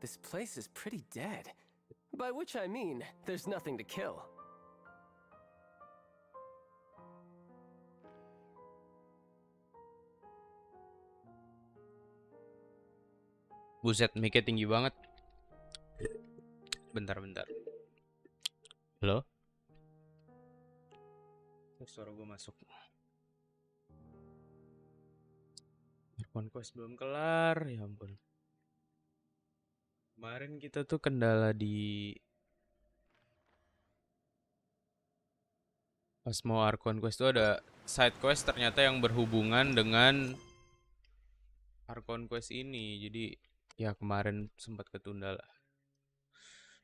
This place is pretty dead. By which I mean, there's nothing to kill. Buset, mic-nya tinggi banget. Bentar. Halo? Suara gue masuk. Archon Quest belum kelar, ya ampun. Kemarin kita tuh kendala di pas mau Archon Quest tuh ada side quest ternyata yang berhubungan dengan Archon Quest ini. Jadi ya kemarin sempat ketunda lah.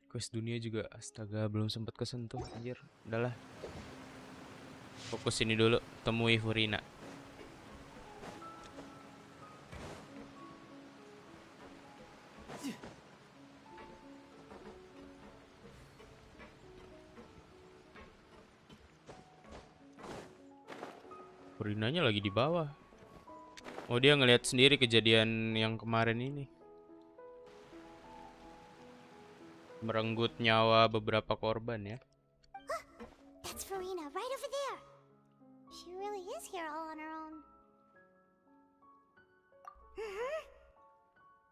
Quest dunia juga astaga belum sempat kesentuh anjir. Udahlah. Fokus ini dulu, temui Furina. Furinanya lagi di bawah. Oh, dia ngelihat sendiri kejadian yang kemarin ini. Merenggut nyawa beberapa korban ya. That's Furina right over there. She really is here all on her own.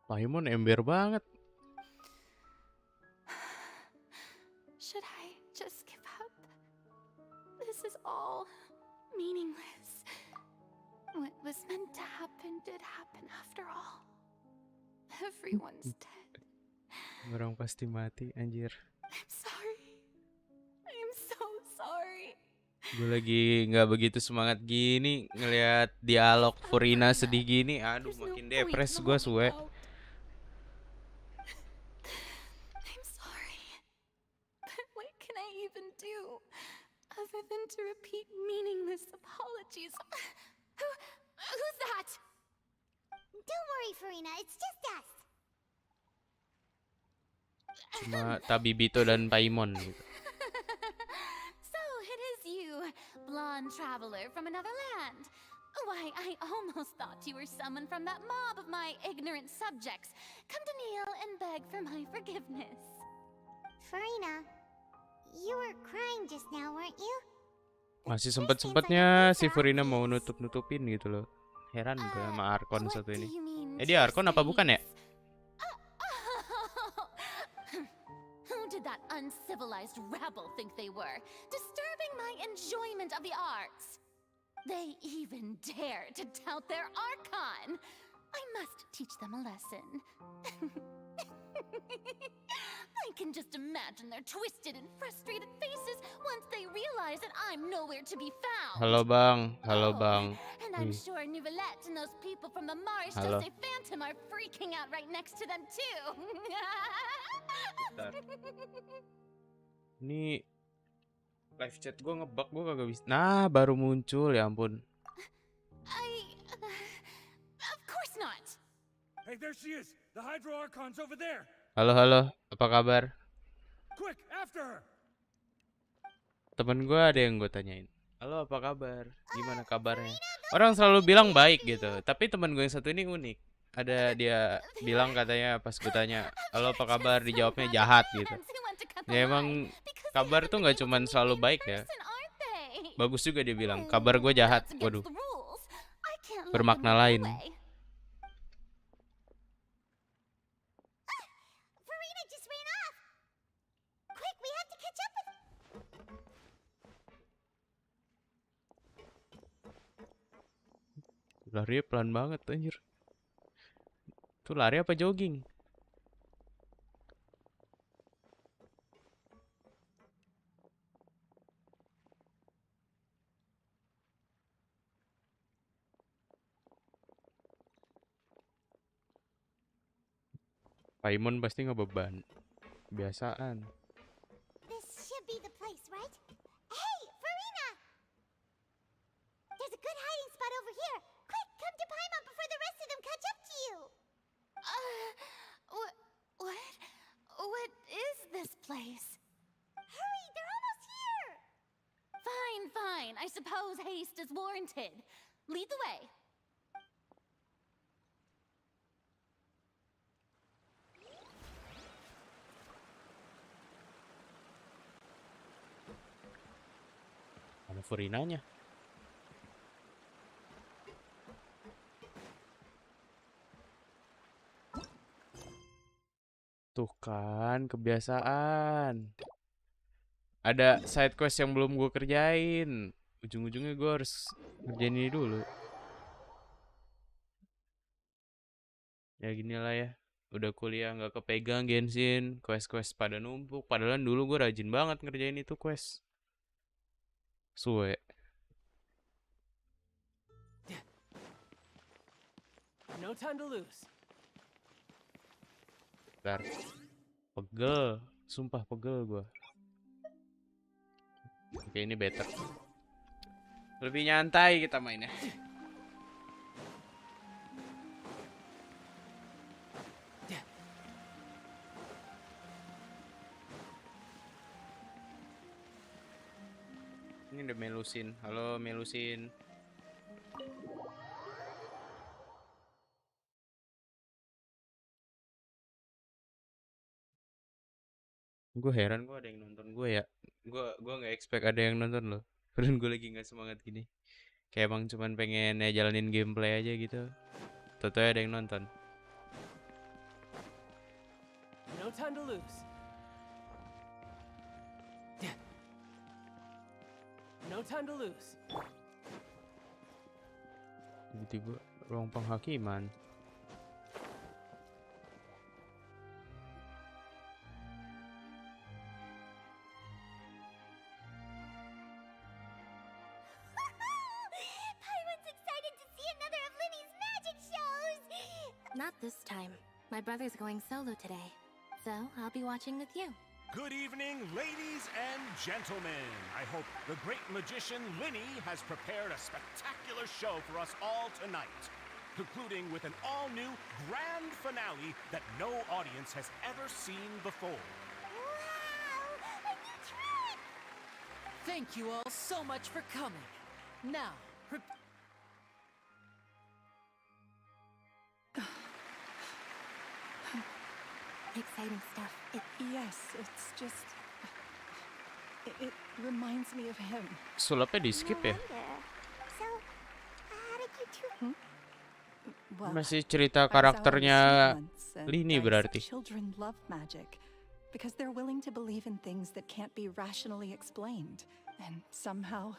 Paimon ember banget. Should I just give up? This is all meaningless. What was meant to happen did happen after all. Everyone's dead. Orang pasti mati anjir. I'm sorry. I'm so sorry. Gue lagi nggak begitu semangat gini ngelihat dialog Furina sedih gini. Aduh, makin depres gue suwe. I'm sorry. But what can I even do other than to repeat meaningless apologies? Who's that? Don't worry, Furina, it's just us. Cuma Tabibito dan Paimon gitu. So it is you, blonde traveler from another land. Why, I almost thought you were someone from that mob of my ignorant subjects. Come to kneel and beg for my forgiveness. Furina, you were crying just now, weren't you? Masih sempet-sempetnya si Furina mau nutup-nutupin gitu loh. Heran gue sama Archon satu ini. Dia Archon apa bukan ya? Who did that uncivilized rabble think they were? Disturbing my enjoyment of the arts. They even dare to tout their Archon. I must teach them a lesson. I can just imagine their twisted and frustrated faces once they realize that I'm nowhere to be found. Halo bang, halo bang. And I'm sure Nouvellette and those people from the Marish Halo. Jose Phantom are freaking out right next to them too. Bentar. Ini live chat gue ngebug, gue kagak bisa. Nah, baru muncul, ya ampun. Of course not. Hey, there she is. The Hydro Archon's over there. Halo, apa kabar? Quick, after her. Temen gue ada yang gue tanyain. Halo, apa kabar? Gimana kabarnya? Orang selalu bilang baik gitu. Tapi temen gue yang satu ini unik. Ada dia bilang katanya pas gue tanya, halo apa kabar? Dijawabnya jahat gitu. Ya emang kabar tuh nggak cuman selalu baik ya. Bagus juga dia bilang, kabar gue jahat. Waduh, bermakna lain. Furina just ran off. Quick, we have to catch up with. Larinya pelan banget anjir. Tuh lari apa jogging? Paimon pasti ngebeban. Biasaan. This should be the place, right? Hey, Furina! There's a good hiding spot over here. Quick, come to Paimon before the rest of them catch up to you. What is this place? Hurry, they're almost here. Fine. I suppose haste is warranted. Lead the way. Mana Furinanya? Tuh kan, kebiasaan. Ada side quest yang belum gue kerjain. Ujung-ujungnya gue harus ngerjain ini dulu. Ya gini lah ya. Udah kuliah nggak kepegang Genshin, quest-quest pada numpuk. Padahal dulu gue rajin banget ngerjain itu quest. Suwe. No time to lose. Bentar. Pegel. Sumpah pegel gue. Oke, ini better. Lebih nyantai kita mainnya. Ini udah Melusin. Halo Melusin. Gue heran gue ada yang nonton gue ya. Gue nggak expect ada yang nonton loh. Padahal gue lagi nggak semangat gini. Kayak emang cuman pengen ya jalanin gameplay aja gitu. Tau-tau ada yang nonton. No time to lose. No time to lose. Tiba-tiba ruang penghakiman. Paimon's excited to see another of Linny's magic shows! Not this time. My brother's going solo today, so I'll be watching with you. Good evening, ladies and gentlemen. I hope the great magician Linny has prepared a spectacular show for us all tonight, concluding with an all-new grand finale that no audience has ever seen before. Wow! A new trick! Thank you all so much for coming. Now, Exciting stuff. Yes, it's just... It reminds me of him. Sulapnya di skip ya? So, how did you two... Well, Masih cerita as our karakternya achievements and Lini dice, berarti. Children love magic because they're willing to believe in things that can't be rationally explained. And somehow,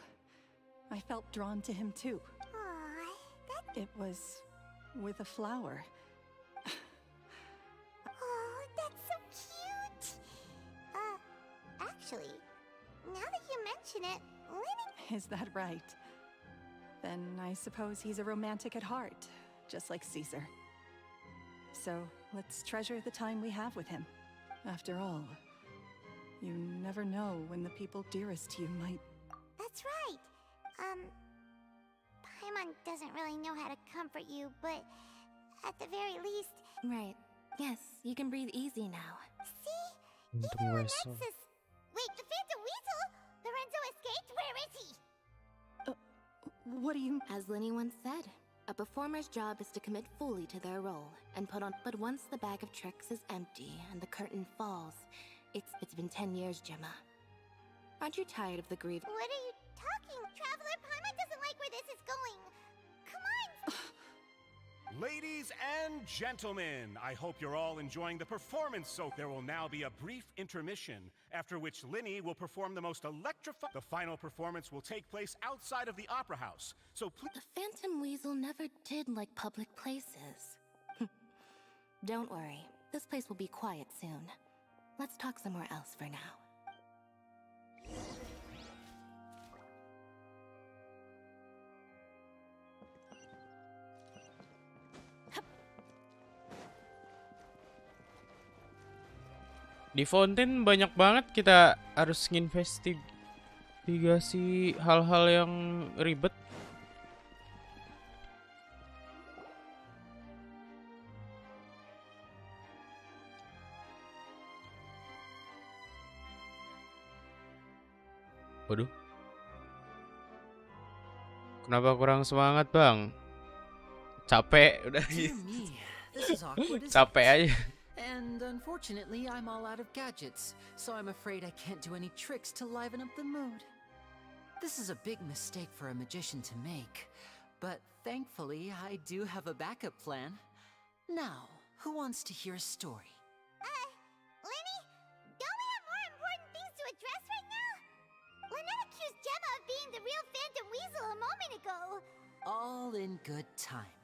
I felt drawn to him too. Aw, It was with a flower. oh, that's so cute! Actually, now that you mention it, Linny... Is that right? Then I suppose he's a romantic at heart, just like Caesar. So let's treasure the time we have with him. After all, you never know when the people dearest to you might... That's right. Paimon doesn't really know how to comfort you, but at the very least... Right. Yes, you can breathe easy now. See? Untung Even Weso. Alexis... Wait, the Phantom Weasel? Lorenzo escaped? Where is he? What do you... As Linny once said, a performer's job is to commit fully to their role and put on. But once the bag of tricks is empty and the curtain falls, it's been 10 years, Gemma. Aren't you tired of the grief? What are you talking? Traveler, Paimon doesn't like where this is going. Come on! Ladies and gentlemen, I hope you're all enjoying the performance, so there will now be a brief intermission, after which Linny will perform the most electrifying... The final performance will take place outside of the Opera House, so please... The Phantom Weasel never did like public places. Don't worry, this place will be quiet soon. Let's talk somewhere else for now. Di Fountain banyak banget kita harus nginvestigasi hal-hal yang ribet. Waduh. Kenapa kurang semangat, Bang? Capek udah dear me, this is awkward. Isn't capek it? aja. And unfortunately, I'm all out of gadgets, so I'm afraid I can't do any tricks to liven up the mood. This is a big mistake for a magician to make, but thankfully I do have a backup plan. Now, who wants to hear a story? Lenny? Don't we have more important things to address right now? Lynette accused Gemma of being the real Phantom Weasel a moment ago. All in good time.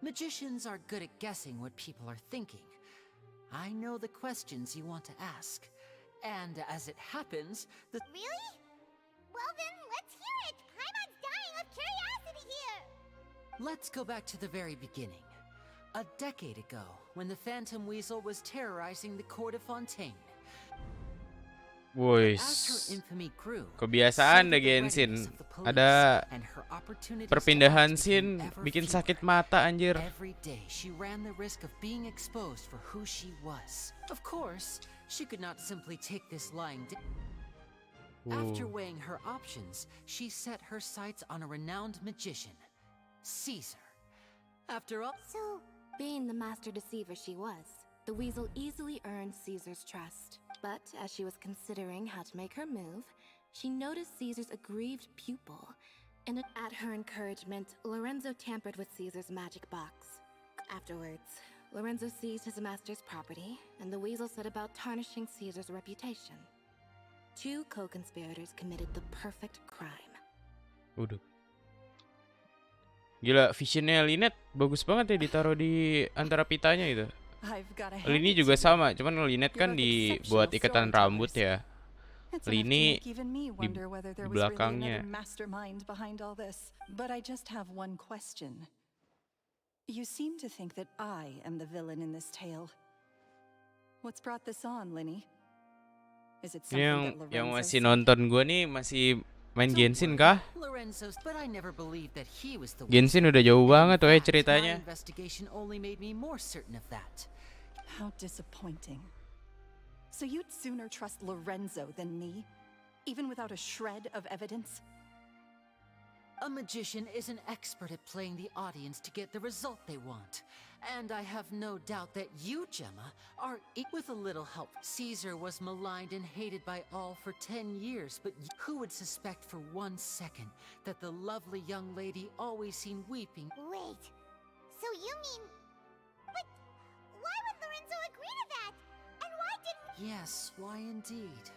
Magicians are good at guessing what people are thinking. I know the questions you want to ask. And as it happens, the... Really? Well then, let's hear it! Paimon's dying of curiosity here! Let's go back to the very beginning. A decade ago, when the Phantom Weasel was terrorizing the court of Fontaine. Woi, As her infamy grew, kebiasaan so deh did the Genshin. readiness of the police Ada and her opportunities to perpindahan act scene became ever bikin fewer. sakit mata anjir. Every day she ran the risk of being exposed for who she was. Of course, she could not simply take this lying down. After weighing her options, she set her sights on a renowned magician, Caesar. After all, So, being the master deceiver she was, the weasel easily earned Caesar's trust. But as she was considering how to make her move, she noticed Caesar's aggrieved pupil. And at her encouragement, Lorenzo tampered with Caesar's magic box. Afterwards, Lorenzo seized his master's property, and the weasel set about tarnishing Caesar's reputation. Two co-conspirators committed the perfect crime. Udah. Gila, visionnya Lynette bagus banget ya ditaruh di antara pitanya gitu. I've got a Lini hand juga to you. sama, cuman Lynette You're kan both dibuat exceptional ikatan rambut storytellers. ya. It's enough to Lini make even me wonder whether there di was really belakangnya. another mastermind behind all this. But I just have one question. You seem to think that I am the villain in this tale. What's brought this on, Linny? Is it something that Yang Lorenzo masih said? nonton gua nih masih main Genshin kah? Lorenzo's, but I never believed that he was the Genshin weasel. udah jauh In banget tuh fact, ceritanya. My investigation only made me more certain of that. How disappointing. So you'd sooner trust Lorenzo than me? Even without a shred of evidence? A magician is an expert at playing the audience to get the result they want. And I have no doubt that you, Gemma, are with a little help. Caesar was maligned and hated by all for 10 years, but who would suspect for 1 second that the lovely young lady always seen weeping? Wait, so you mean... But why would Lorenzo agree to that? And why didn't... Yes, why indeed?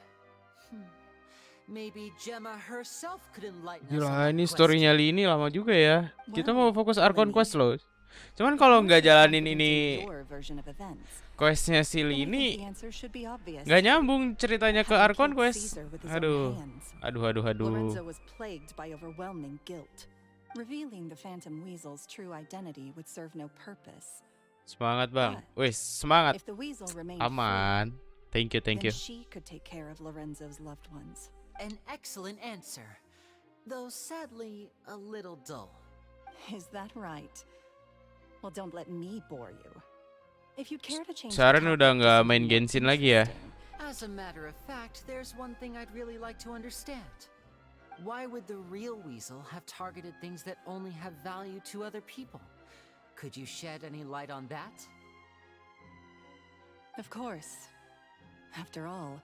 Maybe Gemma herself could enlighten us on Gila, that ini question. storynya Lini lama juga ya. Kita mau fokus Archon Quest loh. Cuman kalau nggak jalanin ini Your version of events. questnya si Then I think Lini, the answer should be obvious. nggak nyambung ceritanya ke Having Archon killed Quest. Caesar with his own Aduh, hands. aduh. Lorenzo was plagued by overwhelming guilt. Revealing the Phantom Weasel's true identity would serve no purpose. Semangat bang. But Wes, semangat. If the weasel remained Aman. Thank you, free, thank then you. she could take care of Lorenzo's loved ones. An excellent answer, though sadly a little dull. Is that right? Well, don't let me bore you. If you'd care to change the Saran topic udah to nggak something main more Genshin lagi ya. interesting. As a matter of fact, there's one thing I'd really like to understand. Why would the real weasel have targeted things that only have value to other people? Could you shed any light on that? Of course. After all,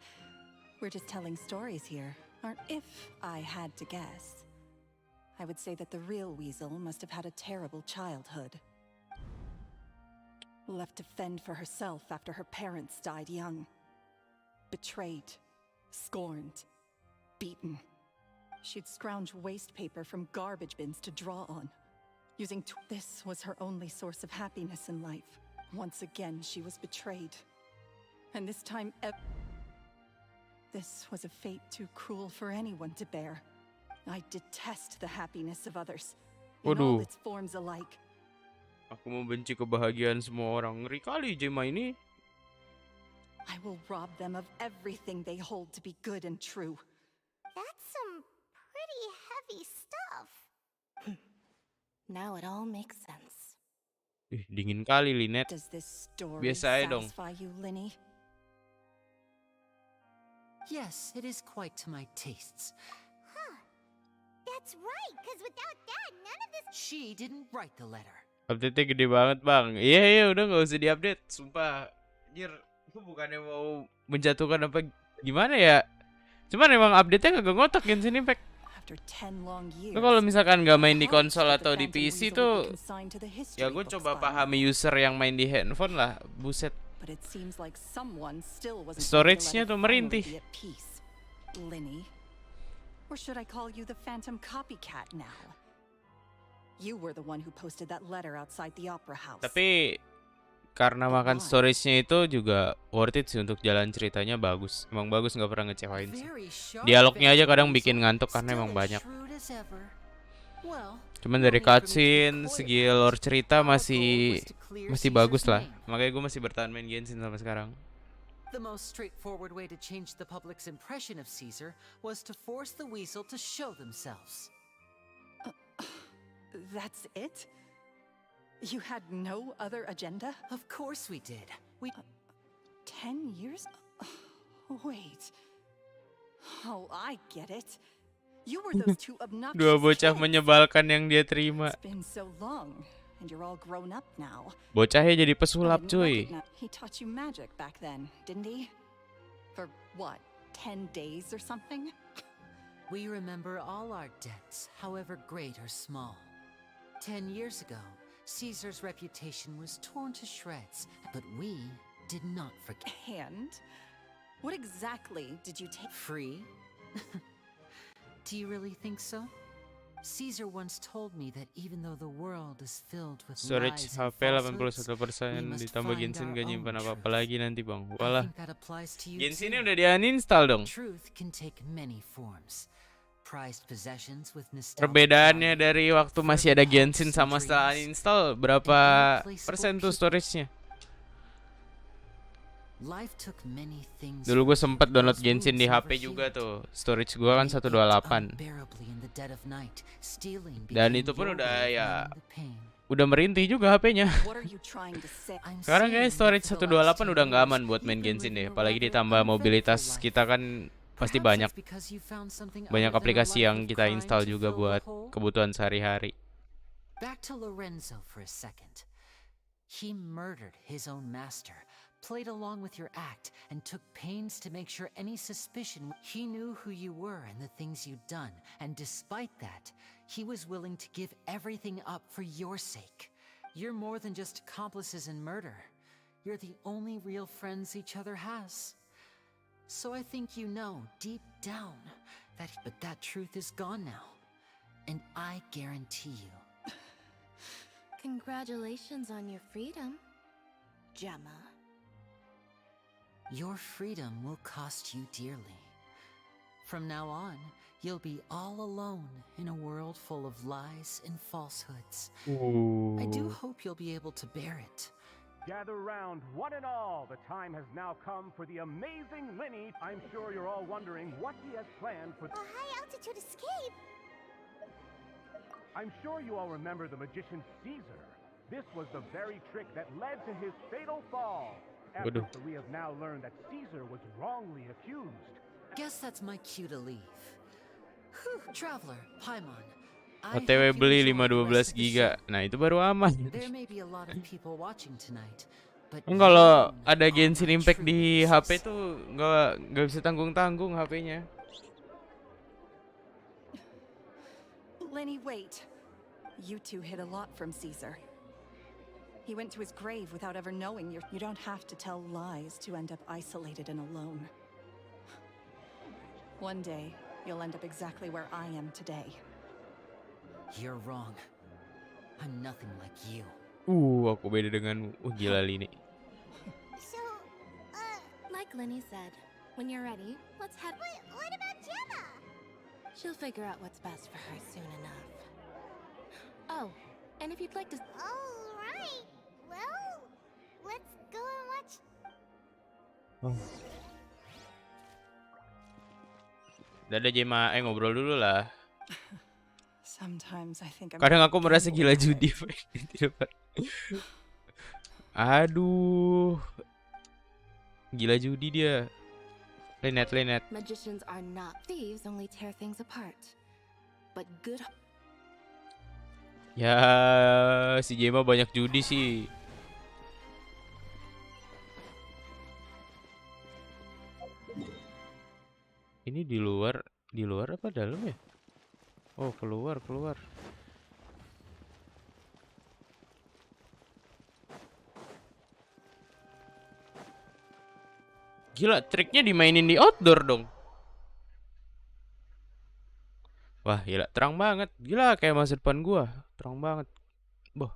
we're just telling stories here, aren't? If I had to guess, I would say that the real weasel must have had a terrible childhood. Left to fend for herself after her parents died young. Betrayed, scorned, beaten. She'd scrounge waste paper from garbage bins to draw on. This was her only source of happiness in life. Once again, she was betrayed. And this time, this was a fate too cruel for anyone to bear. I detest the happiness of others, in all Waduh. its forms alike. Aku membenci kebahagiaan semua orang. Ngeri kali Gemma ini. I will rob them of everything they hold to be good and true. That's some pretty heavy stuff. Now it all makes sense. Ih, dingin kali Lynette. Does this story Biasa aja dong. satisfy you, Linny? Yes, it is quite to my tastes. That's right, because without that, none of this... She didn't write the letter. Update-nya gede banget bang. Iya udah nggak usah diupdate. Sumpah, anjir, aku bukannya mau menjatuhkan apa gimana ya. Cuman emang update-nya kagak ngotak Genshin Impact. After 10 long years. Lu kalau misalkan nggak main di I konsol hoped atau that the di Phantom PC Weasel would tuh, be consigned to the history ya gue books coba by pahami now. user yang main di handphone lah. Buset. But it seems like someone still wasn't Storage-nya ready to tuh let it finally merintih. be at peace. Linny, or should I call you the Phantom Copycat now? You were the one who posted that letter outside the opera house. Tapi karena makan storage-nya itu juga worth it sih untuk jalan ceritanya bagus. Emang bagus, nggak pernah ngecewain sih. Dialognya aja kadang bikin ngantuk karena emang banyak. Cuman dari cutscene, segi lore cerita masih bagus lah. Makanya gue masih bertahan main Genshin sampai sekarang. The most straightforward way to change the public's impression of Caesar was to force the weasel to show themselves. That's it? You had no other agenda? Of course we did. 10 years? Wait. Oh, I get it. You were those two obnoxious Dua bocah kids. menyebalkan yang dia terima. It's been so long, and you're all grown up now. Bocahnya jadi pesulap, I didn't cuy. recognize- He taught you magic back then, didn't he? For what, 10 days or something? We remember all our debts, however great or small. 10 years ago, Caesar's reputation was torn to shreds, but we did not forget. And what exactly did you take? Free? Do you really think so? Caesar once told me that even though the world is filled with Storage lies and HP falsehoods, 81% we must ditambah find Genshin our gak nyimpan own apa-apa truth. lagi nanti, Bang. I Walah. think that applies to you Genshinnya too. udah di-uninstall dong. Truth can take many forms. Prized possessions with nostalgic Perbedaannya value, dari waktu masih ada fervent Genshin hopes sama and setelah dreams, uninstall berapa persen tuh storage-nya? Life took many things Dulu gue from sempet you, download those Genshin di wounds HP never juga healed. tuh. Storage gue kan They ached 128. unbearably in the dead of night. Stealing Dan became itu pun your udah way of ya numbing the pain. udah merintih juga HP-nya. What are you trying to say? I'm Sekarang saying kayaknya storage that for the last 128 udah 10 nggak years, aman buat you've main been Genshin deh. living a Apalagi rather ditambah uneventful mobilitas life. kita kan pasti Perhaps banyak. it's because you found something Banyak other than a aplikasi life yang of kita crime install to juga fill the buat hole. kebutuhan sehari-hari. Back to Lorenzo for a second. He murdered his own master, played along with your act, and took pains to make sure any suspicion. He knew who you were and the things you'd done, and despite that, he was willing to give everything up for your sake. You're more than just accomplices in murder. You're the only real friends each other has. So I think you know, deep down, but that truth is gone now. And I guarantee you, Congratulations on your freedom, Gemma. your freedom will cost you dearly. From now on, you'll be all alone in a world full of lies and falsehoods. I do hope you'll be able to bear it. Gather round, one and all. The time has now come for the amazing Linny. I'm sure you're all wondering what he has planned for. A high-altitude escape? I'm sure you all remember the magician Caesar. This was the very trick that led to his fatal fall. After Waduh. we have now learned that Caesar was wrongly accused. Guess that's my cue to leave. Whew, Traveler, Paimon. OTW beli 512 giga. Nah, itu baru aman. There may be a lot of people watching tonight, but Kan kalau you ada are Genshin my Impact true di witnesses. HP tuh nggak bisa tanggung-tanggung HP-nya. Lenny, wait. You two hid a lot from Caesar. He went to his grave without ever knowing you don't have to tell lies to end up isolated and alone. One day, you'll end up exactly where I am today. You're wrong. I'm nothing like you. Aku beda dengan gila Lini. So, Like Lenny said, when you're ready, let's head. what about Gemma? She'll figure out what's best for her soon enough. Oh, and if you'd like to. All right. Well, let's go and watch. Dadah Jema, ngobrol dulu lah. Sometimes I think I'm Kadang aku merasa gila gambling judi. away. Aduh. Gila judi dia. Lenet. Magicians are not thieves, only tear things apart. But good. Ya, si Jema banyak judi sih. Ini di luar apa dalam ya? Oh, keluar. Gila, triknya dimainin di outdoor dong. Wah, gila, terang banget. Gila, kayak masa depan gua. Terang banget. Boh.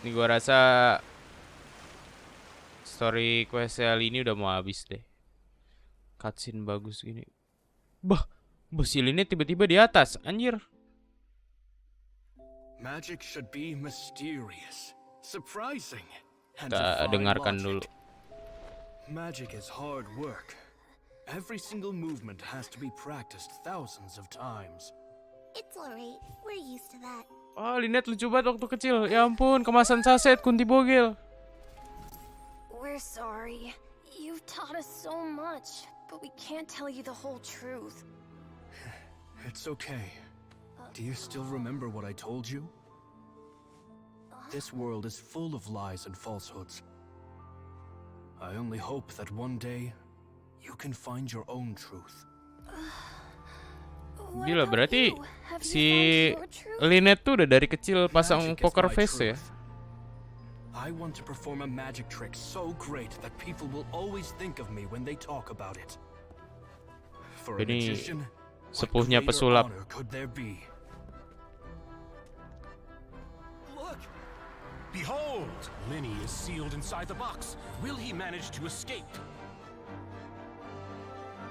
Ini gua rasa story quest kali ini udah mau habis deh. Cutscene bagus gini. Bah, ini tiba-tiba di atas, anjir. Magic should be mysterious, surprising, and Kita dengarkan dulu. Magic is hard work. Every single movement has to be practiced thousands of times. It's alright. We're used to that. Oh, Linet lucu banget waktu kecil. Ya ampun, kemasan saset kunti bogel. We're sorry. You've taught us so much, but we can't tell you the whole truth. It's okay. Do you still remember what I told you? This world is full of lies and falsehoods. I only hope that one day you can find your own truth. Gila, berarti si Linet tuh udah dari kecil pasang poker face ya. I want to perform a magic trick so great that people will always think of me when they talk about it. For a Ini magician, sepuhnya what greater pesulap. honor could there be? Look! Behold! Linny is sealed inside the box. Will he manage to escape?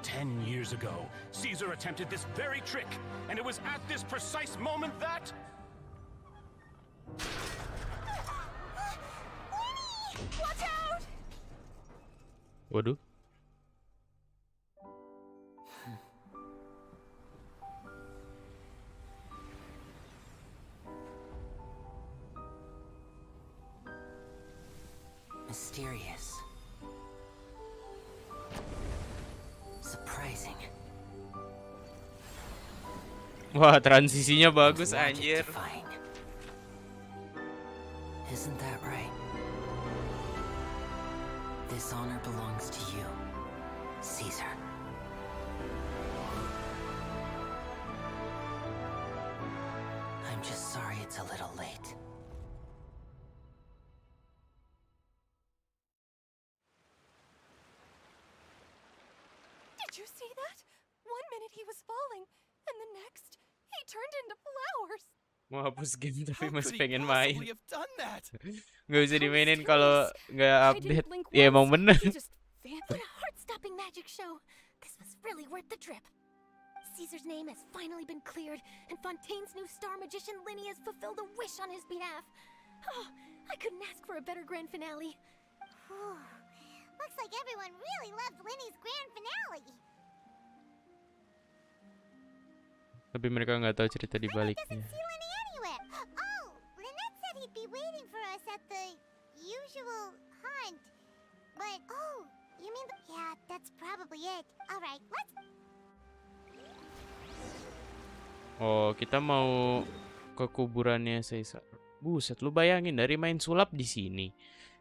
10 years ago, Caesar attempted this very trick, and it was at this precise moment that... Watch out! Waduh. Mysterious. Surprising. Wah, transisinya bagus anjir. Mystifying. Isn't that right? This honor belongs to you, Caesar. I'm just sorry it's a little late. Did you see that? 1 minute he was falling, and the next, he turned into flowers. Mau hapus game tapi How masih could he pengen main. possibly have done that? Nggak bisa dimainin kalau nggak I update. didn't blink Ya emang once. bener. He just vanished. What a heart-stopping magic show. This was really worth the trip. Caesar's name has finally been cleared, and Fontaine's new star magician Linny has fulfilled a wish on his behalf. Oh, I couldn't ask for a better grand finale. Whew. Looks like everyone really loved Linny's grand finale. Tapi mereka nggak tahu cerita di Lynette baliknya. doesn't see Linny anywhere. Oh, Lynette said he'd be waiting for us at the usual hunt. But, oh, you mean yeah, that's probably it. Alright, let's... Oh, kita mau ke kuburannya Caesar. Buset, lu bayangin dari main sulap di sini,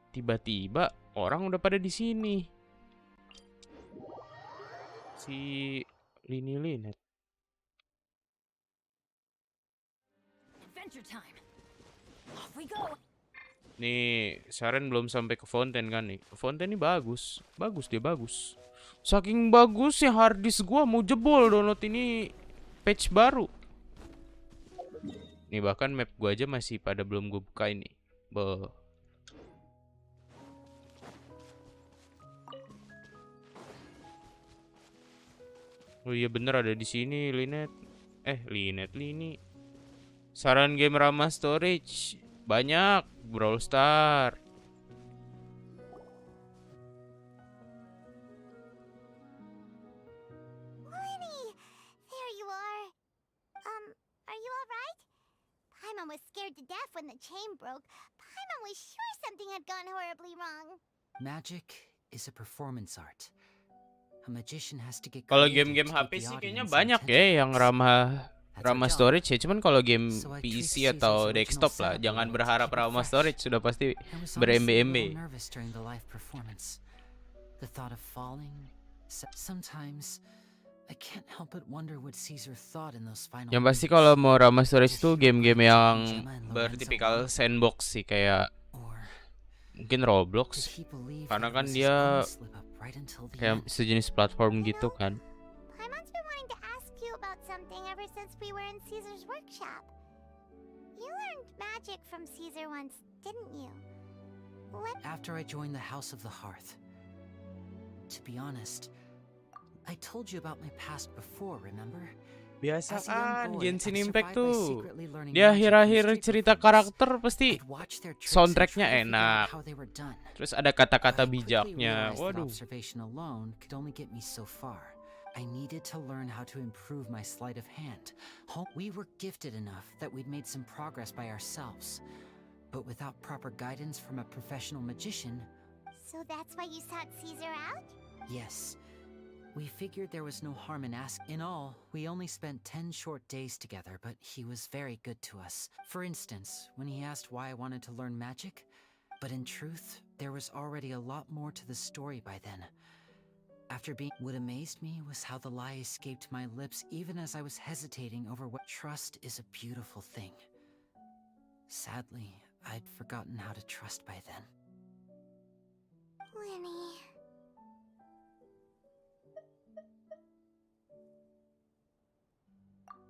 tiba-tiba orang udah pada di sini. Si Linet. Adventure time. Off we go. Nih, Saran belum sampai ke Fountain kan nih. Fountain ini bagus. Bagus dia bagus. Saking bagusnya harddisk gua mau jebol download ini patch baru. Nih bahkan map gua aja masih pada belum gue buka ini. Oh iya bener ada di sini Linet. Lini. Saran game ramah storage. Banyak Brawl Star. Linny! There you are. Are you alright? Paimon was scared to death when the chain broke. Paimon was sure something had gone horribly wrong. Magic is a performance art. A magician has to get Kalau creative game-game to keep HP the sih kayaknya audience banyak entertained. ya yang ramah storage ya. Cuman kalau game PC atau desktop lah, jangan berharap ramah storage, sudah pasti I was honestly a ber-MB-MB. little nervous during the live performance. The thought of falling, Sometimes I can't help but wonder what Caesar thought in those final Yang pasti moments. kalau mau Rama Stories Did tuh he game-game regret yang letting Gemma and Lorenzo bertipikal out? sandbox sih, kayak Or mungkin did Roblox. he believe Karena that it kan was his dia own slip up right until the kayak end? sejenis platform gitu kan. Paimon's been wanting to ask you about something ever since we were in Caesar's workshop. You learned magic from Caesar once, didn't you? What? After I joined the House of the Hearth. To be honest, I told you about my past before, remember? Biasa As a young kan boy, Genshin I Impact survived by tuh. secretly learning Di magic from akhir-akhir street cerita performers. karakter pasti I'd watch their tricks and soundtracknya try to figure out enak. how they were done. Terus ada But kata-kata I quickly bijaknya. realized that Waduh. observation alone could only get me so far. I needed to learn how to improve my sleight of hand. We were gifted enough that we'd made some progress by ourselves. But without proper guidance from a professional magician, So that's why you sought Caesar out? yes, we figured there was no harm in asking. In all, we only spent 10 short days together, but he was very good to us. For instance, when he asked why I wanted to learn magic, but in truth, there was already a lot more to the story by then. What amazed me was how the lie escaped my lips even as I was hesitating over what trust is a beautiful thing. Sadly, I'd forgotten how to trust by then. Winnie.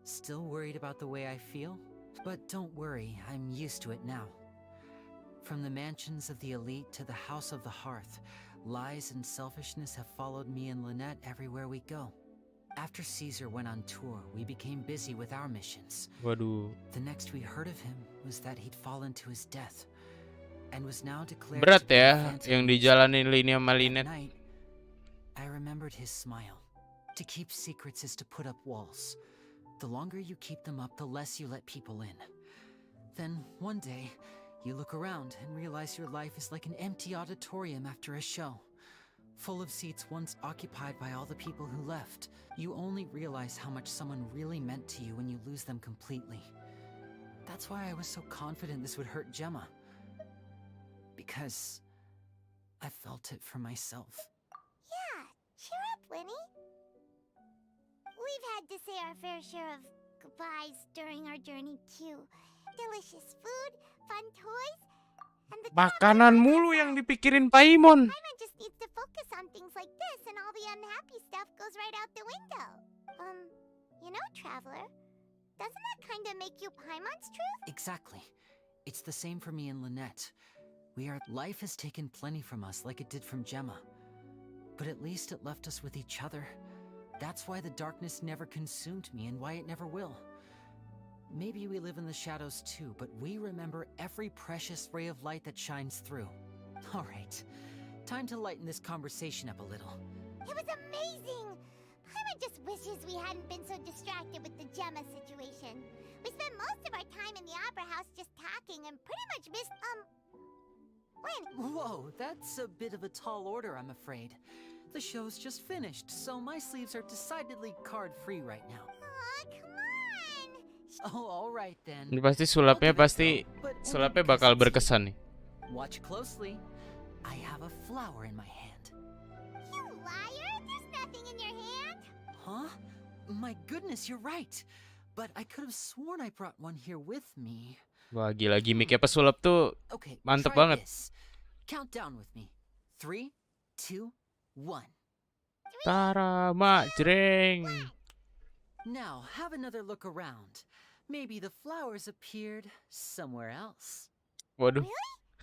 Still worried about the way I feel? But don't worry, I'm used to it now. From the mansions of the elite to the House of the Hearth, lies and selfishness have followed me and Lynette everywhere we go. After Caesar went on tour, we became busy with our missions. Waduh. The next we heard of him was that he'd fallen to his death, and was now declared Berat to be a ya phantom yang beast. dijalanin Lini sama At Lynette. night, I remembered his smile. To keep secrets is to put up walls. The longer you keep them up, the less you let people in. Then, one day, you look around and realize your life is like an empty auditorium after a show. Full of seats once occupied by all the people who left. You only realize how much someone really meant to you when you lose them completely. That's why I was so confident this would hurt Gemma. Because I felt it for myself. Yeah, cheer up, Winnie. We've had to say our fair share of goodbyes during our journey too. Delicious food, fun toys, and the Makanan mulu yang dipikirin Paimon. Paimon just needs to focus on things like this, and all the unhappy stuff goes right out the window. You know, Traveler, doesn't that kind of make you Paimon's truth? Exactly. It's the same for me and Lynette. Life has taken plenty from us, like it did from Gemma. But at least it left us with each other. That's why the darkness never consumed me, and why it never will. Maybe we live in the shadows too, but we remember every precious ray of light that shines through. All right, time to lighten this conversation up a little. It was amazing! Paimon just wishes we hadn't been so distracted with the Gemma situation. We spent most of our time in the Opera House just talking and pretty much missed, When? Whoa, that's a bit of a tall order, I'm afraid. The show's just finished, so my sleeves are decidedly card-free right now. Aw, come on! Oh, all right then. Ini pasti sulapnya bakal berkesan nih. Watch closely. I have a flower in my hand. You liar! There's nothing in your hand! Huh? My goodness, you're right. But I could have sworn I brought one here with me. Wah, gila gimmicknya pesulap tuh Okay, mantep try banget. this. Count down with me. 3, 2, 1. Tara, mak, jreng. Now, have another look around. Maybe the flowers appeared somewhere else. Waduh.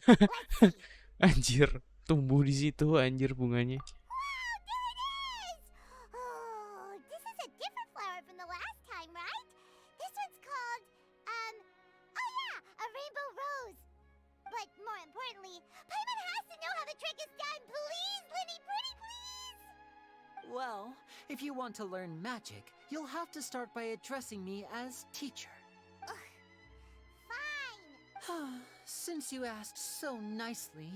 Let's see. Anjir, tumbuh di situ anjir bunganya. Wow, there it is! Oh, this is a different flower from the last time, right? This one's called, oh yeah, a rainbow rose. But more importantly, Paimon has to know how the trick is done. Please, Linny, pretty please! Well, if you want to learn magic, you'll have to start by addressing me as teacher. Fine. Since you asked so nicely,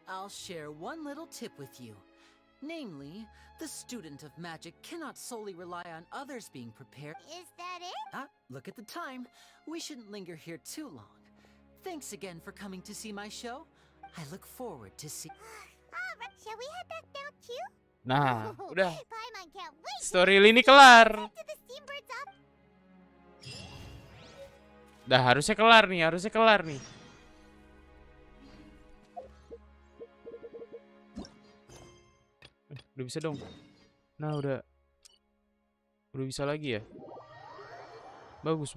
I'll share one little tip with you. Namely, the student of magic cannot solely rely on others being prepared. Is that it? Look at the time. We shouldn't linger here too long. Thanks again for coming to see my show. I look forward to see. All right, shall we head back down too? Nah, udah. Paimon can't wait Story Lini kelar. to the steamboats up. Dah, harusnya kelar nih. Udah bisa dong. Nah, udah bisa lagi ya. Bagus.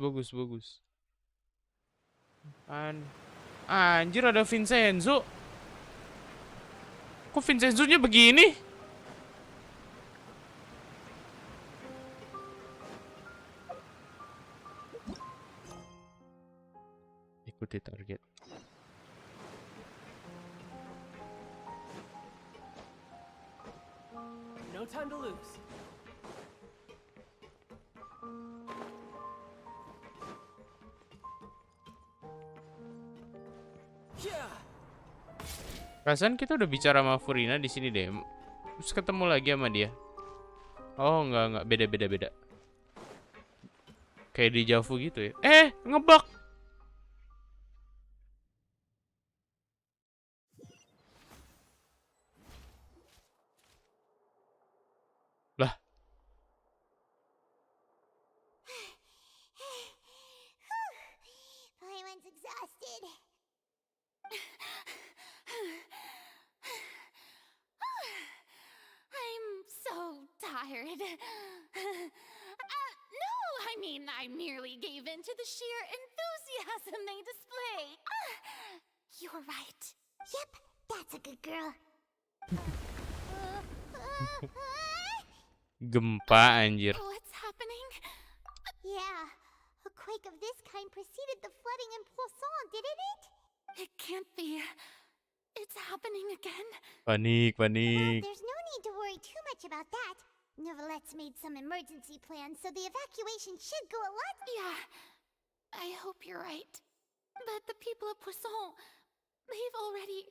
Anjir, ada Vincenzo. Kok Vincenzo-nya begini? Ikuti target. No time to lose. Yeah. Perasaan kita udah bicara sama Furina di sini deh. Terus ketemu lagi sama dia. Oh, enggak, beda. Kayak di Javu gitu ya. Ngebug. Lah. Paimon's exhausted. I'm so tired. No, I mean, I merely gave in to the sheer enthusiasm they display. You're right. Yep, that's a good girl. Gempa anjir. What's happening? Yeah, a quake of this kind preceded the flooding in Poisson, didn't it? It can't be. It's happening again. Panik. Well, there's no need to worry too much about that. Novelette's made some emergency plans, so the evacuation should go a lot. Yeah, I hope you're right. But the people of Poisson, they've already...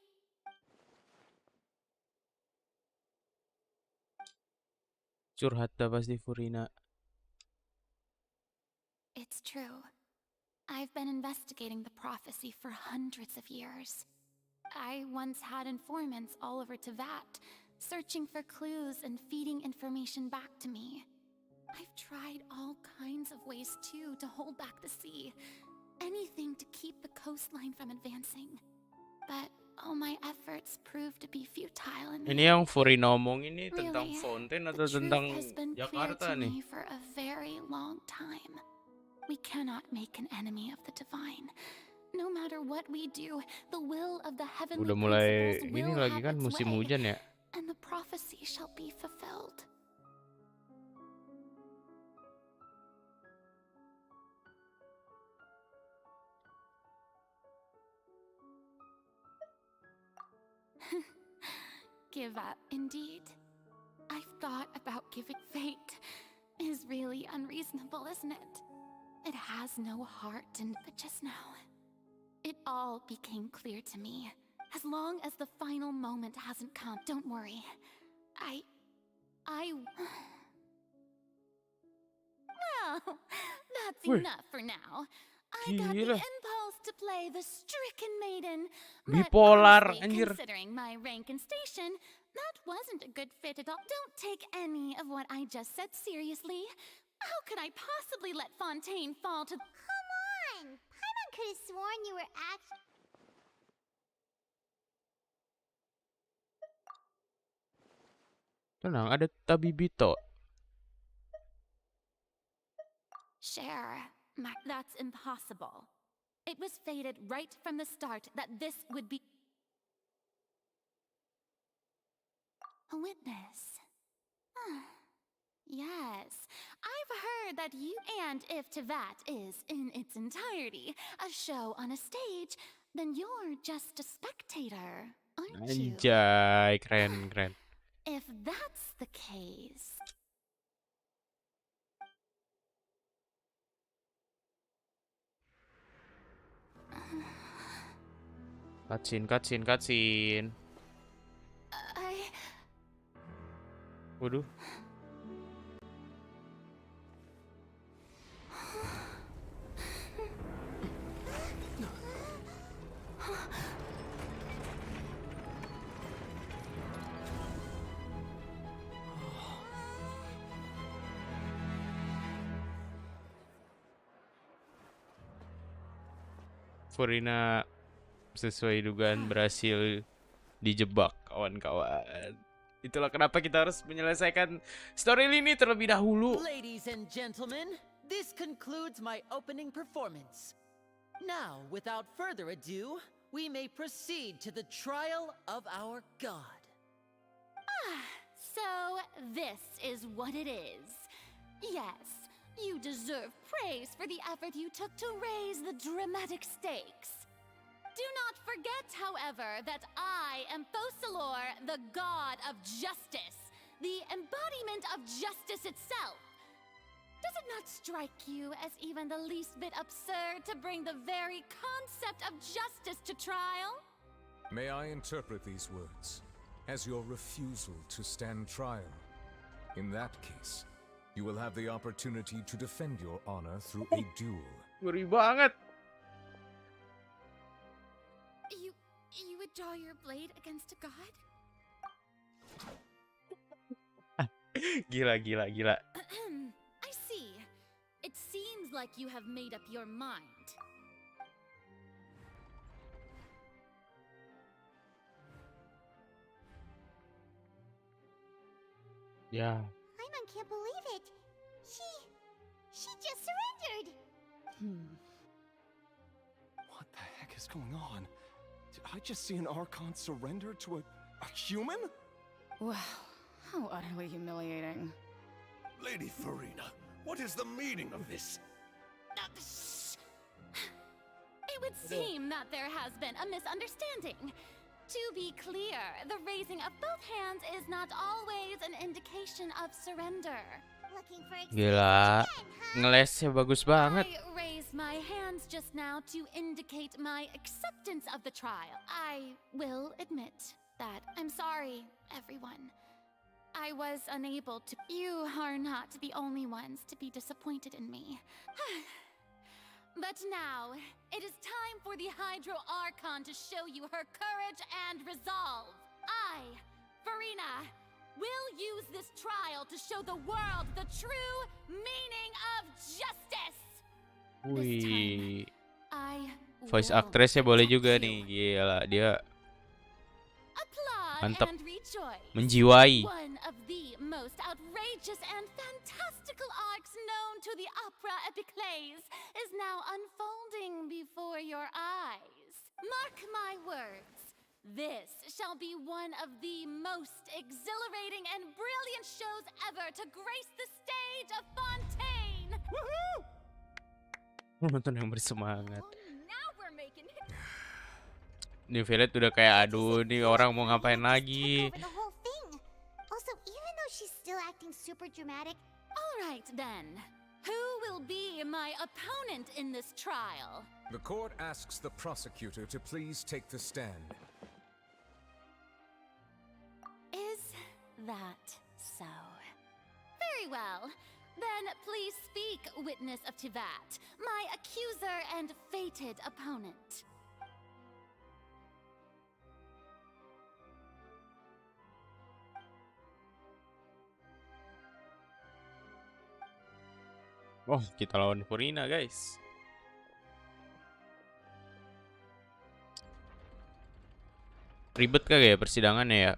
Curhat dah pasti Furina. It's true. I've been investigating the prophecy for hundreds of years. I once had informants all over Tevat, searching for clues and feeding information back to me. I've tried all kinds of ways too to hold back the sea. Anything to keep the coastline from advancing. But all my efforts proved to be futile in the Ini yang Furina omong ini Really, tentang Fountain the atau truth tentang has been clear Jakarta to nih? me for a very long time. We cannot make an enemy of the divine. No matter what we do, the will of the heavenly Udah mulai principles ini will lagi have kan its musim way, hujan ya. and the prophecy shall be fulfilled. Give up, indeed. I've thought about giving. Fate is really unreasonable, isn't it? It has no heart, but just now, it all became clear to me. As long as the final moment hasn't come, don't worry. Well, that's Wih, enough for now. I got the gila. impulse to play the stricken maiden. Bipolar, But honestly, anjir. considering my rank and station, that wasn't a good fit at all. Don't take any of what I just said seriously. How could I possibly let Fontaine fall to... Come on! Paimon could have sworn you were actually... Tenang, ada Tabibito. Share, that's impossible. It was fated right from the start that this would be... A witness. Yes, I've heard that you... And if Tevat is, in its entirety, a show on a stage, then you're just a spectator, aren't you? Anjay, keren. If that's the case... Cutscene. Waduh. Furina sesuai dugaan berhasil dijebak kawan-kawan. Itulah kenapa kita harus menyelesaikan story ini terlebih dahulu. Ladies and gentlemen, this concludes my opening performance. Now, without further ado, we may proceed to the trial of our god. So, this is what it is. Yes, you deserve praise for the effort you took to raise the dramatic stakes. Do not forget, however, that I am Fosalor, the god of justice, the embodiment of justice itself. Does it not strike you as even the least bit absurd to bring the very concept of justice to trial? May I interpret these words as your refusal to stand trial? In that case, you will have the opportunity to defend your honor through a duel. Ngeri banget. You would draw your blade against a god? Gila. I see. It seems like you have made up your mind. Ya. Paimon can't believe it. She just surrendered. What the heck is going on? Did I just see an Archon surrender to a human? Wow, how utterly humiliating. Lady Farina, what is the meaning of this? It would seem that there has been a misunderstanding. To be clear, the raising of both hands is not always an indication of surrender. Looking for Gila. again, huh? Ngelesnya bagus banget. I raised my hands just now to indicate my acceptance of the trial. I will admit that I'm sorry, everyone. I was unable to. You are not the only ones to be disappointed in me. But now, it is time for the Hydro Archon to show you her courage and resolve. I, Farina, will use this trial to show the world the true meaning of justice. Wih. I Voice will actress-nya boleh protect juga you. nih. Gila, dia Applaud mantap. and rejoice. Menjiwai. One of the most outrageous and fantastical arcs known to the opera epiclese is now unfolding before your eyes. Mark my words. This shall be one of the most exhilarating and brilliant shows ever to grace the stage of Fontaine. Woohoo! Penonton yang bersemangat. Now we're making it. New Village udah kayak aduh nih orang mau ngapain Took lagi. over the whole thing. Also, even though she's still acting super dramatic, All right then. Who will be my opponent in this trial? The court asks the prosecutor to please take the stand. Is that so? Very well. Then please speak, witness of Tivat, my accuser and fated opponent. Oh, kita lawan Furina, guys. Ribet kagak ya persidangannya ya?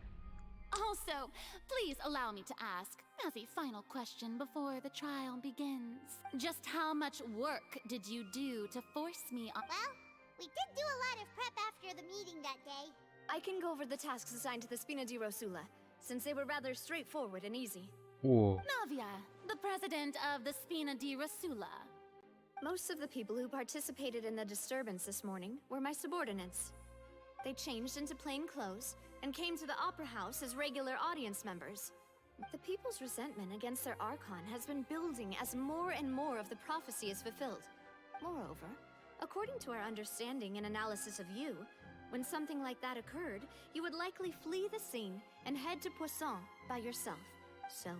Also, please allow me to ask, as a final question before the trial begins, just how much work did you do to force me on? well, we did do a lot of prep after the meeting that day. I can go over the tasks assigned to the Spina di Rosula, since they were rather straightforward and easy. Navia, the president of the Spina di Rosula. Most of the people who participated in the disturbance this morning were my subordinates. They changed into plain clothes and came to the Opera House as regular audience members. The people's resentment against their Archon has been building as more and more of the prophecy is fulfilled. Moreover, according to our understanding and analysis of you, when something like that occurred, you would likely flee the scene and head to Poisson by yourself. So,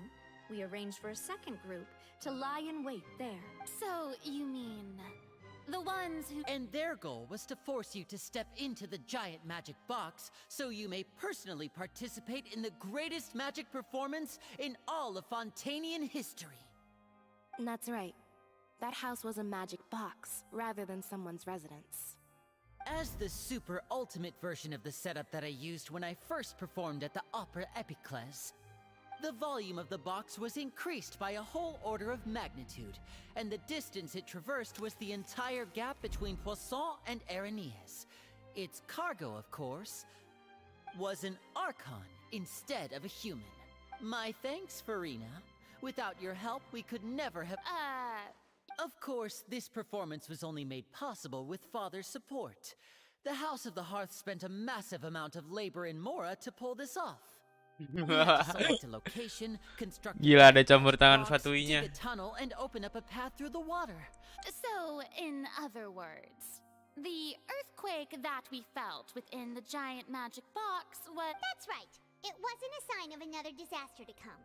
we arranged for a second group to lie in wait there. So, you mean the ones who. And their goal was to force you to step into the giant magic box so you may personally participate in the greatest magic performance in all of Fontainian history. That's right. That house was a magic box rather than someone's residence. As the super ultimate version of the setup that I used when I first performed at the Opera Epiclese, the volume of the box was increased by a whole order of magnitude, and the distance it traversed was the entire gap between Poisson and Aranias. Its cargo, of course, was an Archon instead of a human. My thanks, Farina. Without your help, we could never have... Of course, this performance was only made possible with Father's support. The House of the Hearth spent a massive amount of labor in Mora to pull this off. We had to select a location, construct Gila, ada campur tangan Fatuinya. dig a tunnel, and open up a path through the water. So, in other words, the earthquake that we felt within the giant magic box was... That's right. It wasn't a sign of another disaster to come.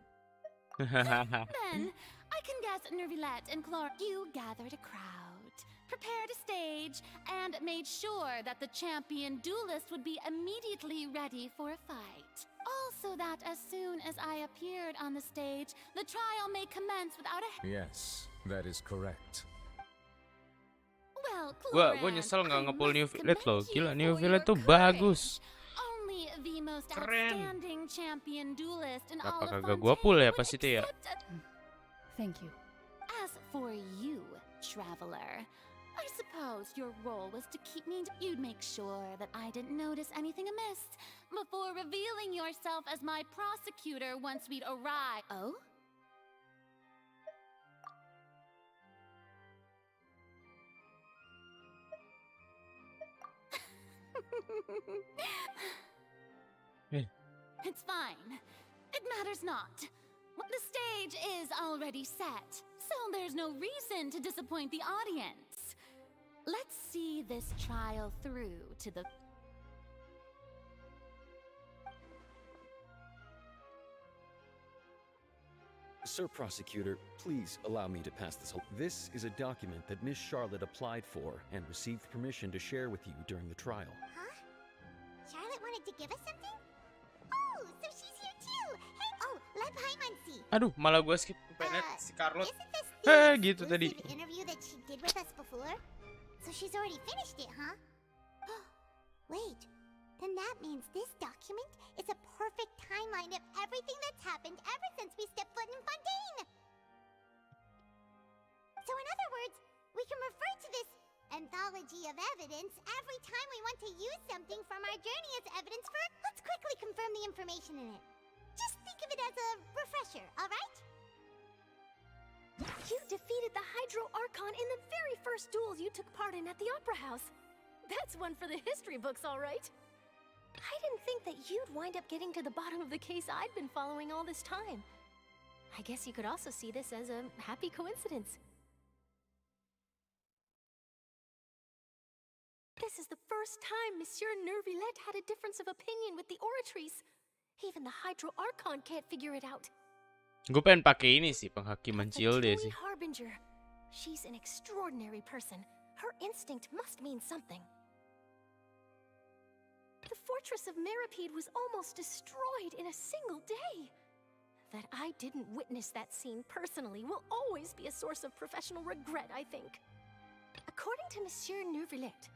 Then, I can guess Nervilette and Chlor, you gathered a crowd, prepared a stage, and made sure that the champion duelist would be immediately ready for a fight. Also that as soon as I appeared on the stage, the trial may commence without a... Yes, that is correct. Well, Gua nyesel nggak nge-pull New Village loh. Gila, New Village tuh bagus. Only the most Keren. outstanding champion duelist in all Apa of kagak gua pull ya Fontaine pas would itu ya? accept Thank you. As for you, traveler, I suppose your role was to keep me... You'd make sure that I didn't notice anything amiss before revealing yourself as my prosecutor once we'd arrived. Oh? It's fine. It matters not. The stage is already set, so there's no reason to disappoint the audience. Let's see this trial through to the... Sir Prosecutor, please allow me to pass this. This is a document that Miss Charlotte applied for and received permission to share with you during the trial. Huh? Charlotte wanted to give us something? Oh, so she's here too! Hey, oh, let Paimon see. Aduh, malah gua skip pengen si Carlot. Isn't this Gitu tadi. the interview that she did with us before? So she's already finished it, huh? Wait, then that means this document is a perfect timeline of everything that's happened ever since we stepped foot in Fontaine! So in other words, we can refer to this anthology of evidence every time we want to use something from our journey as evidence for... Let's quickly confirm the information in it. Just think of it as a refresher, alright? You defeated the Hydro Archon in the very first duels you took part in at the Opera House. That's one for the history books, all right. I didn't think that you'd wind up getting to the bottom of the case I'd been following all this time. I guess you could also see this as a happy coincidence. This is the first time Monsieur Nervilette had a difference of opinion with the oratories. Even the Hydro Archon can't figure it out. Gue pengen pakai ini sih, penghakiman Cilde sih. Harbinger. She's an extraordinary person. Her instinct must mean something. The fortress of Meripede was almost destroyed in a single day. That I didn't witness that scene personally will always be a source of professional regret, I think. According to Monsieur Nervilette,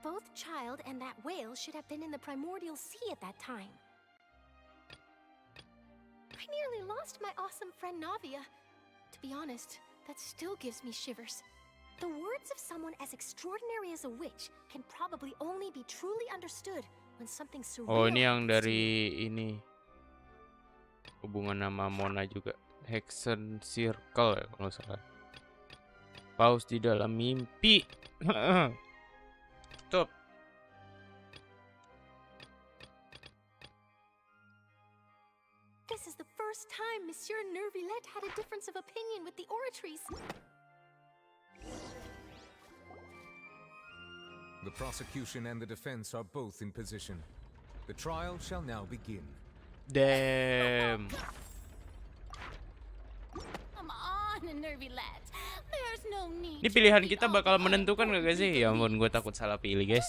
both Child and that whale should have been in the primordial sea at that time. I nearly lost my awesome friend Navia. To be honest, that still gives me shivers. The words of someone as extraordinary as a witch can probably only be truly understood when something surreal. Oh, ini yang dari ini. Hubungan nama Mona juga. Hexen Circle ya kalau nggak salah. Paus di dalam mimpi. Stop. This is the first time Monsieur Nervilette had a difference of opinion with the oratories. The prosecution and the defense are both in position. The trial shall now begin. Damn. Come on, Nervilette. There's no need. Ini pilihan kita bakal menentukan gak sih? Ya ampun, gue takut salah pilih, guys.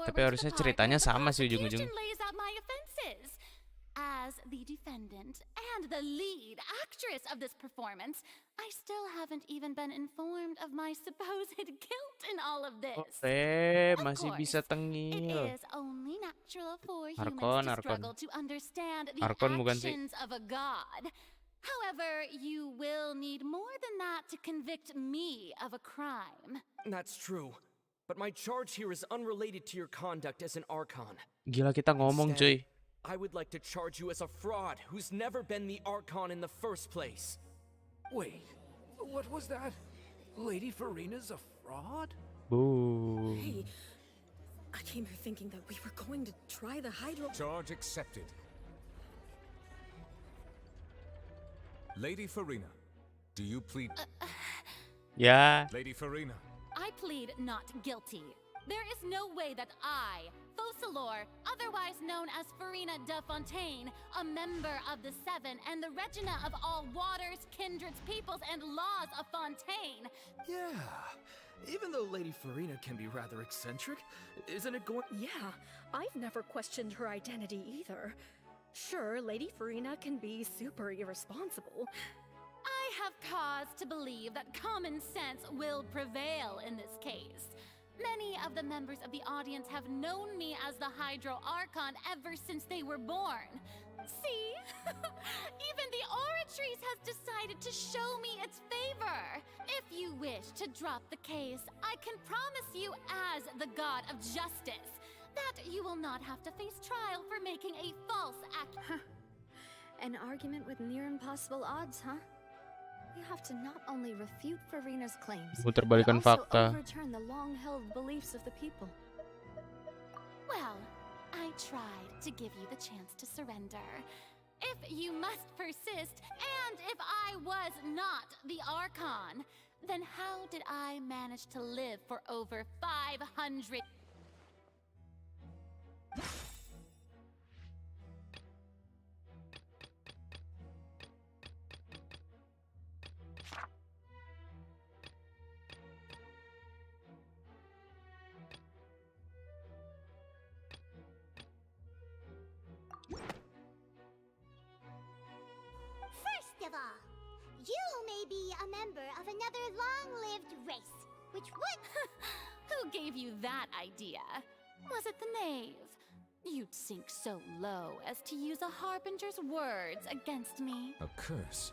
Tapi harusnya ceritanya sama sih ujung-ujung. Lays out my offenses. As as the defendant and the lead actress of this performance, I still haven't even been informed of my supposed guilt in all of this. Masih bisa tengil. It is only natural for Archon, humans to Archon. struggle to understand the Archon bukan sih? actions of a god. However, you will need more than that to convict me of a crime. That's true. But my charge here is unrelated to your conduct as an Archon. Gila kita ngomong cuy. I would like to charge you as a fraud who's never been the Archon in the first place. Wait, what was that? Lady Farina's a fraud? Boo. Hey, I came here thinking that we were going to try the hydro. Charge accepted. Lady Farina, do you plead? Ya. Lady Farina. I plead not guilty. There is no way that I, Focalor, otherwise known as Farina de Fontaine, a member of the Seven and the Regina of all waters, kindreds, peoples, and laws of Fontaine. Yeah, even though Lady Farina can be rather eccentric, isn't it going? Yeah, I've never questioned her identity either. Sure, Lady Farina can be super irresponsible. I have cause to believe that common sense will prevail in this case. Many of the members of the audience have known me as the Hydro Archon ever since they were born. See? Even the Oratrice has decided to show me its favor. If you wish to drop the case, I can promise you as the God of Justice that you will not have to face trial for making a false An argument with near impossible odds, huh? You have to not only refute Farina's claims, but Muterbalikan also fakta. overturn the long-held beliefs of the people. Well, I tried to give you the chance to surrender. If you must persist, and if I was not the Archon, then how did I manage to live for over 500? First of all, you may be a member of another long-lived race, which would... Who gave you that idea? Was it the knave? You'd sink so low as to use a harbinger's words against me. A curse?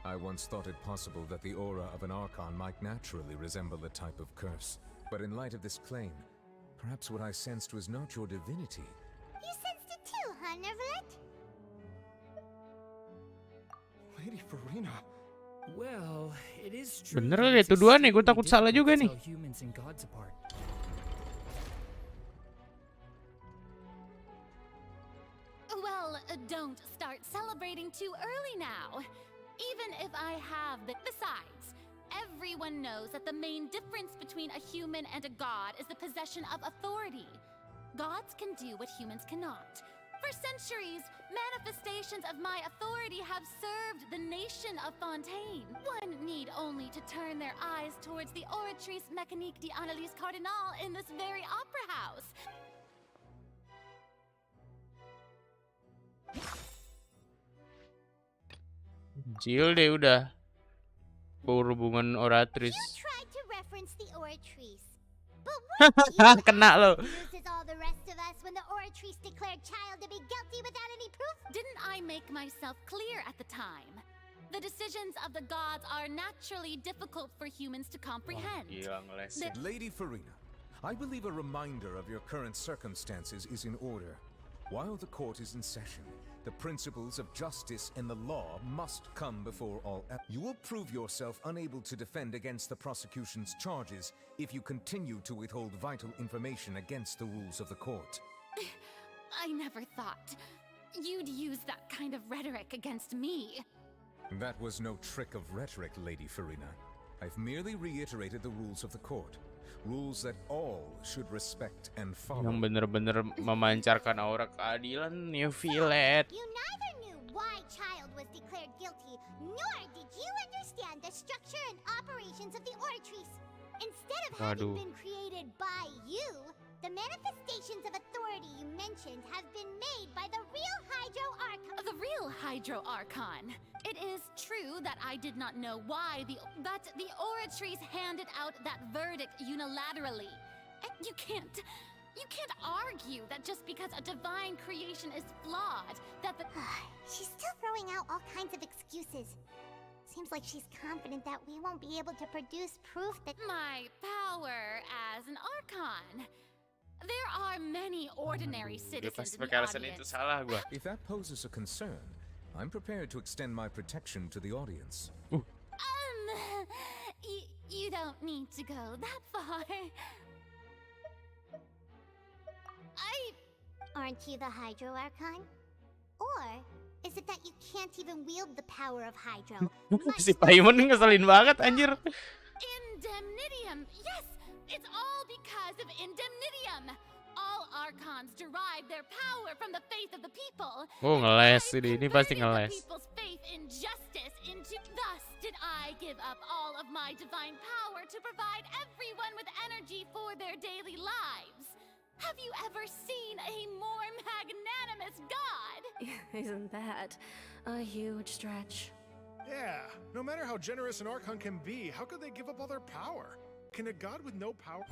I once thought it possible that the aura of an Archon might naturally resemble a type of curse. But in light of this claim, perhaps what I sensed was not your divinity. You sensed it too, huh, Nervalet? Lady Farina. Well, it is true. Bener deh tuduhan nih, gue takut salah juga nih. Humans and gods apart. Well, don't start celebrating too early now. Even if I have the... Besides, everyone knows that the main difference between a human and a god is the possession of authority. Gods can do what humans cannot. For centuries, manifestations of my authority have served the nation of Fontaine. One need only to turn their eyes towards the Oratrice Mécanique d'Analyse Cardinal in this very opera house. Chill deh udah. Berhubungan Oratrice. Tried to reference the Oratrice. But what Kena lo. uses all the rest of us when the Oratrice declared child to be guilty without any proof? Didn't I make myself clear at the time? The decisions of the gods are naturally difficult for humans to comprehend. Lady Farina, I believe a reminder of your current circumstances is in order. While the court is in session, the principles of justice and the law must come before all. You will prove yourself unable to defend against the prosecution's charges if you continue to withhold vital information against the rules of the court. I never thought you'd use that kind of rhetoric against me. That was no trick of rhetoric, Lady Farina. I've merely reiterated the rules of the court. Rules that all should respect and follow. Yang bener-bener memancarkan aura keadilan, you feel it. You neither knew why child was declared guilty, nor did you understand the structure and operations of the Oratrice. Instead of having been created by you, The manifestations of authority you mentioned have been made by the real Hydro Archon. The real Hydro Archon. It is true that I did not know why but the Oratries handed out that verdict unilaterally. And you can't argue that just because a divine creation is flawed, that the... She's still throwing out all kinds of excuses. Seems like she's confident that we won't be able to produce proof that... My power as an Archon. There are many ordinary citizens in the audience. If that poses a concern, I'm prepared to extend my protection to the audience. You don't need to go that far. Aren't you the Hydro Archon? Or is it that you can't even wield the power of Hydro? Si Paimon ngeselin banget anjir. Indemnitium. Yes, it's all because of Indemnitium. All Archons derive their power from the faith of the people. Oh, ngeles ini pasti ngeles. People's faith in justice into... Thus did I give up all of my divine power to provide everyone with energy for their daily lives. Have you ever seen a more magnanimous god? Isn't that a huge stretch? Yeah, no matter how generous an Archon can be, how could they give up all their power? Can a god with no power...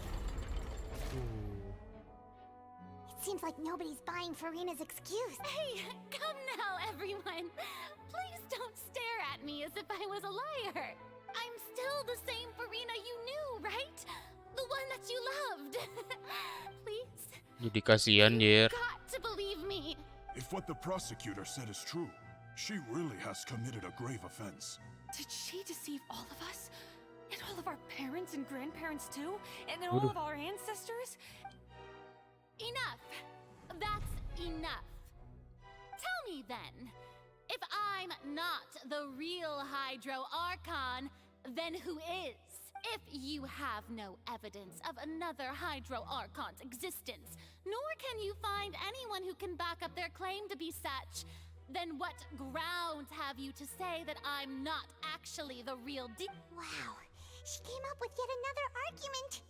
It seems like nobody's buying Farina's excuse. Hey, come now, everyone. Please don't stare at me as if I was a liar. I'm still the same Farina you knew, right? The one that you loved. Please. Jadi kasihan, Jer. Got to believe me. If what the prosecutor said is true, she really has committed a grave offense. Did she deceive all of us? And all of our parents and grandparents too? And then all of our ancestors? Enough. That's enough. Tell me then, if I'm not the real Hydro Archon, then who is? If you have no evidence of another Hydro Archon's existence, nor can you find anyone who can back up their claim to be such, then what grounds have you to say that I'm not actually the real Wow, she came up with yet another argument.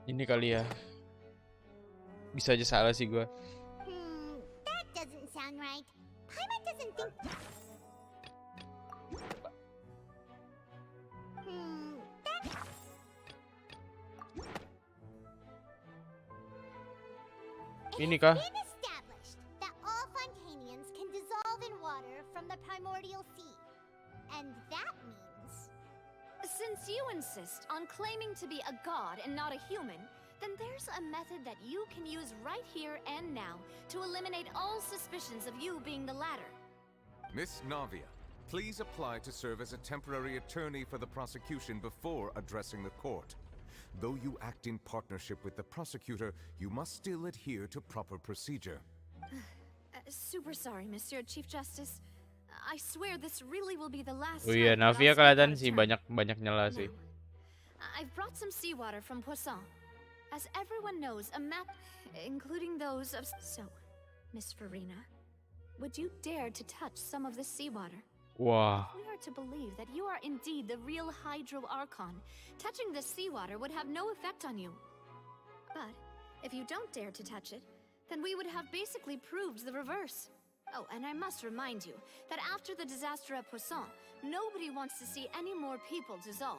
Ini kali ya. Bisa aja salah sih gua. That doesn't sound right. Paimon doesn't think... Ini kah? It's been established that all Fontanians can dissolve in water from the primordial sea. And that means... Since you insist on claiming to be a god and not a human, then there's a method that you can use right here and now to eliminate all suspicions of you being the latter. Miss Navia, please apply to serve as a temporary attorney for the prosecution before addressing the court. Though you act in partnership with the prosecutor, you must still adhere to proper procedure. Super sorry, Monsieur Chief Justice. I swear this really will be the last Oh iya, Navia kelihatan sih banyak nyela sih. I've brought some seawater from Poisson. As everyone knows, a map, including those of... So, Miss Farina, would you dare to touch some of this seawater? Wah. If we are to believe that you are indeed the real Hydro Archon, touching this seawater would have no effect on you. But, if you don't dare to touch it, then we would have basically proved the reverse. Oh, and I must remind you that after the disaster at Poisson, nobody wants to see any more people dissolve.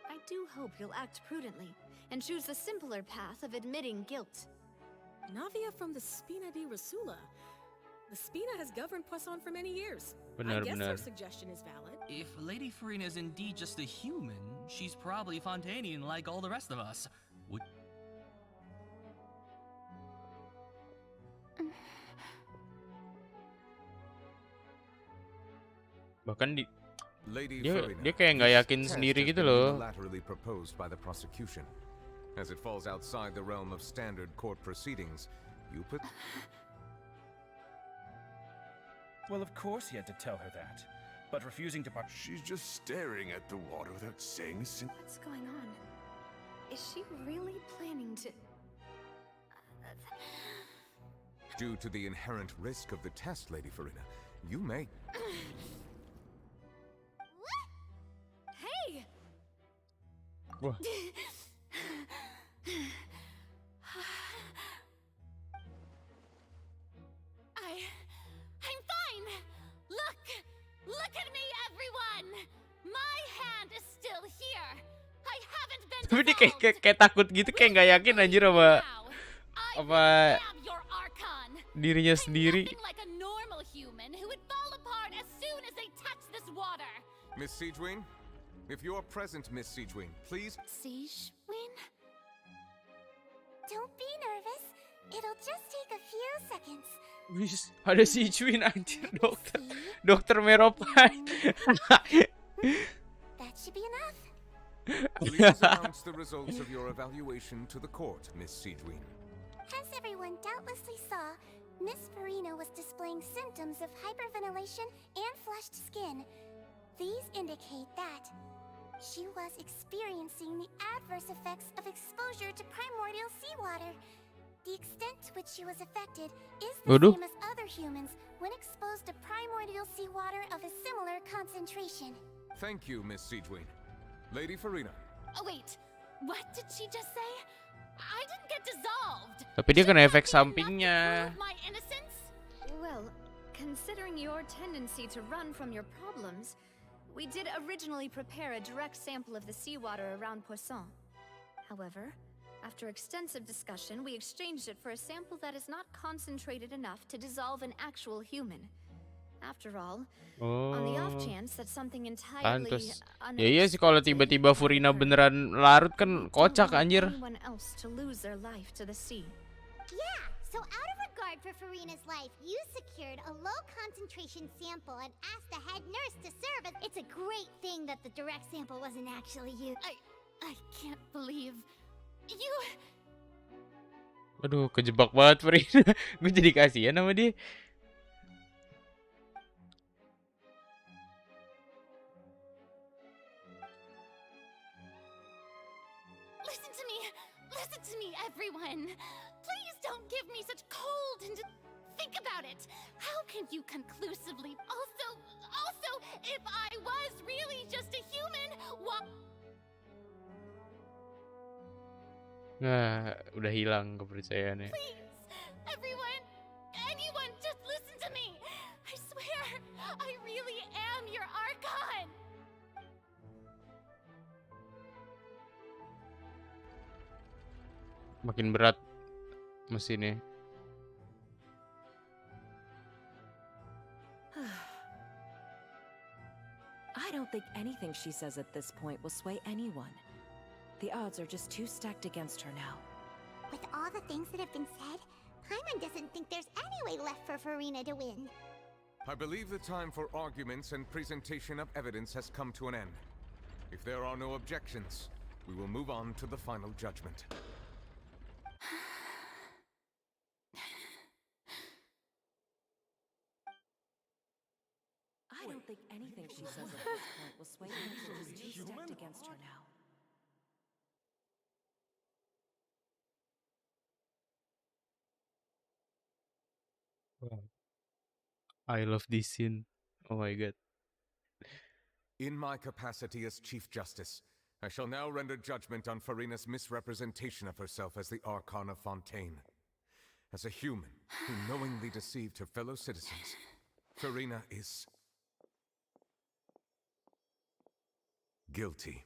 I do hope you'll act prudently and choose the simpler path of admitting guilt. Navia from the Spina di Rasula. The Spina has governed Poisson for many years. Benar, I guess benar. her suggestion is valid. If Lady Farina is indeed just a human, she's probably Fontanian like all the rest of us. Bahkan Lady dia Farina, kayak nggak yakin this sendiri test has gitu been loh. unilaterally proposed by the prosecution. As it falls outside the realm of standard court proceedings, you put... Well, of course he had to tell her that. But refusing to She's just staring at the water without saying a single... What's going on? Is she really planning to... Due to the inherent risk of the test, Lady Farina, you may... Hey! Wah. I'm fine. Look at me, everyone. My hand is still here. I haven't been. Tapi dia kayak takut gitu, kayak nggak yakin anjir apa dirinya sendiri. Like a normal human who would fall apart as soon as they touch this water. Miss Siegewin? If you're present, Miss Siegewin, please... Siegewin? Don't be nervous. It'll just take a few seconds. Wis, ada si Cuin anjir, dokter Meropai. That should be enough. Please announce the results of your evaluation to the court, Miss Siegewin. As everyone doubtlessly saw, Miss Farina was displaying symptoms of hyperventilation and flushed skin. These indicate that she was experiencing the adverse effects of exposure to primordial seawater. The extent to which she was affected is the same as other humans when exposed to primordial seawater of a similar concentration. Thank you, Miss Siegewin. Lady Farina. Oh wait, what did she just say? I didn't get dissolved. Tapi dia kena efek sampingnya. My innocence? Well, considering your tendency to run from your problems, we did originally prepare a direct sample of the seawater around Poisson. However, after extensive discussion, we exchanged it for a sample that is not concentrated enough to dissolve an actual human. After all, on the off chance that something entirely Ya iya sih kalau tiba-tiba Furina beneran larut kan kocak anjir. Anyone else to lose their life to the sea. Yeah, so out of regard for Farina's life, you secured a low concentration sample and asked the head nurse to serve it. It's a great thing that the direct sample wasn't actually you. I can't believe you. Aduh, kejebak banget Furina. Gue jadi kasihan sama dia. Listen to me, everyone. Please don't give me such cold and think about it. How can you conclusively also, if I was really just a human, what? Nah, udah hilang kepercayaannya. Please, everyone, anyone, just listen to me. I swear, I really am your Archon. Makin berat mesinnya. I don't think anything she says at this point will sway anyone. The odds are just too stacked against her now. With all the things that have been said, Paimon doesn't think there's any way left for Farina to win. I believe the time for arguments and presentation of evidence has come to an end. If there are no objections, we will move on to the final judgment. I don't think anything she says at this point will sway anyone. She's too stacked against her now. I love this scene. Oh my god. In my capacity as Chief Justice, I shall now render judgment on Farina's misrepresentation of herself as the Archon of Fontaine. As a human who knowingly deceived her fellow citizens, Farina is guilty.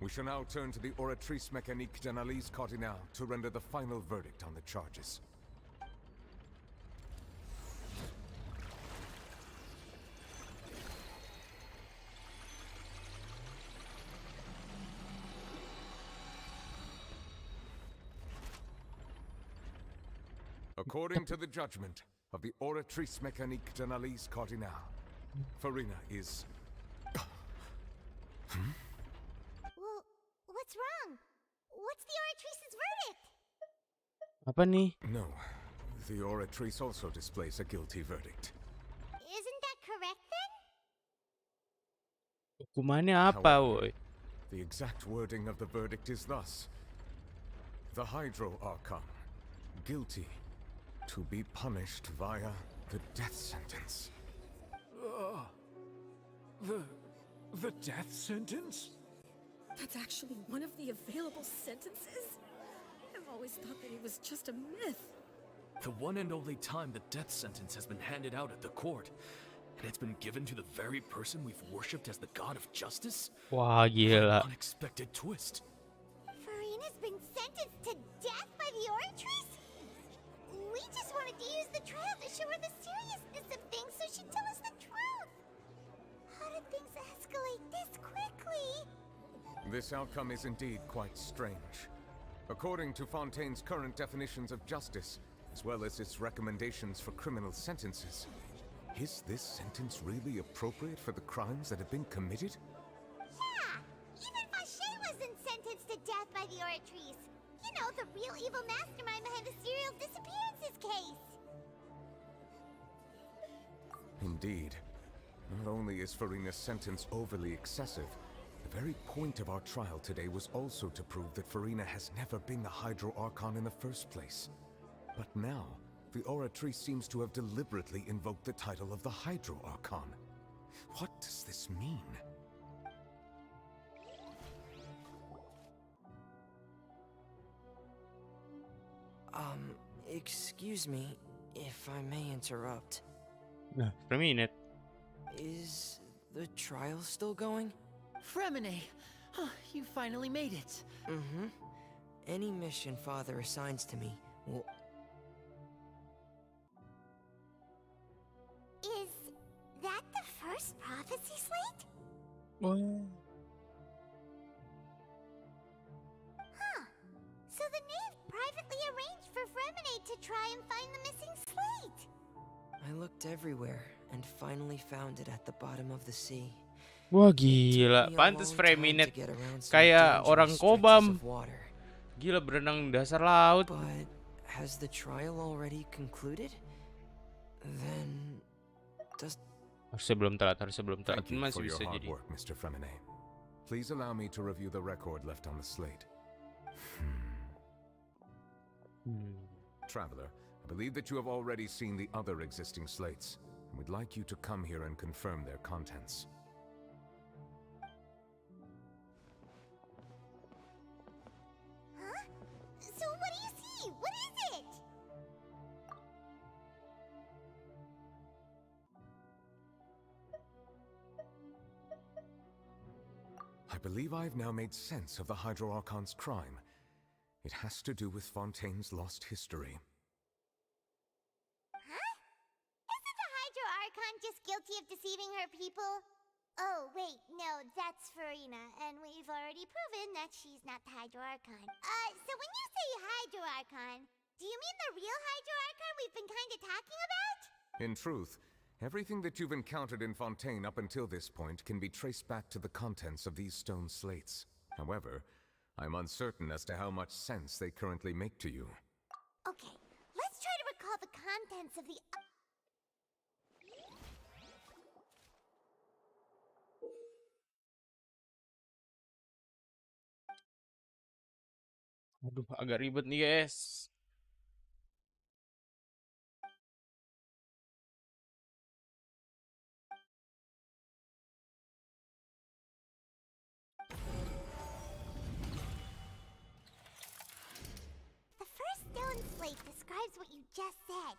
We shall now turn to the Oratrice Mécanique d'Analyse Cardinale to render the final verdict on the charges. According to the judgment of the Oratrice Mécanique d'Analyse Cardinale, Farina is... Well, what's wrong? What's the Oratrice's verdict? Apa nih? No, the Oratrice also displays a guilty verdict. Isn't that correct then? Hukumannya apa, However, woi? the exact wording of the verdict is thus: the Hydro Archon, guilty, to be punished via the death sentence. The death sentence? That's actually one of the available sentences? I've always thought that it was just a myth. The one and only time the death sentence has been handed out at the court, and it's been given to the very person we've worshipped as the god of justice? Wah, gila. Unexpected twist. Farina's been sentenced to death by the Oratrice? We just wanted to use the trial to show her the seriousness of things so she'd tell us the truth. How did things escalate this quickly? This outcome is indeed quite strange. According to Fontaine's current definitions of justice, as well as its recommendations for criminal sentences, is this sentence really appropriate for the crimes that have been committed? Yeah! Even Fauché wasn't sentenced to death by the Oratrice. You know, the real evil mastermind behind the serial disappearances case. Indeed. Not only is Farina's sentence overly excessive, the very point of our trial today was also to prove that Farina has never been the Hydro Archon in the first place. But now, the Oratrice seems to have deliberately invoked the title of the Hydro Archon. What does this mean? Excuse me, if I may interrupt. For a minute. Is the trial still going? Fremine! Oh, you finally made it. Mm-hmm. Any mission Father assigns to me will... Is that the first prophecy slate? What? Huh. So the knave privately arranged for Fremine to try and find the missing slate. I looked everywhere and finally found it at the bottom of the sea. Wah, gila. Pantes Freminute kayak orang Kobam. Gila, berenang dasar laut. But has the trial already concluded? Then does... Harusnya belum telat. Thank you Masih for your bisa hard jadi. work, Mr. Fremine. Please allow me to review the record left on the slate. Traveler, I believe that you have already seen the other existing slates, and we'd like you to come here and confirm their contents. Huh? So what do you see? What is it? I believe I've now made sense of the Hydro Archon's crime. It has to do with Fontaine's lost history. Huh? Isn't the Hydro Archon just guilty of deceiving her people? Oh, wait, no, that's Farina, and we've already proven that she's not the Hydro Archon. So when you say Hydro Archon, do you mean the real Hydro Archon we've been kind of talking about? In truth, everything that you've encountered in Fontaine up until this point can be traced back to the contents of these stone slates. However, I'm uncertain as to how much sense they currently make to you. Okay, let's try to recall the contents of the... Aduh, agak ribet nih, guys. The first stone slate describes what you just said.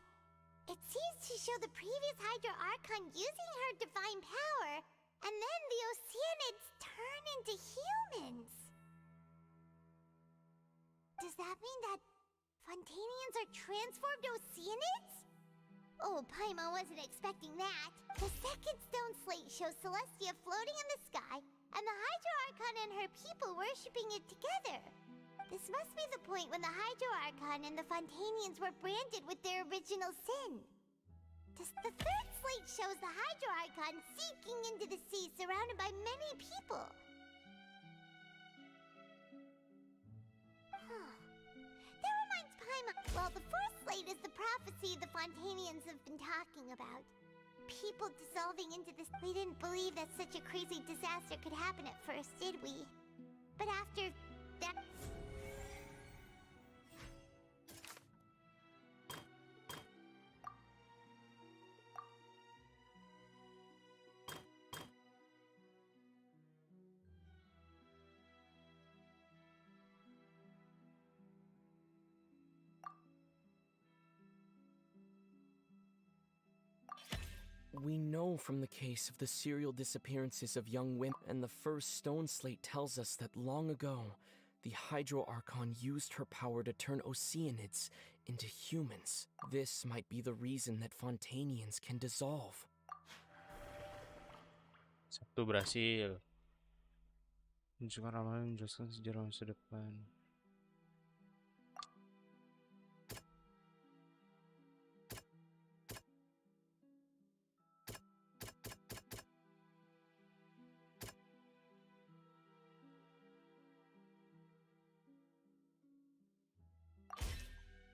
It seems to show the previous Hydro Archon using her divine power, and then the Oceanids turn into humans. Does that mean that Fontainians are transformed Oceanids? Oh, Paimon wasn't expecting that. The second stone slate shows Celestia floating in the sky, and the Hydro Archon and her people worshipping it together. This must be the point when the Hydro Archon and the Fontanians were branded with their original sin. The third slate shows the Hydro Archon seeking into the sea surrounded by many people. That reminds Paimon. Well, the fourth slate is the prophecy the Fontanians have been talking about. People dissolving into this. We didn't believe that such a crazy disaster could happen at first, did we? But after that... We know from the case of the serial disappearances of young women, and the first stone slate tells us that long ago, the Hydro Archon used her power to turn Oceanids into humans. This might be the reason that Fontanians can dissolve. Satu berhasil. Menunjukkan ramalan menjelaskan sejarah masa depan.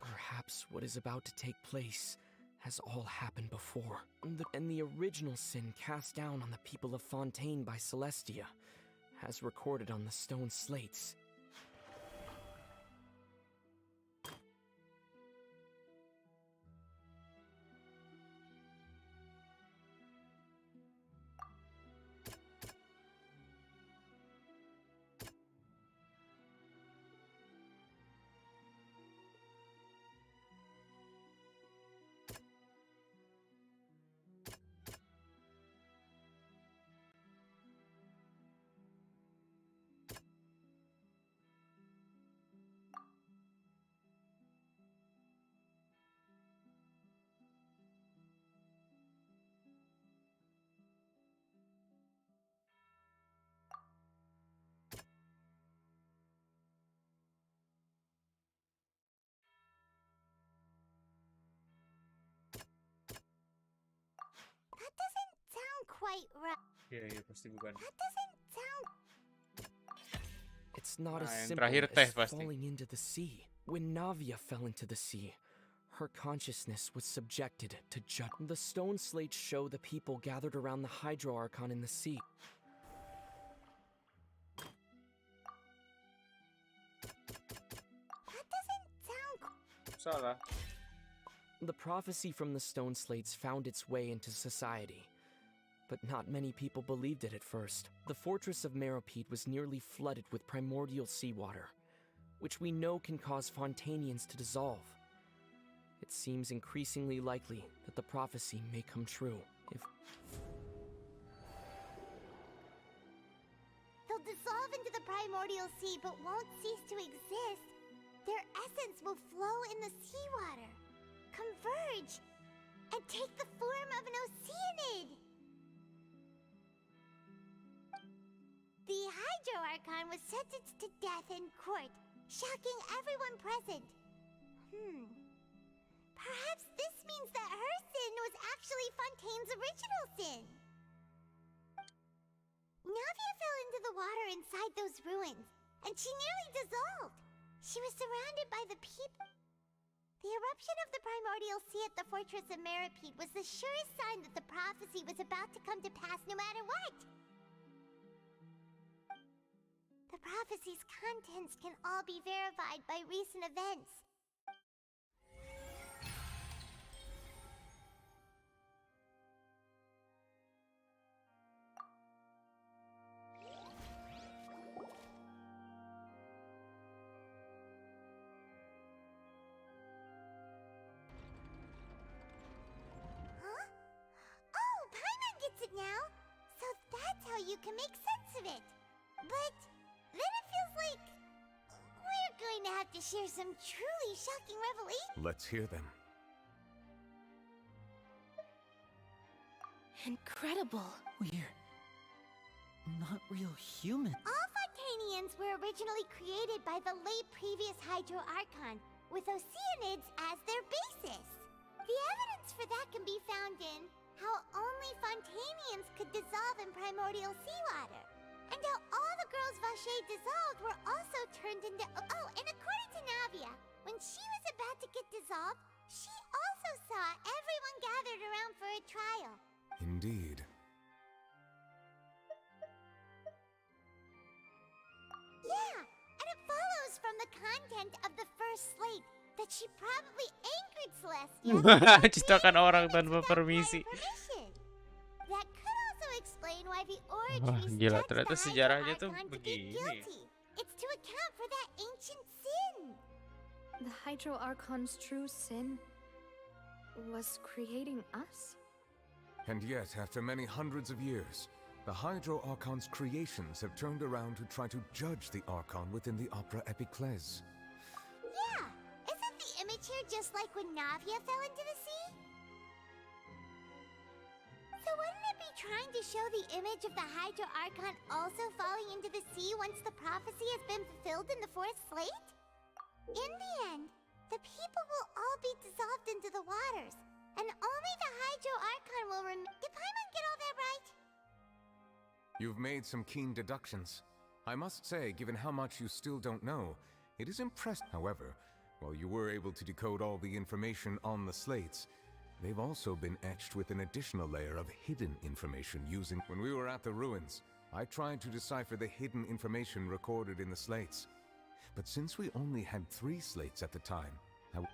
Perhaps what is about to take place has all happened before. And the original sin cast down on the people of Fontaine by Celestia, as recorded on the stone slates. That doesn't sound quite right. Iya, pasti bukan. That doesn't sound... It's not as yang simple terakhir as teh pasti. falling into the sea. When Navia fell into the sea, her consciousness was subjected to judgment. The stone slates show the people gathered around the Hydro Archon in the sea. That doesn't sound... Salah. The prophecy from the stone slates found its way into society, but not many people believed it at first. The fortress of Meropide was nearly flooded with primordial seawater, which we know can cause Fontanians to dissolve. It seems increasingly likely that the prophecy may come true if... They'll dissolve into the primordial sea but won't cease to exist. Their essence will flow in the seawater, converge, and take the form of an Oceanid. The Hydro Archon was sentenced to death in court, shocking everyone present. Perhaps this means that her sin was actually Fontaine's original sin. Navia fell into the water inside those ruins, and she nearly dissolved. She was surrounded by the people. The eruption of the primordial sea at the fortress of Meropide was the surest sign that the prophecy was about to come to pass no matter what. The prophecy's contents can all be verified by recent events. Huh? Oh, Paimon gets it now! So that's how you can make sense of it. But then it feels like we're going to have to share some truly shocking revelations. Let's hear them. Incredible. We're not real human. All Fontanians were were originally created by the late previous Hydro Archon, with Oceanids as their basis. The evidence for that can be found in how only Fontanians could dissolve in primordial seawater, and how all the girls Vache dissolved were also turned into... Oh, and according to Navia, when she was about to get dissolved, she also saw everyone gathered around for a trial. Indeed. Yeah, and it follows from the content of the first slate that she probably angered Celestia. Ciptakan orang tanpa permisi. That could also explain why the Wah, origins gila, judged ternyata the sejarahnya Hydro tuh Archon to be begini. guilty. It's to account for that ancient sin. The Hydro Archon's true sin was creating us? And yet, after many hundreds of years, the Hydro Archon's creations have turned around to try to judge the Archon within the Opera Epiclese. Yeah, isn't the image here just like when Navia fell into the sea? So wouldn't it be trying to show the image of the Hydro Archon also falling into the sea once the prophecy has been fulfilled in the fourth slate? In the end, the people will all be dissolved into the waters, and only the Hydro Archon will remain. Did Paimon get all that right? You've made some keen deductions. I must say, given how much you still don't know, it is impressive. However, while you were able to decode all the information on the slates, they've also been etched with an additional layer of hidden information using... When we were at the ruins, I tried to decipher the hidden information recorded in the slates. But since we only had 3 slates at the time,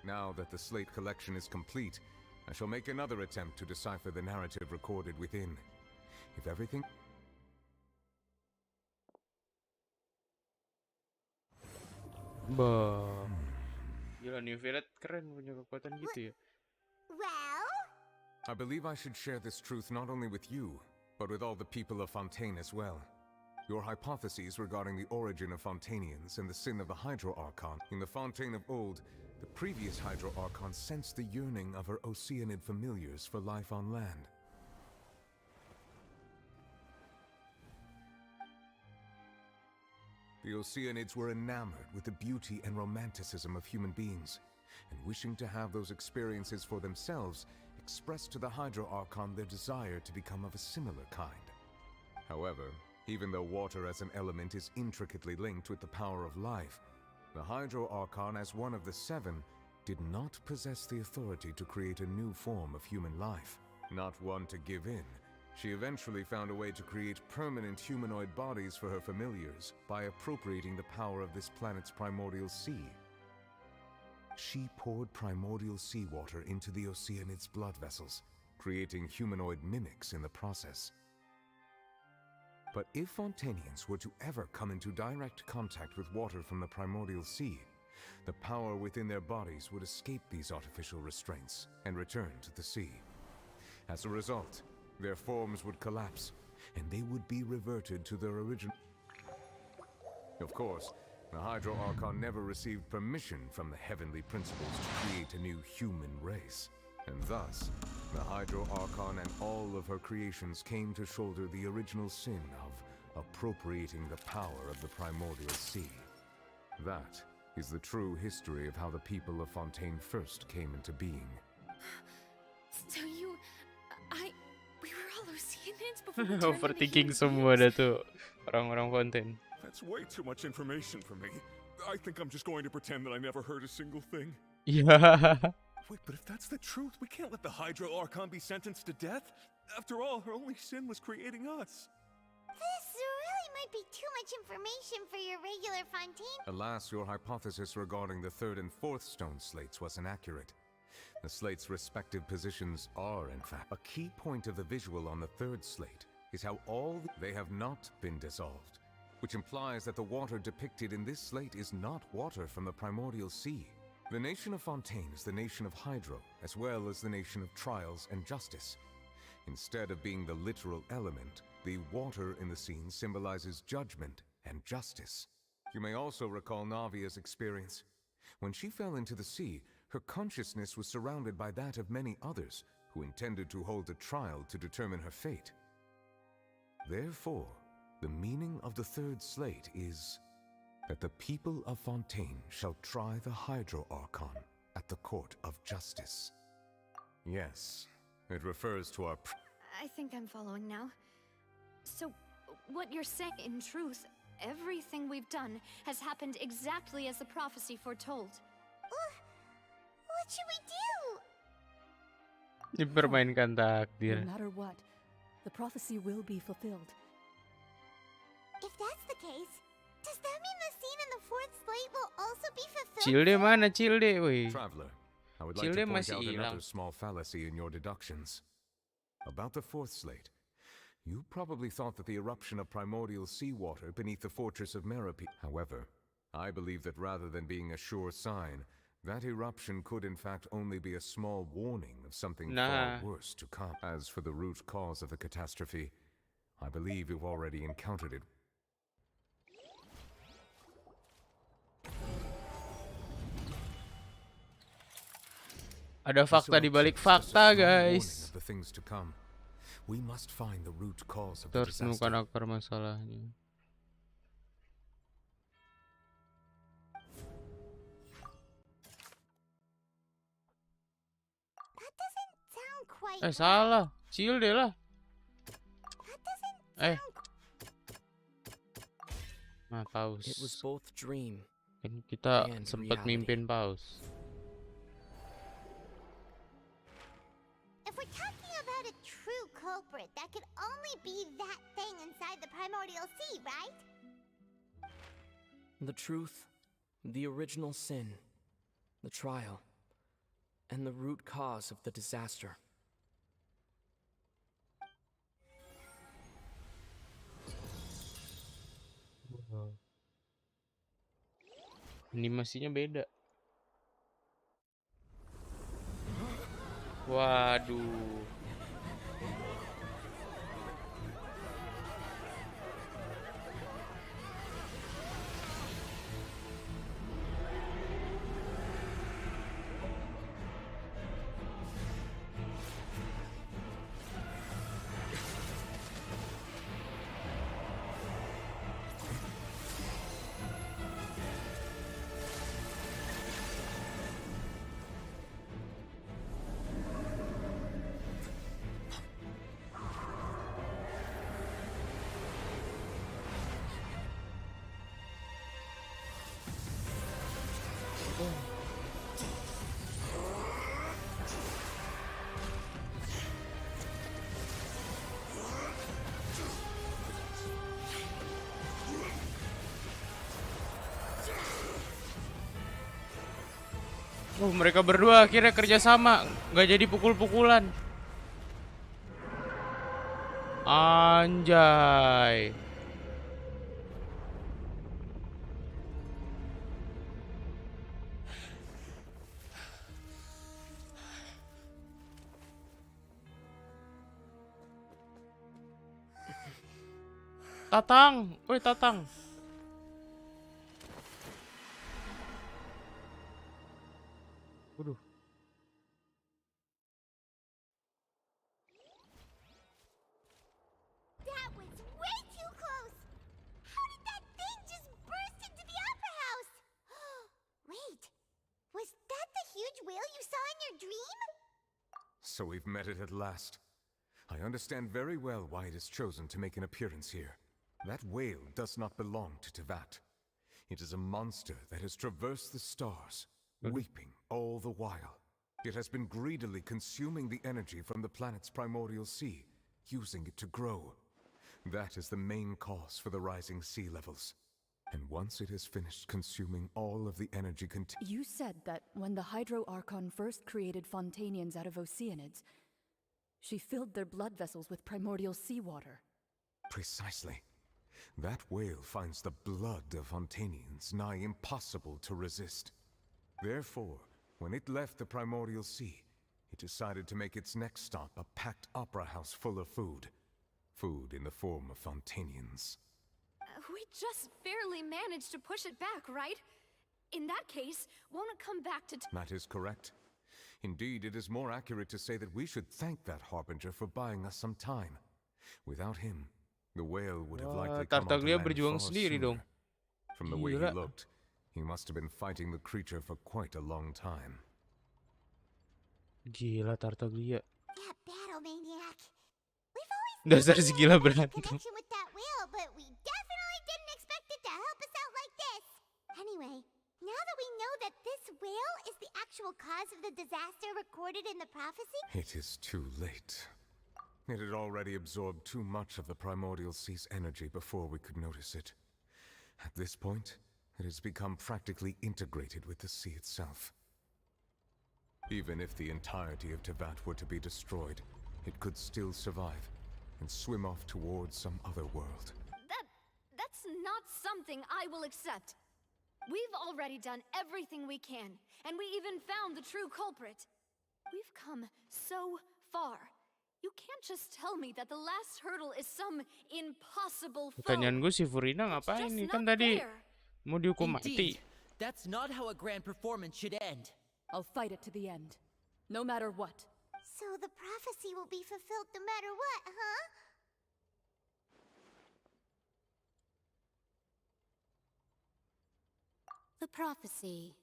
now that the slate collection is complete, I shall make another attempt to decipher the narrative recorded within. If everything... Bah. Gila, New Violet keren punya kekuatan gitu ya. Well? I believe I should share this truth not only with you, but with all the people of Fontaine as well. Your hypotheses regarding the origin of Fontanians and the sin of the Hydro Archon. In the Fontaine of old, the previous Hydro Archon sensed the yearning of her Oceanid familiars for life on land. The Oceanids were enamored with the beauty and romanticism of human beings, and wishing to have those experiences for themselves, expressed to the Hydro Archon their desire to become of a similar kind. However, even though water as an element is intricately linked with the power of life, the Hydro Archon, as one of the 7, did not possess the authority to create a new form of human life. Not one to give in, she eventually found a way to create permanent humanoid bodies for her familiars by appropriating the power of this planet's primordial sea. She poured primordial seawater into the Oceanids' blood vessels, creating humanoid mimics in the process. But if Fontanians were to ever come into direct contact with water from the primordial sea, the power within their bodies would escape these artificial restraints and return to the sea. As a result, their forms would collapse, and they would be reverted to their original... Of course, the Hydro Archon never received permission from the heavenly principles to create a new human race. And thus, the Hydro Archon and all of her creations came to shoulder the original sin of appropriating the power of the primordial sea. That is the true history of how the people of Fontaine first came into being. So we were all Oceanids before we turned Overthinking into semua dah tuh orang-orang Fontaine. That's way too much information for me. I think I'm just going to pretend that I never heard a single thing. Yeah. Wait, but if that's the truth, we can't let the Hydro Archon be sentenced to death. After all, her only sin was creating us. This really might be too much information for your regular Fontaine. Alas, your hypothesis regarding the 3rd and 4th stone slates was inaccurate. The slates' respective positions are, in fact, a key point of the visual on the 3rd slate is how they have not been dissolved, which implies that the water depicted in this slate is not water from the primordial sea. The nation of Fontaine is the nation of Hydro, as well as the nation of trials and justice. Instead of being the literal element, the water in the scene symbolizes judgment and justice. You may also recall Navia's experience. When she fell into the sea, her consciousness was surrounded by that of many others who intended to hold a trial to determine her fate. Therefore, the meaning of the 3rd slate is that the people of Fontaine shall try the Hydro Archon at the Court of Justice. Yes, it refers to our... I think I'm following now. So, what you're saying, in truth, everything we've done has happened exactly as the prophecy foretold. What should we do? Dipermainkan takdir. No matter what, the prophecy will be fulfilled. If that's the case, does that mean the scene in the fourth slate will also be fulfilled? Cilde mana Cilde, woi? Traveler, I would like Cilde to point masih out hilang. another small fallacy in your deductions. About the fourth slate, you probably thought that the eruption of primordial seawater beneath the fortress of Merope. However, I believe that rather than being a sure sign, that eruption could in fact only be a small warning of something far worse to come. As for the root cause of the catastrophe, I believe you've already encountered it. Ada fakta di balik fakta, guys. The things to come. We must find the root cause of Kita the harus disaster. menemukan akar masalahnya. That doesn't sound quite Salah. Cilde lah. Paus. It was both dream Kan kita and sempat reality. mimpin paus. If we're talking about a true culprit, that could only be that thing inside the primordial sea, right? The truth, the original sin, the trial, and the root cause of the disaster. Animasinya beda. Waduh. Oh, mereka berdua akhirnya kerjasama, nggak jadi pukul-pukulan. Anjay. Tatang, woi Tatang. Waduh. That was way too close! How did that thing just burst into the opera house? Wait, was that the huge whale you saw in your dream? So we've met it at last. I understand very well why it has chosen to make an appearance here. That whale does not belong to Tevat. It is a monster that has traversed the stars, weeping all the while. It has been greedily consuming the energy from the planet's primordial sea, using it to grow. That is the main cause for the rising sea levels. And once it has finished consuming all of the energy You said that when the Hydro Archon first created Fontanians out of Oceanids, she filled their blood vessels with primordial seawater. Precisely. That whale finds the blood of Fontanians nigh impossible to resist. Therefore, when it left the primordial sea, it decided to make its next stop a packed opera house full of food. Food in the form of Fontanians. We just barely managed to push it back, right? In that case, won't it come back to... That is correct. Indeed, it is more accurate to say that we should thank that Harbinger for buying us some time. Without him, the whale would have likely come onto Tartaglia land berjuang far sendiri sooner. dong. From the way he Gila. looked, he must have been fighting the creature for quite a long time. Gila Tartaglia. That battle maniac. We've always Dasar si gila had a berantem. connection with that whale, but we definitely didn't expect it to help us out like this. Anyway, now that we know that this whale is the actual cause of the disaster recorded in the prophecy, It is too late. It had already absorbed too much of the primordial sea's energy before we could notice it. At this point, it has become practically integrated with the sea itself. Even if the entirety of Tevat were to be destroyed, it could still survive and swim off towards some other world. That's not something I will accept. We've already done everything we can, and we even found the true culprit. We've come so far. You can't just tell me that the last hurdle is some impossible foe. Pertanyaan gue si Furina ngapain nih? Kan tadi mau dihukum mati. Indeed, that's not how a grand performance should end. I'll fight it to the end, no matter what. so the prophecy will be fulfilled no matter what, huh? The prophecy.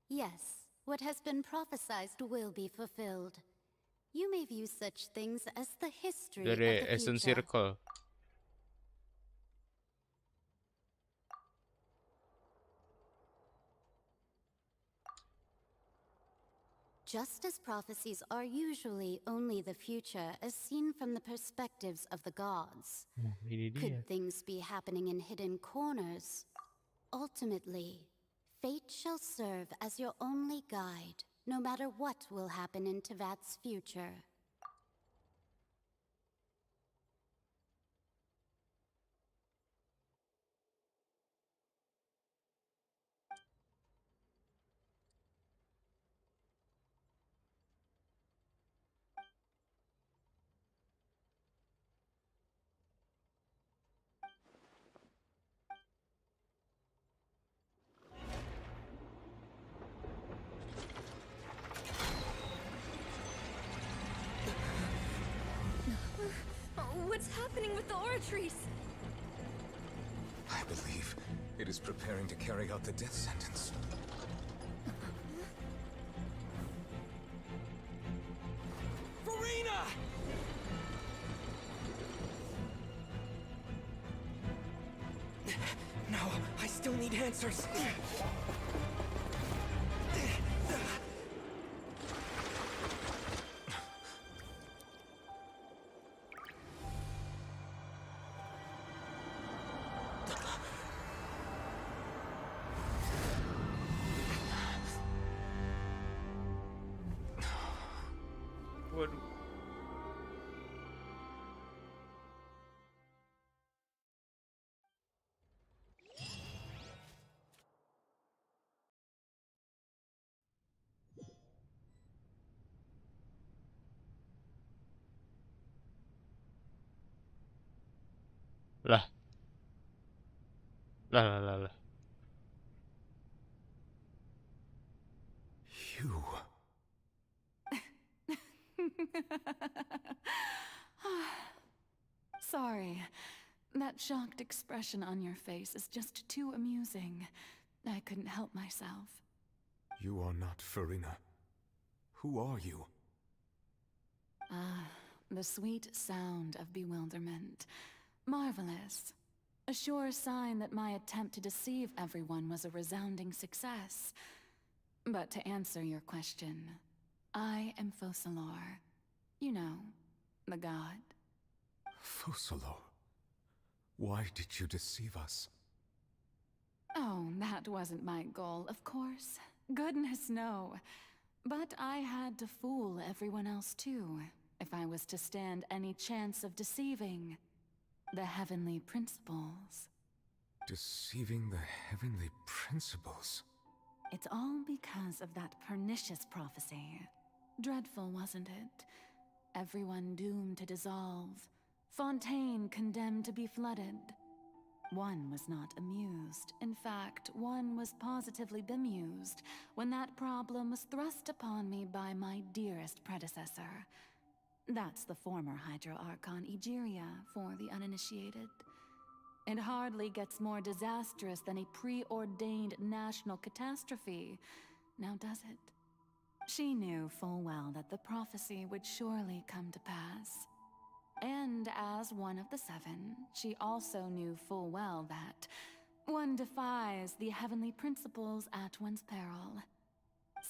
Yes, what has been prophesied will be fulfilled. You may view such things as the history of Dari the Essence future. Circle. Just as prophecies are usually only the future as seen from the perspectives of the gods, Ini dia. could things be happening in hidden corners? Ultimately, fate shall serve as your only guide, no matter what will happen in Tevat's future. What's happening with the oratories? I believe it is preparing to carry out the death sentence. Farina! No, I still need answers. Waduh. Lah. Lah. You. Sorry. That shocked expression on your face is just too amusing. I couldn't help myself. You are not Farina. Who are you? Ah, the sweet sound of bewilderment. Marvelous. A sure sign that my attempt to deceive everyone was a resounding success. But to answer your question, I am Focalor. You know, the god. Focalor. Why did you deceive us? Oh, that wasn't my goal, of course. Goodness, no. But I had to fool everyone else too, if I was to stand any chance of deceiving the heavenly principles. Deceiving the heavenly principles? It's all because of that pernicious prophecy. Dreadful, wasn't it? Everyone doomed to dissolve. Fontaine condemned to be flooded. One was not amused. In fact, one was positively bemused when that problem was thrust upon me by my dearest predecessor. That's the former Hydro Archon Egeria, for the uninitiated. It hardly gets more disastrous than a preordained national catastrophe, now does it? She knew full well that the prophecy would surely come to pass. And as one of the 7, she also knew full well that one defies the heavenly principles at one's peril.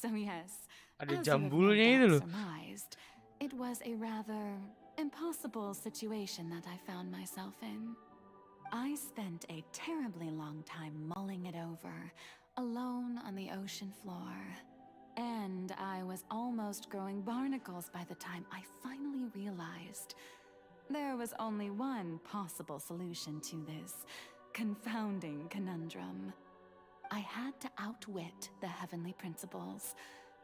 So yes, Ada as you have no jambulnya itu doubt loh. surmised, it was a rather impossible situation that I found myself in. I spent a terribly long time mulling it over, alone on the ocean floor. And I was almost growing barnacles by the time I finally realized there was only one possible solution to this confounding conundrum. I had to outwit the heavenly principles,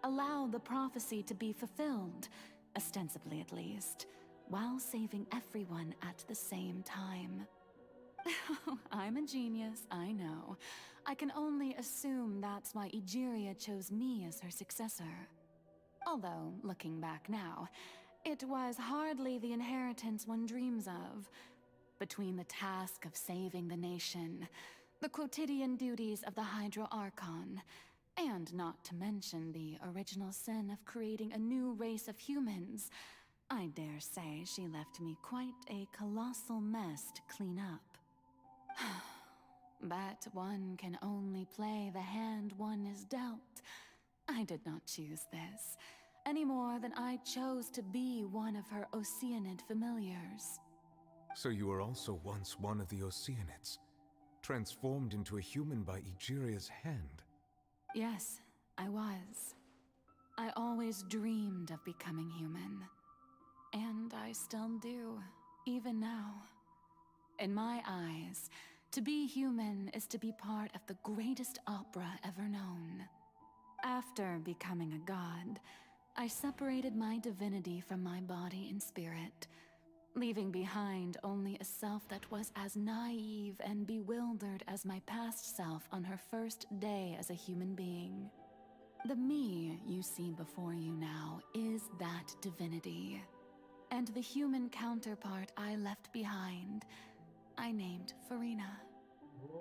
allow the prophecy to be fulfilled, ostensibly at least, while saving everyone at the same time. I'm a genius, I know. I can only assume that's why Egeria chose me as her successor. Although, looking back now, it was hardly the inheritance one dreams of. Between the task of saving the nation, the quotidian duties of the Hydro Archon, and not to mention the original sin of creating a new race of humans, I dare say she left me quite a colossal mess to clean up. But one can only play the hand one is dealt. I did not choose this, any more than I chose to be one of her Oceanid familiars. So you were also once one of the Oceanids, transformed into a human by Egeria's hand. Yes, I was. I always dreamed of becoming human. And I still do, even now. In my eyes, to be human is to be part of the greatest opera ever known. After becoming a god, I separated my divinity from my body and spirit, leaving behind only a self that was as naive and bewildered as my past self on her first day as a human being. The me you see before you now is that divinity. And the human counterpart I left behind, I named Farina.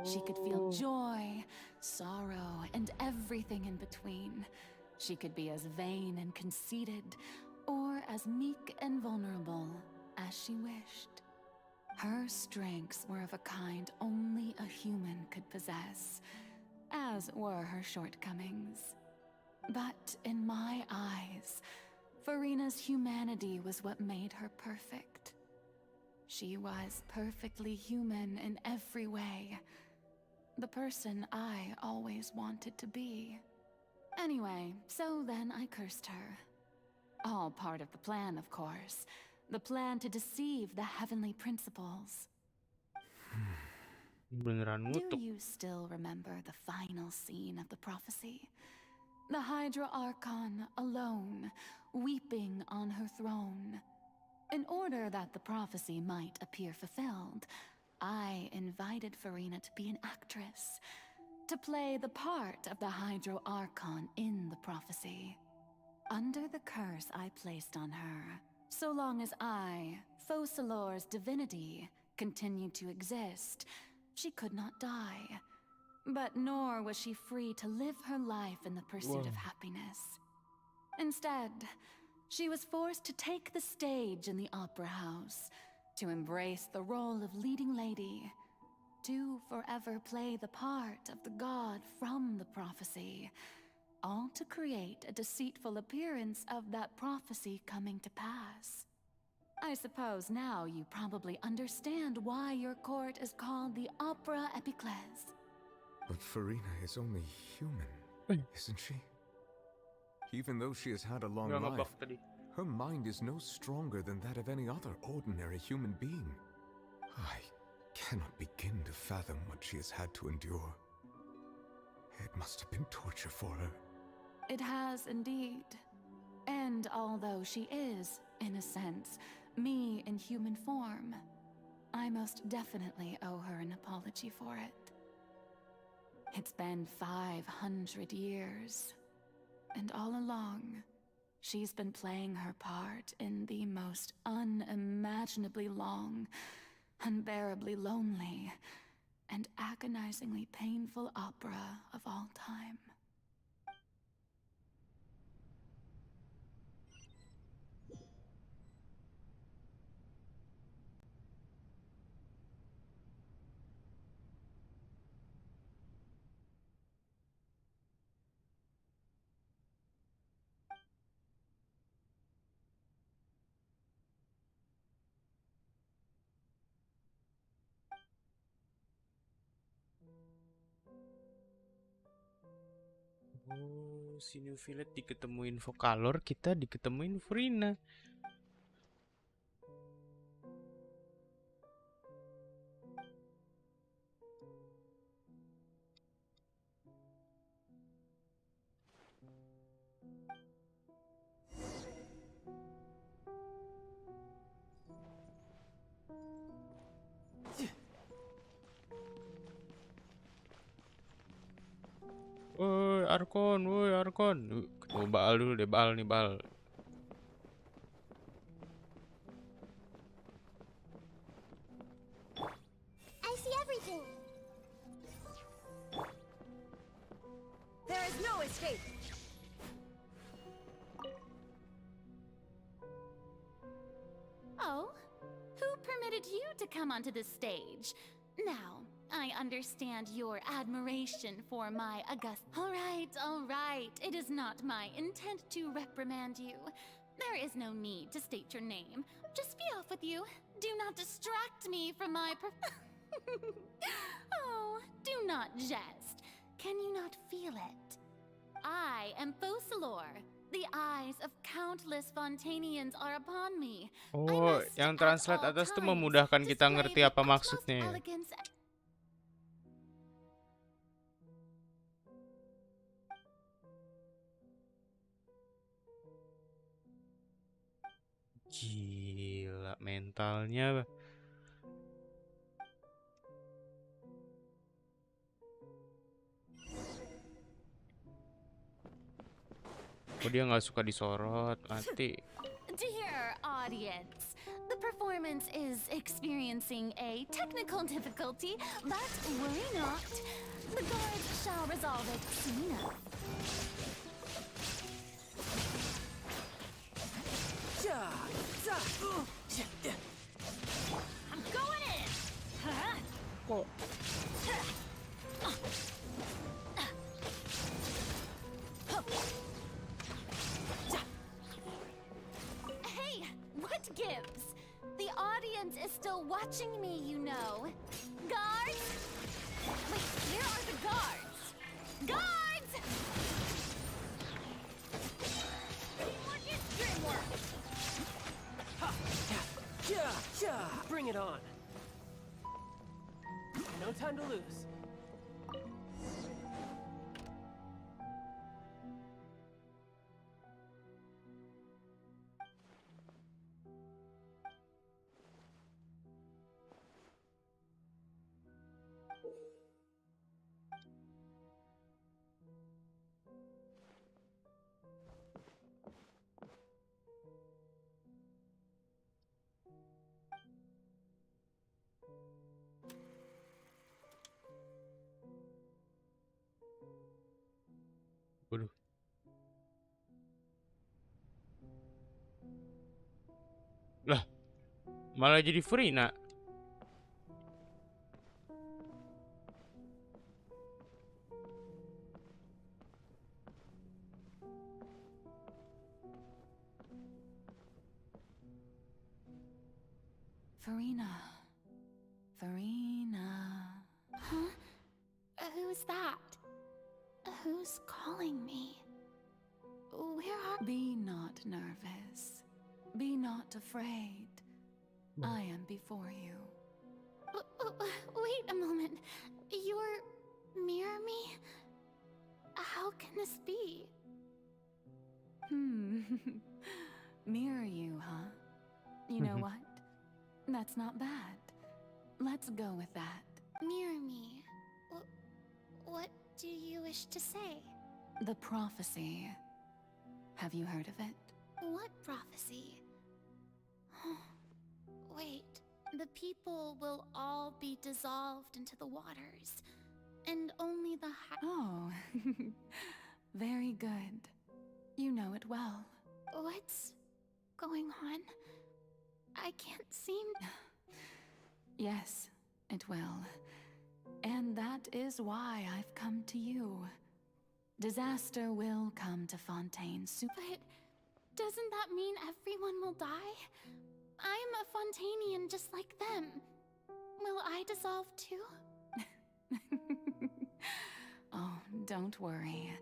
She could feel joy, sorrow, and everything in between. She could be as vain and conceited, or as meek and vulnerable as she wished. Her strengths were of a kind only a human could possess, as were her shortcomings. But in my eyes, Farina's humanity was what made her perfect. She was perfectly human in every way. The person I always wanted to be. Anyway, so then I cursed her. All part of the plan, of course. The plan to deceive the heavenly principles. Beneran Do ngutuk. you still remember the final scene of the prophecy? The Hydra Archon alone, weeping on her throne. In order that the prophecy might appear fulfilled, I invited Farina to be an actress, to play the part of the Hydro Archon in the prophecy. Under the curse I placed on her, so long as I, Focalor's divinity, continued to exist, she could not die. But nor was she free to live her life in the pursuit of happiness. Instead, she was forced to take the stage in the opera house, to embrace the role of leading lady, to forever play the part of the god from the prophecy, all to create a deceitful appearance of that prophecy coming to pass. I suppose now you probably understand why your court is called the Opera Epiclese. But Farina is only human, isn't she? Even though she has had a long life, her mind is no stronger than that of any other ordinary human being. I cannot begin to fathom what she has had to endure. It must have been torture for her. It has indeed. And although she is, in a sense, me in human form, I most definitely owe her an apology for it. It's been 500 years, and all along, she's been playing her part in the most unimaginably long, unbearably lonely, and agonizingly painful opera of all time. Oh, si New Village diketemuin Vocalor, kita diketemuin Furina. Woi Archon. Ketemu Baal dulu deh, Baal nih, Baal. I see everything. There is no escape. Oh, who permitted you to come onto the stage? Now, I understand your admiration for my august. All right. It is not my intent to reprimand you. There is no need to state your name. Just be off with you. Do not distract me from my Oh, do not jest. Can you not feel it? I am Focalor. The eyes of countless Fontanians are upon me. Oh, yang translate atas tuh memudahkan kita ngerti apa maksudnya. Gila mentalnya. Oh, dia nggak suka disorot, mati. Dear audience, the performance is experiencing a technical difficulty, but worry not. The guards shall resolve it soon enough. I'm going in! Kok? Hey, what gives? The audience is still watching me, you know. Guards? Wait, where are the guards? Guards! What is Dreamwork? Bring it on. No time to lose. Waduh. Lah, malah jadi Furina. Farina. Huh? Who's that? Who's calling me? Where are... Be not nervous. Be not afraid. I am before you. Wait a moment. You're... mirror me? How can this be? Mirror you, huh? You know what? That's not bad. Let's go with that. Mirror me. What do you wish to say? The prophecy. Have you heard of it? What prophecy? Wait, The people will all be dissolved into the waters, and only the Oh, very good. You know it well. What's going on? I can't seem... Yes, it will. And that is why I've come to you. Disaster will come to Fontaine soon. But doesn't that mean everyone will die? I'm a Fontainian just like them. Will I dissolve too? Oh, don't worry.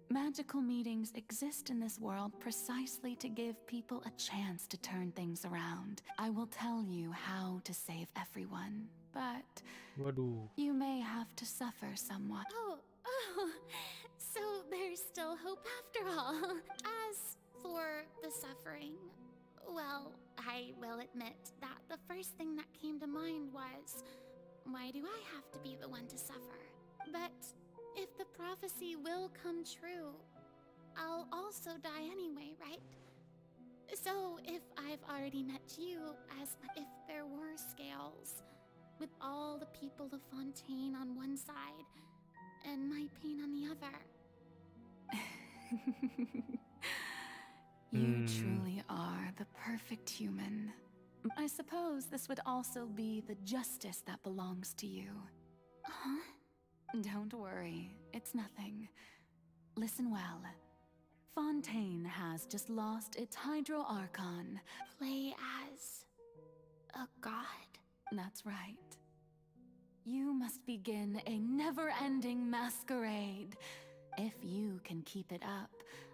Magical meetings exist in this world precisely to give people a chance to turn things around. I will tell you how to save everyone, but you may have to suffer somewhat. Oh, so there's still hope after all. As for the suffering, well, I will admit that the first thing that came to mind was, why do I have to be the one to suffer? But if the prophecy will come true, I'll also die anyway, right? So if I've already met you, as if there were scales, with all the people of Fontaine on one side, and my pain on the other. You truly are the perfect human. I suppose this would also be the justice that belongs to you. Huh? Don't worry, it's nothing. Listen well. Fontaine has just lost its Hydro Archon. Play as a god? That's right. You must begin a never-ending masquerade. If you can keep it up,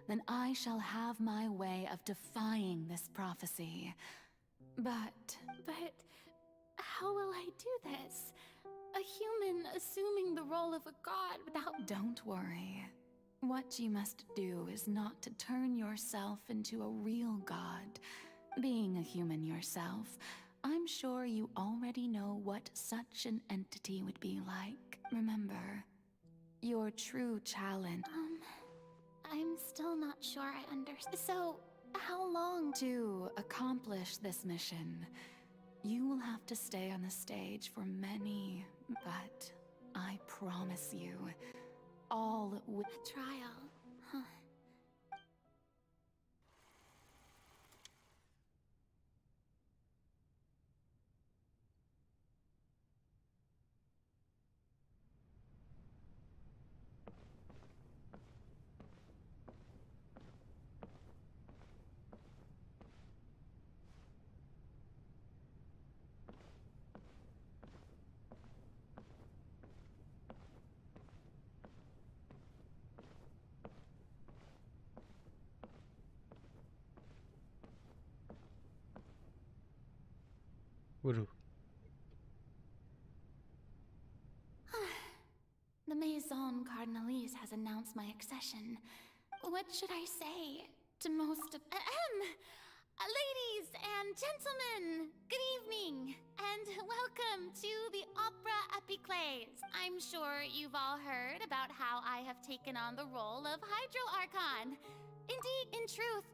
then I shall have my way of defying this prophecy. But how will I do this? A human assuming the role of a god without... Don't worry. What you must do is not to turn yourself into a real god. Being a human yourself, I'm sure you already know what such an entity would be like. Remember, your true challenge... I'm still not sure I understand. So, how long... To accomplish this mission, you will have to stay on the stage for many, but I promise you, all will... A trial, huh? Waduh. The Maison Cardinalise has announced my accession. What should I say to most of... Ladies and gentlemen, good evening, and welcome to the Opera Epiclese. I'm sure you've all heard about how I have taken on the role of Hydro Archon. Indeed, in truth,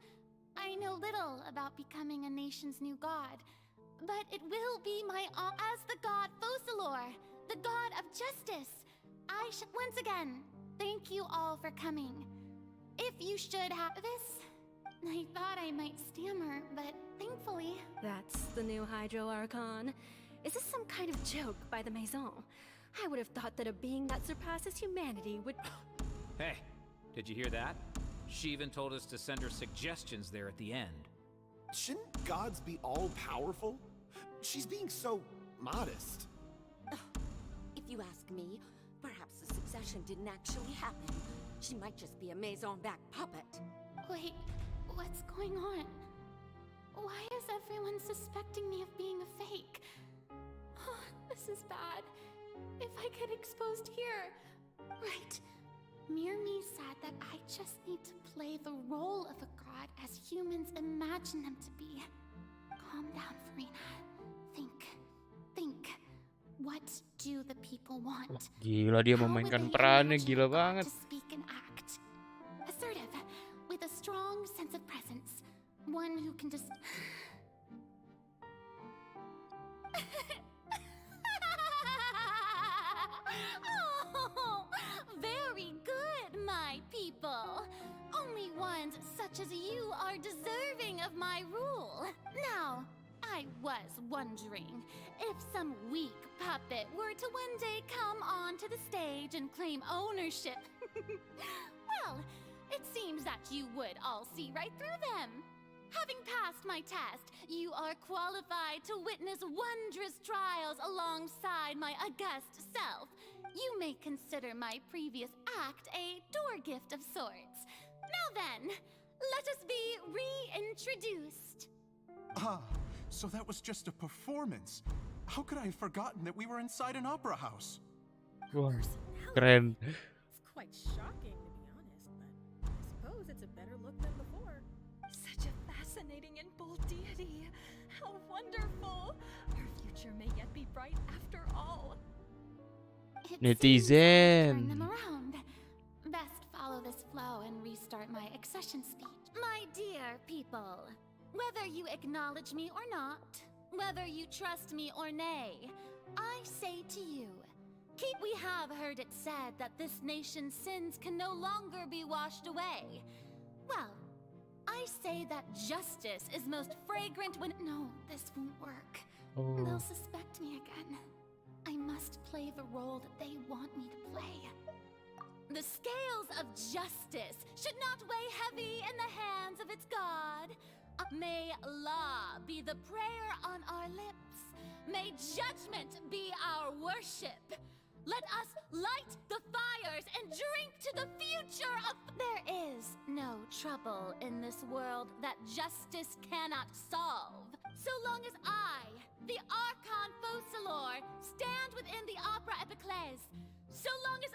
I know little about becoming a nation's new god, but it will be my as the god Focalor, the god of justice. Once again, thank you all for coming. If you should have this, I thought I might stammer, but thankfully... That's the new Hydro Archon. Is this some kind of joke by the Maison? I would have thought that a being that surpasses humanity would... Hey, did you hear that? She even told us to send her suggestions there at the end. Shouldn't gods be all-powerful? She's being so modest. If you ask me, perhaps the succession didn't actually happen. She might just be a Maison-backed puppet. Wait, what's going on? Why is everyone suspecting me of being a fake? Oh, this is bad. If I get exposed here... Right. Mirmi said that I just need to play the role of a god as humans imagine them to be. Calm down, Farina. Think. What do the people want? Gila, dia memainkan perannya gila banget. To speak and act. Assertive, with a strong sense of presence. One who can just... humans such as you are deserving of my rule. Now, I was wondering if some weak puppet were to one day come onto the stage and claim ownership. Well, it seems that you would all see right through them. Having passed my test, you are qualified to witness wondrous trials alongside my august self. You may consider my previous act a door gift of sorts. Now then, let us be reintroduced. Ah, so that was just a performance. How could I have forgotten that we were inside an opera house? Wah, keren. It's quite shocking, to be honest, but I suppose it's a better look than before. Such a fascinating and bold deity. How wonderful. Our future may yet be bright after all. Netizen. Turn them around. Best follow this flow and restart my accession speech. My dear people, whether you acknowledge me or not, whether you trust me or nay, I say to you, we have heard it said that this nation's sins can no longer be washed away. Well, I say that justice is most fragrant when— No, this won't work. Oh. They'll suspect me again. I must play the role that they want me to play. The scales of justice should not weigh heavy in the hands of its God. May law be the prayer on our lips. May judgment be our worship. Let us light the fires and drink to the future of— There is no trouble in this world that justice cannot solve. So long as I, the Archon Quest, stand within the Opera Epiclese. So long as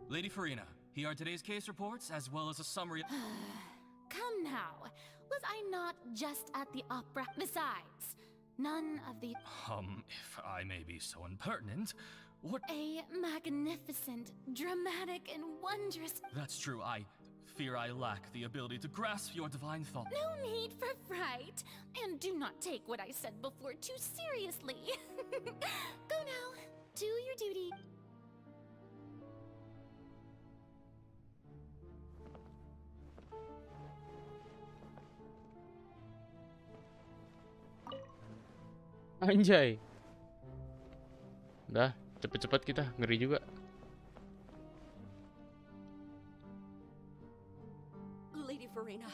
Lady Farina, here are today's case reports as well as a summary. Come now, was I not just at the opera? Besides, none of the— If I may be so impertinent, what— A magnificent, dramatic, and wondrous— That's true, I fear I lack the ability to grasp your divine thought. No need for fright, and do not take what I said before too seriously. Go now, do your duty. Anjay. Udah, cepet-cepet kita, ngeri juga. Lady Farina,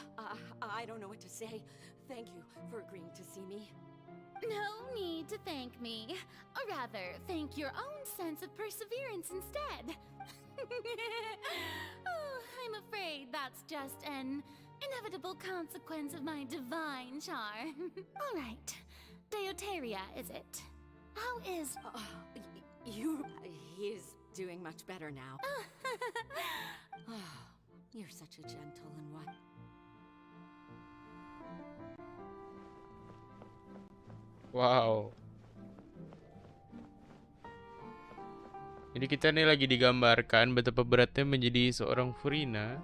I don't know what to say. Thank you for agreeing to see me. No need to thank me. Or rather, thank your own sense of perseverance instead. Oh, I'm afraid that's just an inevitable consequence of my divine charm. All right. Deoteria, is it? How is— He's doing much better now. You're such a gentle and what? Wow. Jadi kita nih lagi digambarkan betapa beratnya menjadi seorang Furina.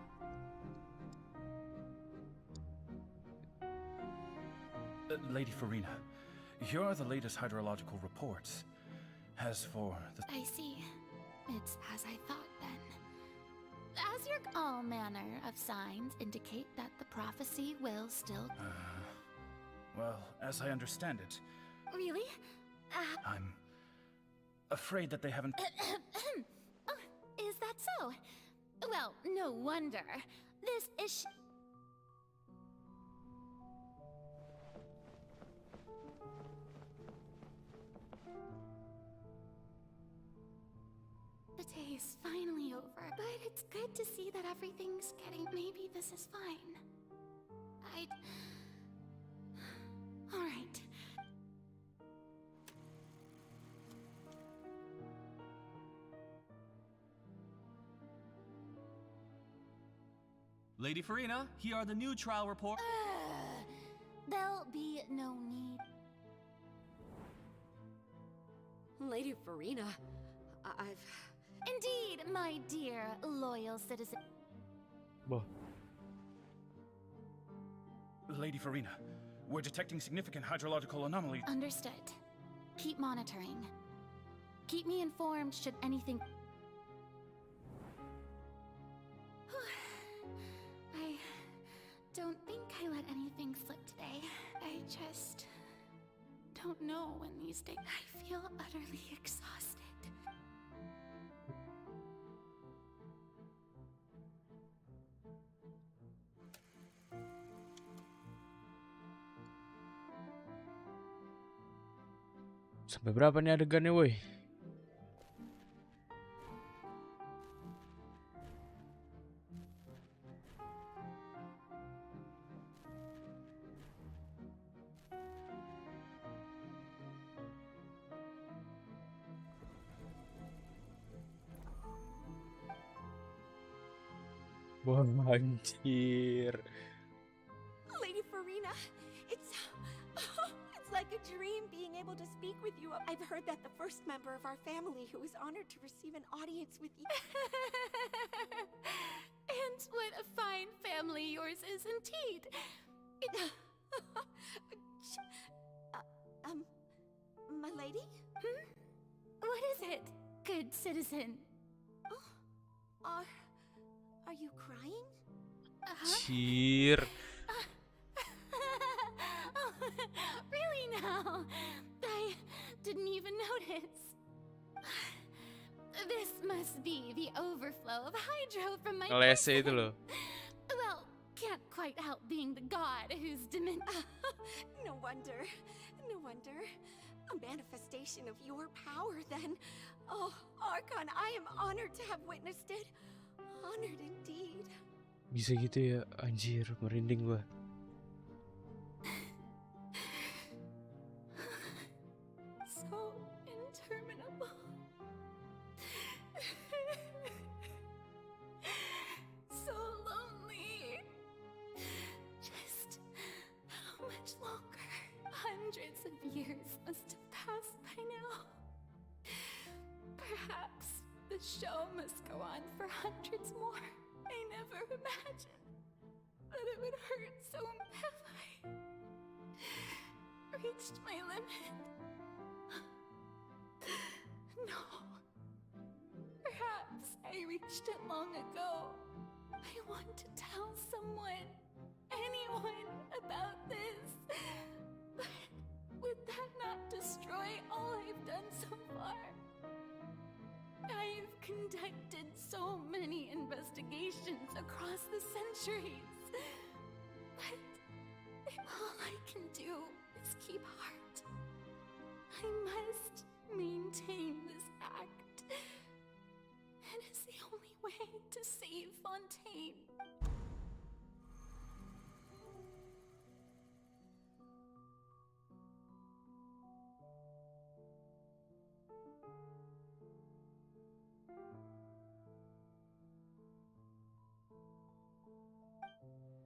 Lady Farina, here are the latest hydrological reports. As for the— I see. It's as I thought then. As your all manner of signs indicate that the prophecy will still— well, as I understand it, Really? I'm afraid that they haven't— Oh, is that so? Well, no wonder. This issue— The day is finally over, but it's good to see that everything's getting— Maybe this is fine. All right. Lady Farina, here are the new trial report. There'll be no need. Lady Farina, I've... Indeed, my dear loyal citizen. Whoa. Lady Farina, we're detecting significant hydrological anomalies. Understood. Keep monitoring. Keep me informed should anything... I don't think I let anything slip today. I just don't know when these days... I feel utterly exhausted. Sampai berapa nih adegannya, woi? Wah, anjir. Lady Farina, it's like a dream being able to speak with you. I've heard that the first member of our family who was honored to receive an audience with you. And what a fine family yours is indeed. My lady? What is it, good citizen? Are you crying? Cheer. Really now? I didn't even notice. This must be the overflow of hydro from my Ngelese itu loh. Well, can't quite help being the god who's No wonder. No wonder. A manifestation of your power, then. Oh, Archon, I am honored to have witnessed it. Honored indeed. Bisa gitu ya, anjir, merinding gua. So interminable. So lonely. Just how much longer? Hundreds of years must have passed by now. Perhaps the show must go on for hundreds more. I never imagined that it would hurt so have I reached my limit. No. Perhaps I reached it long ago. I want to tell someone, anyone, about this. But would that not destroy all I've done so far? I've conducted so many investigations across the centuries. But all I can do is keep heart. I must maintain this act. It is the only way to save Fontaine.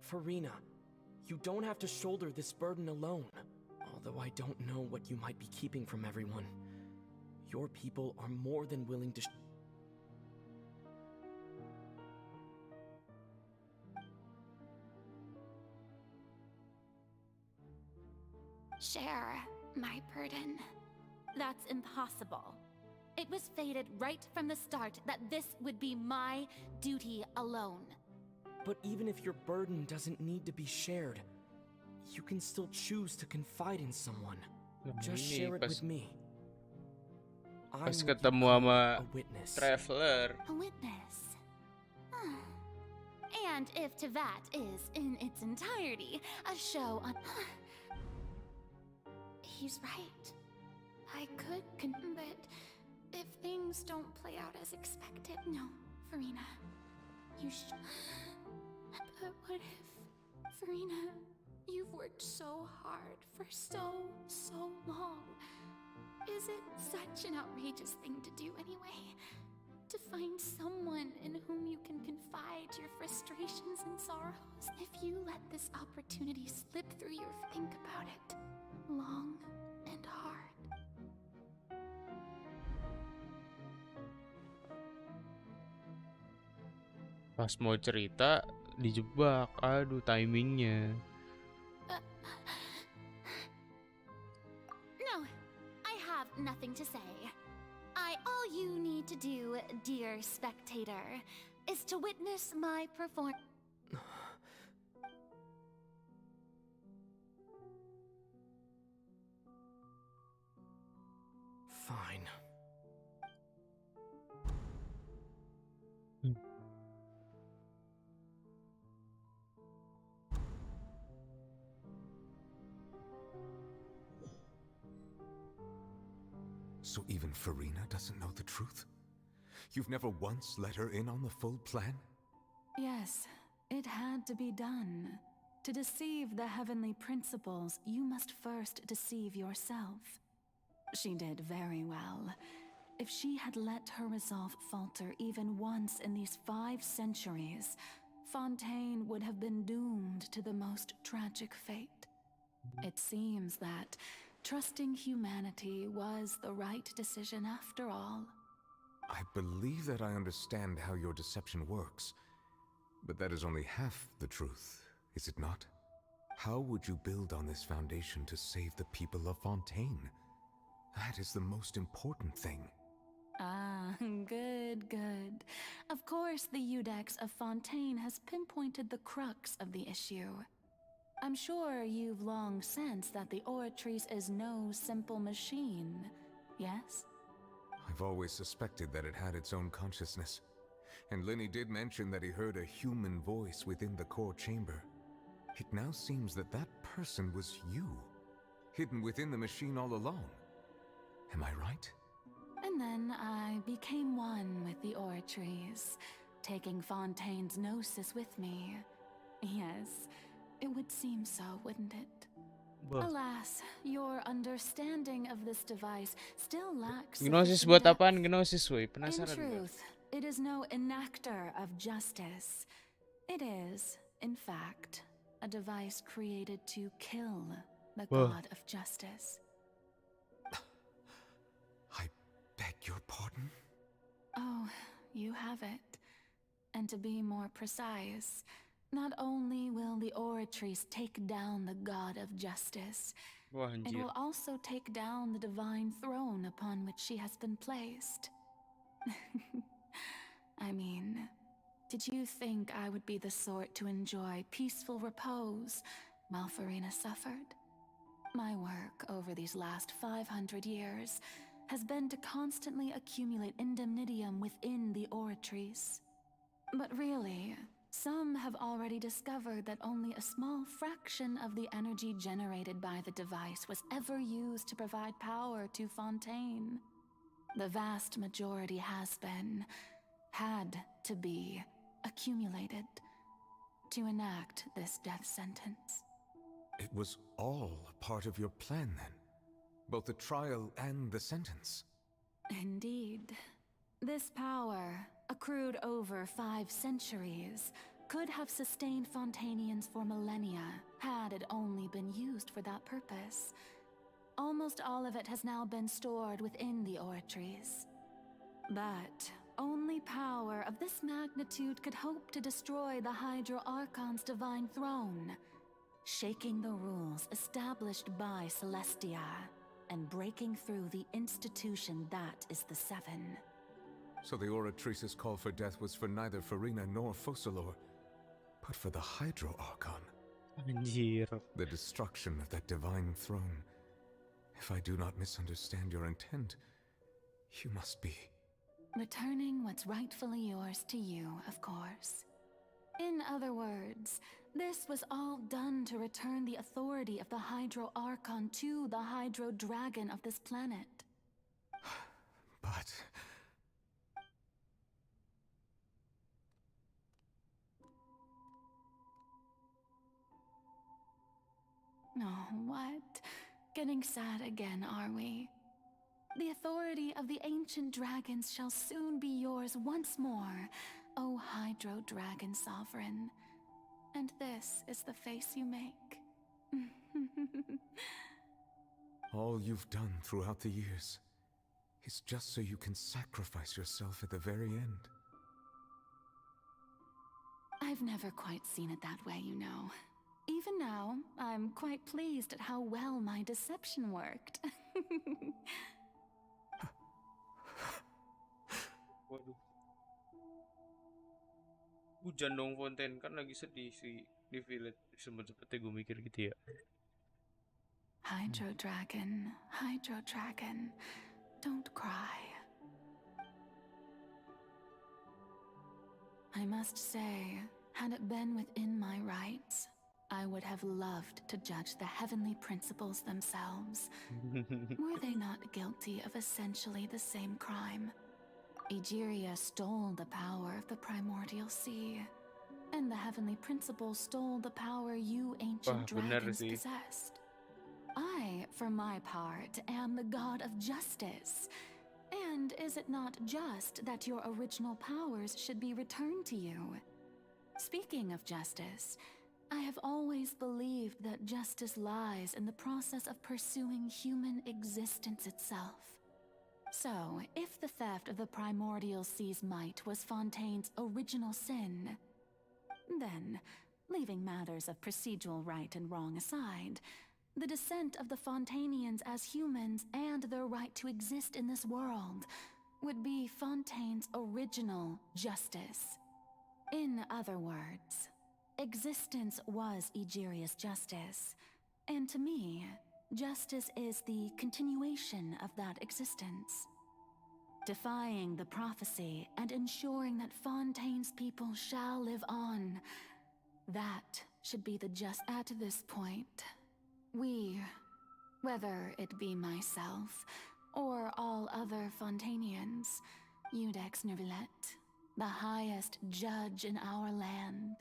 Farina, you don't have to shoulder this burden alone. Although I don't know what you might be keeping from everyone. Your people are more than willing to share my burden. That's impossible. It was fated right from the start that this would be my duty alone. But even if your burden doesn't need to be shared, you can still choose to confide in someone. Just share it with me. Pas ketemu sama Traveler. A witness. And if to that is, in its entirety, a show on... He's right. I could, but if things don't play out as expected... No, Farina, you should... But what if, Farina, you've worked so hard for so long. Is it such an outrageous thing to do anyway? To find someone in whom you can confide hide your frustrations and sorrows if you let this opportunity slip through your think about it long and hard. Pas mau cerita dijebak, aduh timingnya. No, I have nothing to say. All you need to do, dear spectator, is to witness my performance. Fine. So even Farina doesn't know the truth? You've never once let her in on the full plan? Yes, it had to be done. To deceive the heavenly principles, you must first deceive yourself. She did very well. If she had let her resolve falter even once in these 5 centuries, Fontaine would have been doomed to the most tragic fate. It seems that trusting humanity was the right decision after all. I believe that I understand how your deception works, but that is only half the truth, is it not? How would you build on this foundation to save the people of Fontaine? That is the most important thing. Ah, good, good. Of course, the Udex of Fontaine has pinpointed the crux of the issue. I'm sure you've long sensed that the Oratrice is no simple machine, yes? I've always suspected that it had its own consciousness. And Lenny did mention that he heard a human voice within the core chamber. It now seems that that person was you, hidden within the machine all along. Am I right? And then I became one with the Oratrice, taking Fontaine's gnosis with me. Yes, it would seem so, wouldn't it? Wah. Alas, your understanding of this device still lacks Gnosis sufficient buat depth. apaan Gnosis, woi? In Penasaran gua. truth, it is no enactor of justice. It is, in fact, a device created to kill the Whoa. god of justice. I beg your pardon? Oh, you have it. And to be more precise, not only will the Oratrice take down the god of justice, Wah, it anjir. will also take down the divine throne upon which she has been placed. I mean, did you think I would be the sort to enjoy peaceful repose while Farina suffered? My work over these last 500 years has been to constantly accumulate indemnitium within the Oratrice. But really, some have already discovered that only a small fraction of the energy generated by the device was ever used to provide power to Fontaine. The vast majority had to be, accumulated to enact this death sentence. It was all a part of your plan then? Both the trial and the sentence? Indeed. This power, accrued over 5 centuries, could have sustained Fontainians for millennia had it only been used for that purpose. Almost all of it has now been stored within the Oratrice. But only power of this magnitude could hope to destroy the Hydro Archon's divine throne, shaking the rules established by Celestia and breaking through the institution that is the Seven. So the Oratrice's call for death was for neither Farina nor Focalor, but for the Hydro Archon. Anjir. The destruction of that divine throne. If I do not misunderstand your intent, you must be... Returning what's rightfully yours to you, of course. In other words, this was all done to return the authority of the Hydro Archon to the Hydro Dragon of this planet. But... Oh, what? Getting sad again, are we? The authority of the ancient dragons shall soon be yours once more, O Hydro Dragon Sovereign. And this is the face you make. All you've done throughout the years is just so you can sacrifice yourself at the very end. I've never quite seen it that way, you know. Even now, I'm quite pleased at how well my deception worked. Waduh. Hujan dong Fontaine, kan lagi sedih sih di village. Sempet-sempetnya gue mikir gitu ya. Hydro Dragon, don't cry. I must say, had it been within my rights, I would have loved to judge the heavenly principles themselves. Were they not guilty of essentially the same crime? Egeria stole the power of the primordial sea, and the heavenly principles stole the power you ancient dragons possessed. I, for my part, am the god of justice. And is it not just that your original powers should be returned to you? Speaking of justice, I have always believed that justice lies in the process of pursuing human existence itself. So, if the theft of the primordial sea's might was Fontaine's original sin, then, leaving matters of procedural right and wrong aside, the descent of the Fontanians as humans and their right to exist in this world would be Fontaine's original justice. In other words, existence was Egeria's justice, and to me, justice is the continuation of that existence. Defying the prophecy and ensuring that Fontaine's people shall live on, that should be the just. At this point, we, whether it be myself or all other Fontanians, Iudex Neuvillette, the highest judge in our land,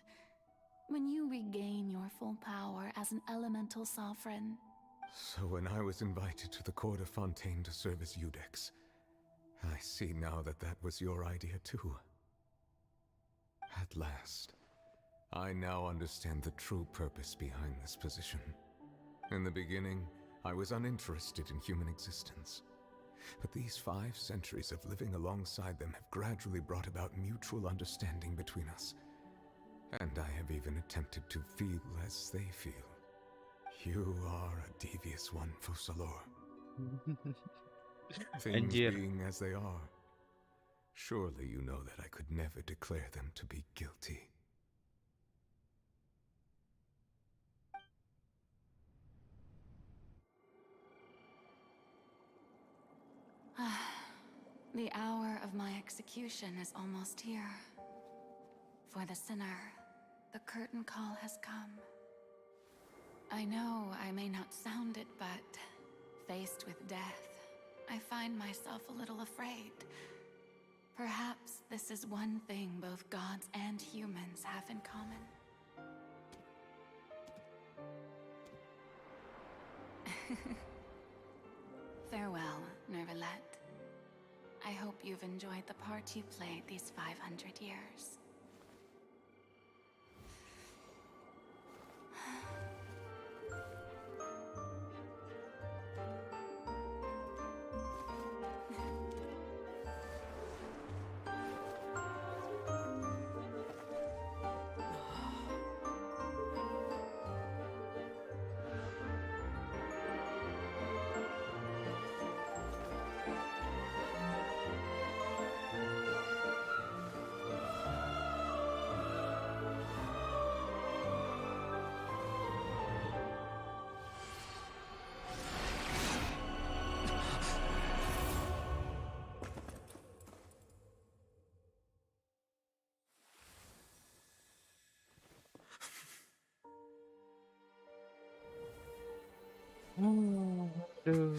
when you regain your full power as an elemental sovereign. So when I was invited to the court of Fontaine to serve as Iudex, I see now that that was your idea too. At last, I now understand the true purpose behind this position. In the beginning, I was uninterested in human existence. But these 5 centuries of living alongside them have gradually brought about mutual understanding between us. And I have even attempted to feel as they feel. You are a devious one, Fussalor. Things being as they are, surely you know that I could never declare them to be guilty. The hour of my execution is almost here. For the sinner, the curtain call has come. I know I may not sound it, but faced with death, I find myself a little afraid. Perhaps this is one thing both gods and humans have in common. Farewell, Neuvillette. I hope you've enjoyed the part you played these 500 years. Aduh.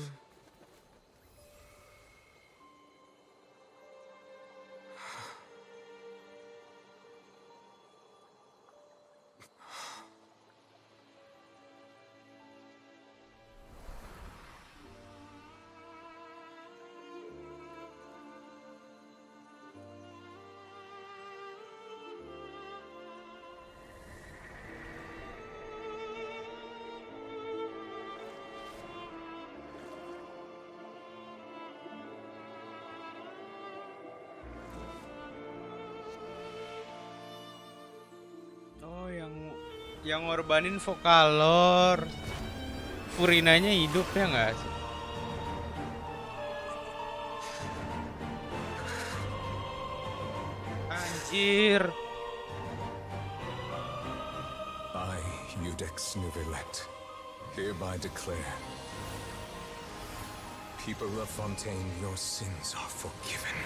Yang ngorbanin Vokalor. Furinanya hidup ya nggak sih? Anjir. I, Eudex Nuvelet, hereby declare, people of Fontaine, your sins are forgiven.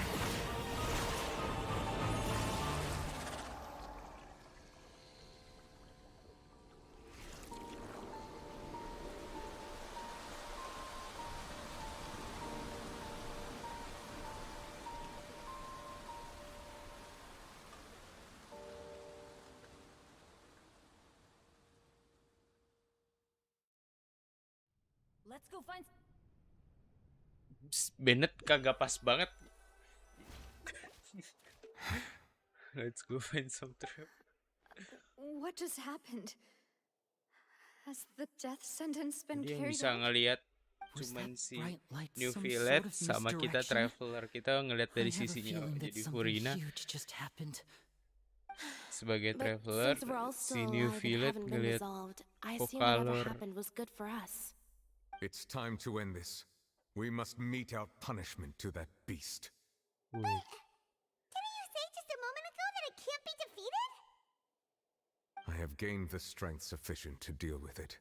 Let's go find. Bennett kagak pas banget. Let's go find some trap. What just happened? Has the death sentence been Dia carried bisa out? ngelihat cuman si New some Village sort of sama kita misdirection? Traveler. Kita ngelihat I dari have a sisinya. feeling that Jadi something Furina huge just happened. sebagai But Traveler, since we're all si still New alive and Village haven't been ngelihat dissolved, I assume whatever Vokalor. happened was good for us. It's time to end this. We must mete out punishment to that beast. Wait. Didn't you say just a moment ago that it can't be defeated? I have gained the strength sufficient to deal with it.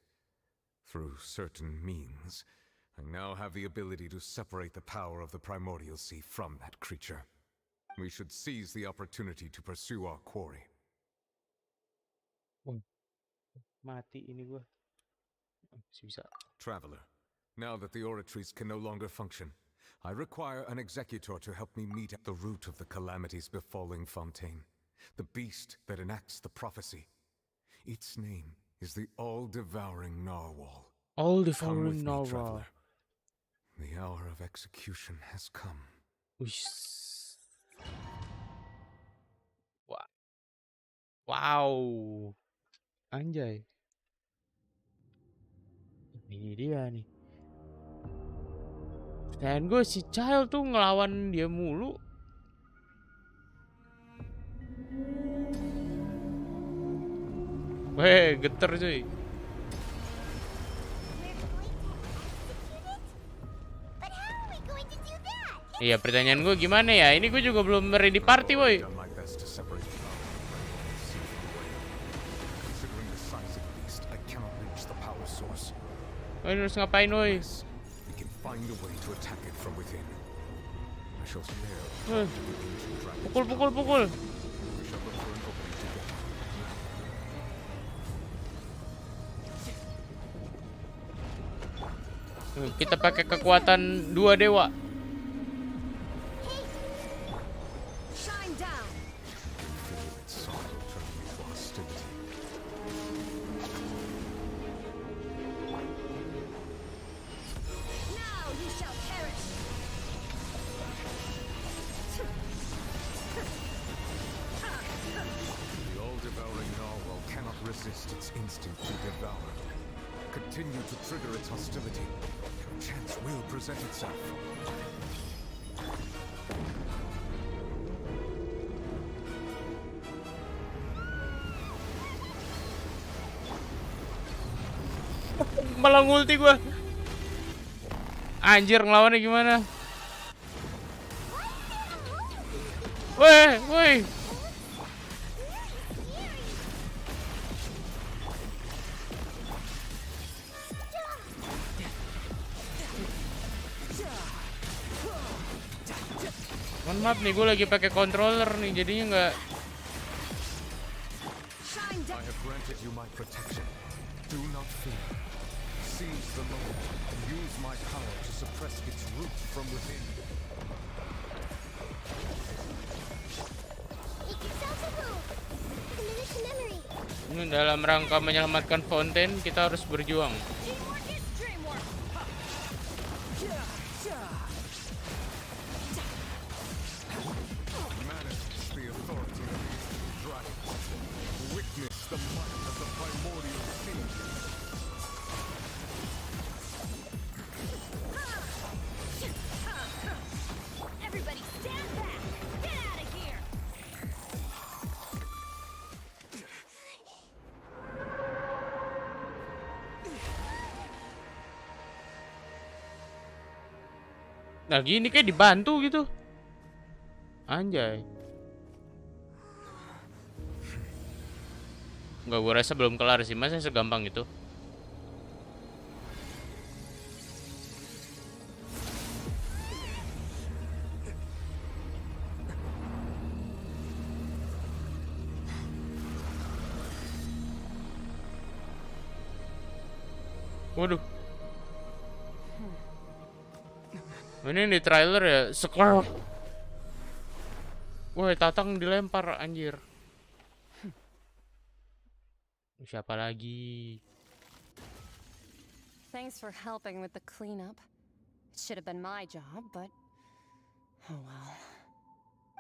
Through certain means, I now have the ability to separate the power of the primordial sea from that creature. We should seize the opportunity to pursue our quarry. Mati ini gua. Bisa. Traveler, now that the oratories can no longer function, I require an executor to help me meet at the root of the calamities befalling Fontaine, the beast that enacts the prophecy. Its name is the all-devouring narwhal. All-devouring narwhal. The hour of execution has come. Wow. Anjay. Ini dia nih. Dan gue si Child tuh ngelawan dia mulu. Weh, geter cuy. Iya, pertanyaan gue gimana ya? Ini gue juga belum ready party, boy. Oh, ini harus ngapain, boy? Pukul. Kita pakai kekuatan 2 dewa. Resist its instinct to devour. Continue to trigger its hostility. Your chance will present itself. Malah ngulti gua. Anjir, ngelawannya gimana? Woi. Mohon maaf nih, gue lagi pakai controller nih, jadinya nggak. I have granted you my protection. Do not fear. Seize the moment and use my power to suppress its root from within. Ini dalam rangka menyelamatkan Fontaine, kita harus berjuang. Nah gini kayak dibantu gitu. Anjay. Enggak, gue rasa belum kelar sih, masa segampang itu. Waduh. Ini di trailer ya, sekarang. Wah, Tatang dilempar anjir. Siapa lagi? Thanks for helping with the cleanup. It should have been my job, but oh well.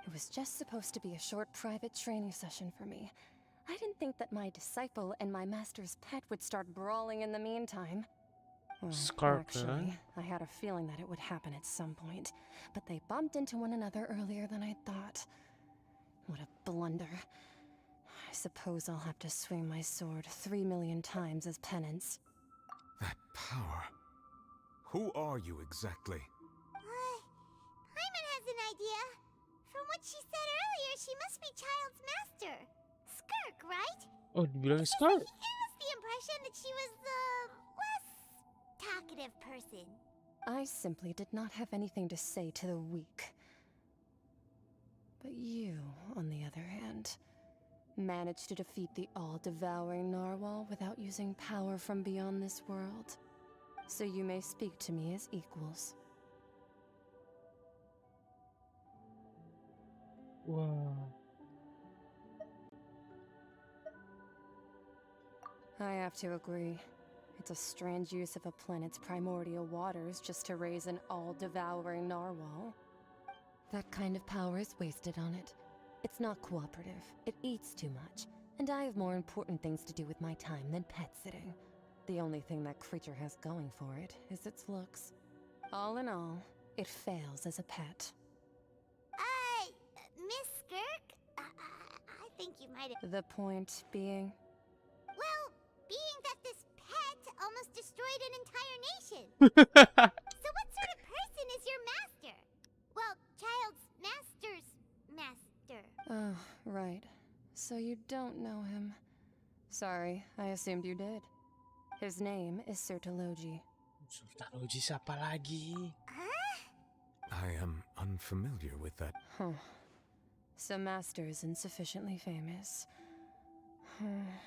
It was just supposed to be a short private training session for me. I didn't think that my disciple and my master's pet would start brawling in the meantime. Well, actually, I had a feeling that it would happen at some point, but they bumped into one another earlier than I thought. What a blunder. I suppose I'll have to swing my sword 3 million times as penance. That power. Who are you exactly? Paimon has an idea. From what she said earlier, she must be Child's master. Skirk, right? Oh, dibilang Skirk? It was the impression that she was the less talkative person. I simply did not have anything to say to the weak. But you, on the other hand, managed to defeat the all-devouring narwhal without using power from beyond this world. So you may speak to me as equals. Wow. I have to agree. It's a strange use of a planet's primordial waters just to raise an all-devouring narwhal. That kind of power is wasted on it. It's not cooperative, it eats too much, and I have more important things to do with my time than pet sitting. The only thing that creature has going for it is its looks. All in all, it fails as a pet. Miss Skirk? I think you might have... The point being? Well, being that this pet almost destroyed an entire nation. So what sort of person is your master? Well, Child's master's master. Oh, right. So you don't know him. Sorry, I assumed you did. His name is Sertologi. Sertologi siapa lagi? I am unfamiliar with that. Huh. So Master isn't sufficiently famous.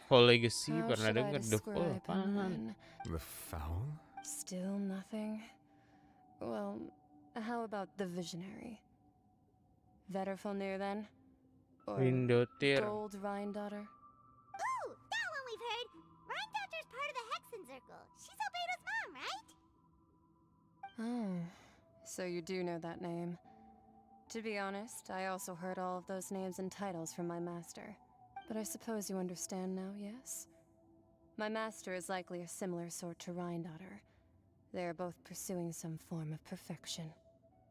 Whole Legacy How pernah should I denger describe him then? The foul? Still nothing? Well, how about the Visionary? Vetterfalnir then? Or Windotir. Gold Rhine-daughter? Ooh, that one we've heard. Rhine-daughter's part of the Hexen Circle. She's Albedo's mom, right? Oh, so you do know that name. To be honest, I also heard all of those names and titles from my master. But I suppose you understand now, yes? My master is likely a similar sort to Rhine-daughter. They are both pursuing some form of perfection.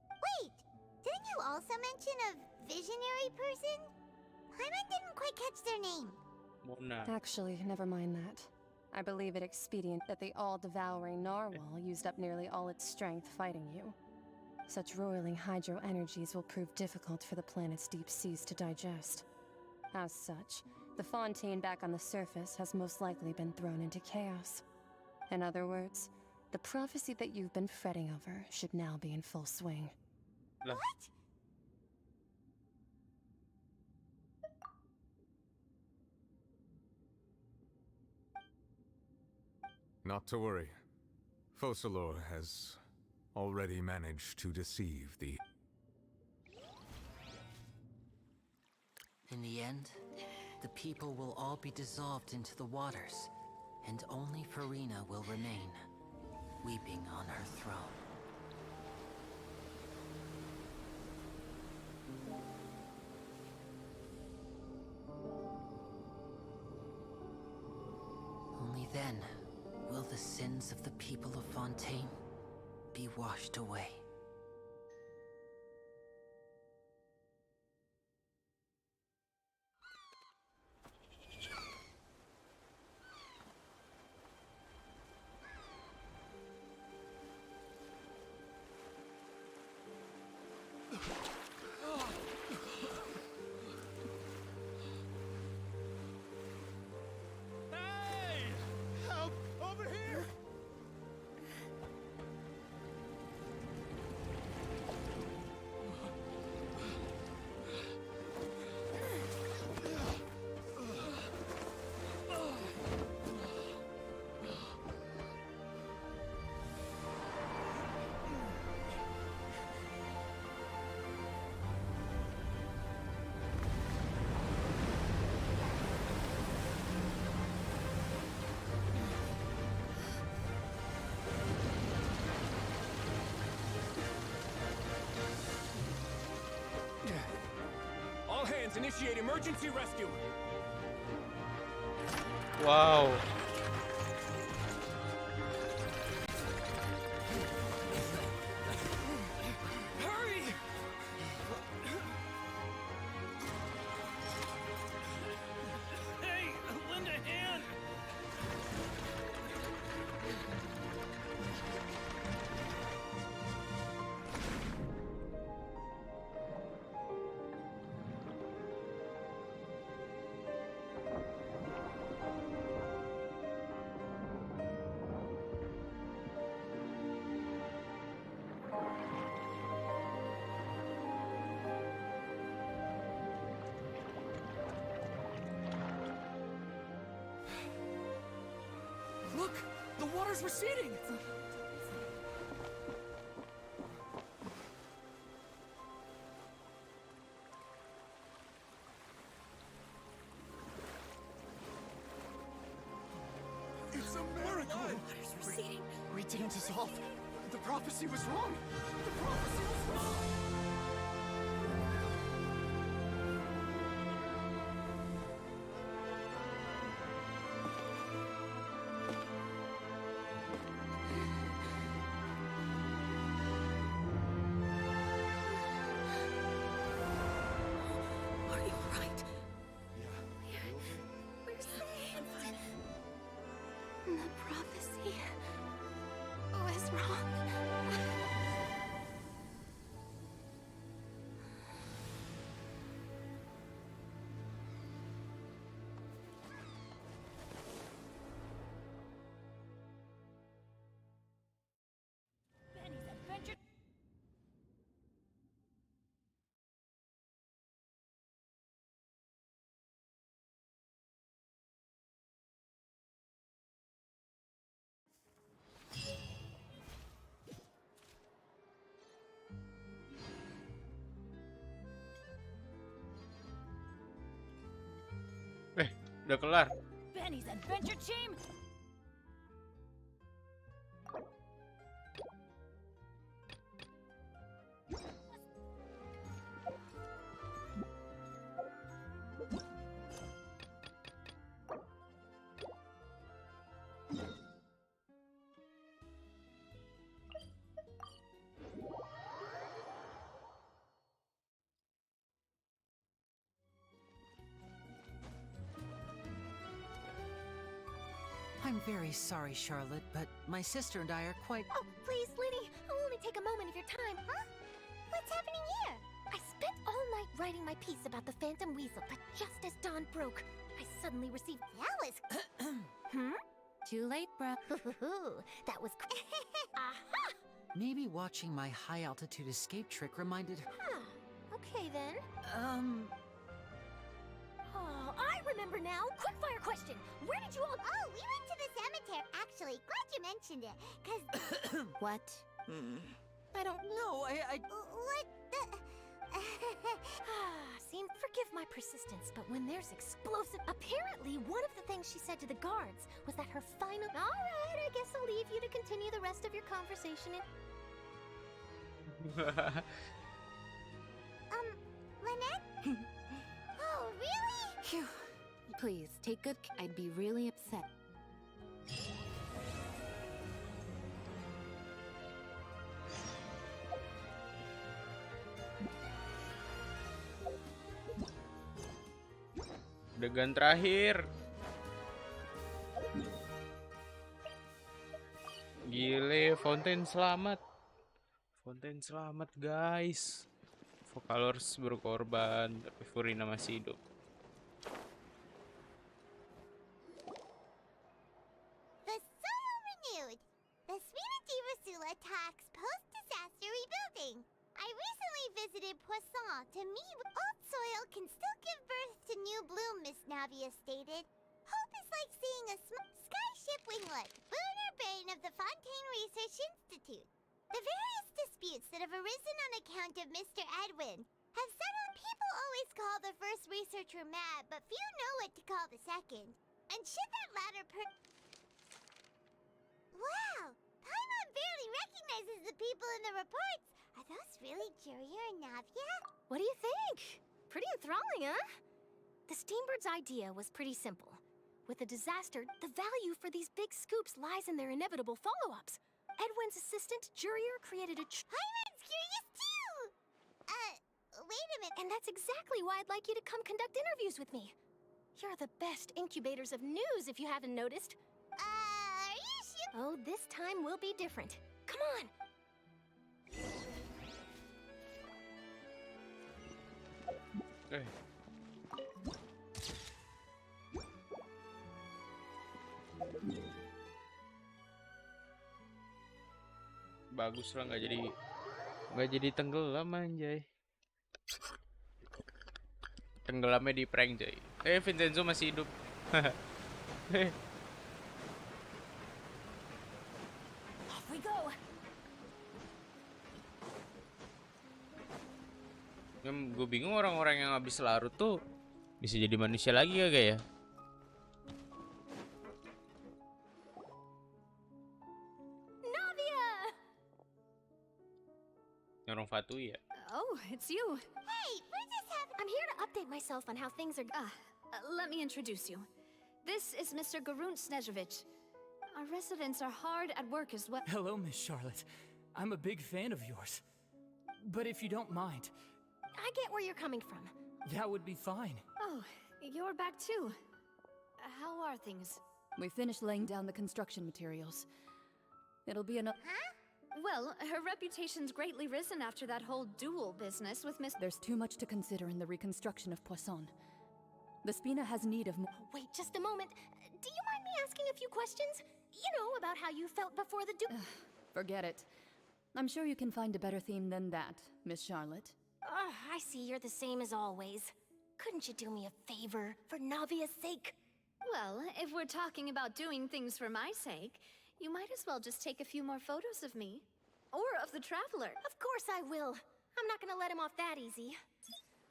Wait, didn't you also mention a visionary person? Paimon didn't quite catch their name. Actually, never mind that. I believe it expedient that the all-devouring narwhal used up nearly all its strength fighting you. Such roiling hydro energies will prove difficult for the planet's deep seas to digest. As such, the fontaine back on the surface has most likely been thrown into chaos. In other words, the prophecy that you've been fretting over should now be in full swing. What? Not to worry. Focalor has already managed to deceive the... In the end, the people will all be dissolved into the waters, and only Farina will remain, weeping on her throne. Only then will the sins of the people of Fontaine be washed away. hands, initiate emergency rescue. Wow. Hurry! Hey, lend a hand. Look! The water's receding! It's a miracle! Water's receding. We didn't dissolve. The prophecy was wrong. The prophecy was wrong. Are you alright? We're safe. The prophecy was wrong. Benny's adventure. Udah kelar. Benny's adventure team. I'm very sorry, Charlotte, but my sister and I are quite... Oh, please, Linny. I'll only take a moment of your time. Huh? What's happening here? I spent all night writing my piece about the Phantom Weasel, but just as dawn broke, I suddenly received... That was... Too late, bruh. That was... Aha! Maybe watching my high-altitude escape trick reminded her... Huh. Okay, then. Oh, I remember now. Quickfire question. Where did you all... Oh, we went to the cemetery. Actually, glad you mentioned it. Cause... What? I don't know. What the... Seem, forgive my persistence, but when there's explosive... Apparently, one of the things she said to the guards was that her final... All right, I guess I'll leave you to continue the rest of your conversation in... Lynette? Oh, really? Phew. Please, take good care. I'd be really upset. Adegan terakhir. Gile, Fontaine selamat. Fontaine selamat, guys. Vocalors berkorban, tapi Furina masih hidup. The soil renewed. The Swedish Rasula talks post-disaster rebuilding. I recently visited Poisson to meet with old soil can still give birth to new bloom, Miss Navia stated. Hope is like seeing a skyship winglet, boon or bane of the Fontaine Research Institute. The various disputes that have arisen on account of Mr. Edwin have settled. People always call the first researcher mad, but few know what to call the second. And should that latter Wow! Paimon barely recognizes the people in the reports. Are those really Juria and Navia? What do you think? pretty enthralling, huh? The Steambird's idea was pretty simple. With a disaster, the value for these big scoops lies in their inevitable follow-ups. Edwin's assistant, Jurier, created a Hyman's curious too! Wait a minute. And that's exactly why I'd like you to come conduct interviews with me. You're the best incubators of news, if you haven't noticed. Are you sure? Oh, this time will be different. Come on! Okay. Bagus lah, nggak jadi tenggelam anjay. Tenggelamnya di prank coy. Vincenzo masih hidup. Off we go. Gue bingung orang-orang yang habis larut tuh bisa jadi manusia lagi kagak ya? Navia! Orang Fatu ya. Oh, it's you. Hey, we're just having... I'm here to update myself on how things are... Let me introduce you. This is Mr. Garun Snezhevich. Our residents are hard at work as well. Hello, Miss Charlotte. I'm a big fan of yours. But if you don't mind... I get where you're coming from. That would be fine. Oh, you're back too. How are things? We finished laying down the construction materials. It'll be enough. Huh? Well, her reputation's greatly risen after that whole duel business with Miss... There's too much to consider in the reconstruction of Poisson. The Spina has need of more... Wait just a moment. Do you mind me asking a few questions? You know, about how you felt before the duel. Forget it. I'm sure you can find a better theme than that, Miss Charlotte. I see you're the same as always. Couldn't you do me a favor, for Navia's sake? Well, if we're talking about doing things for my sake, you might as well just take a few more photos of me. Or of the traveler. Of course I will. I'm not gonna let him off that easy.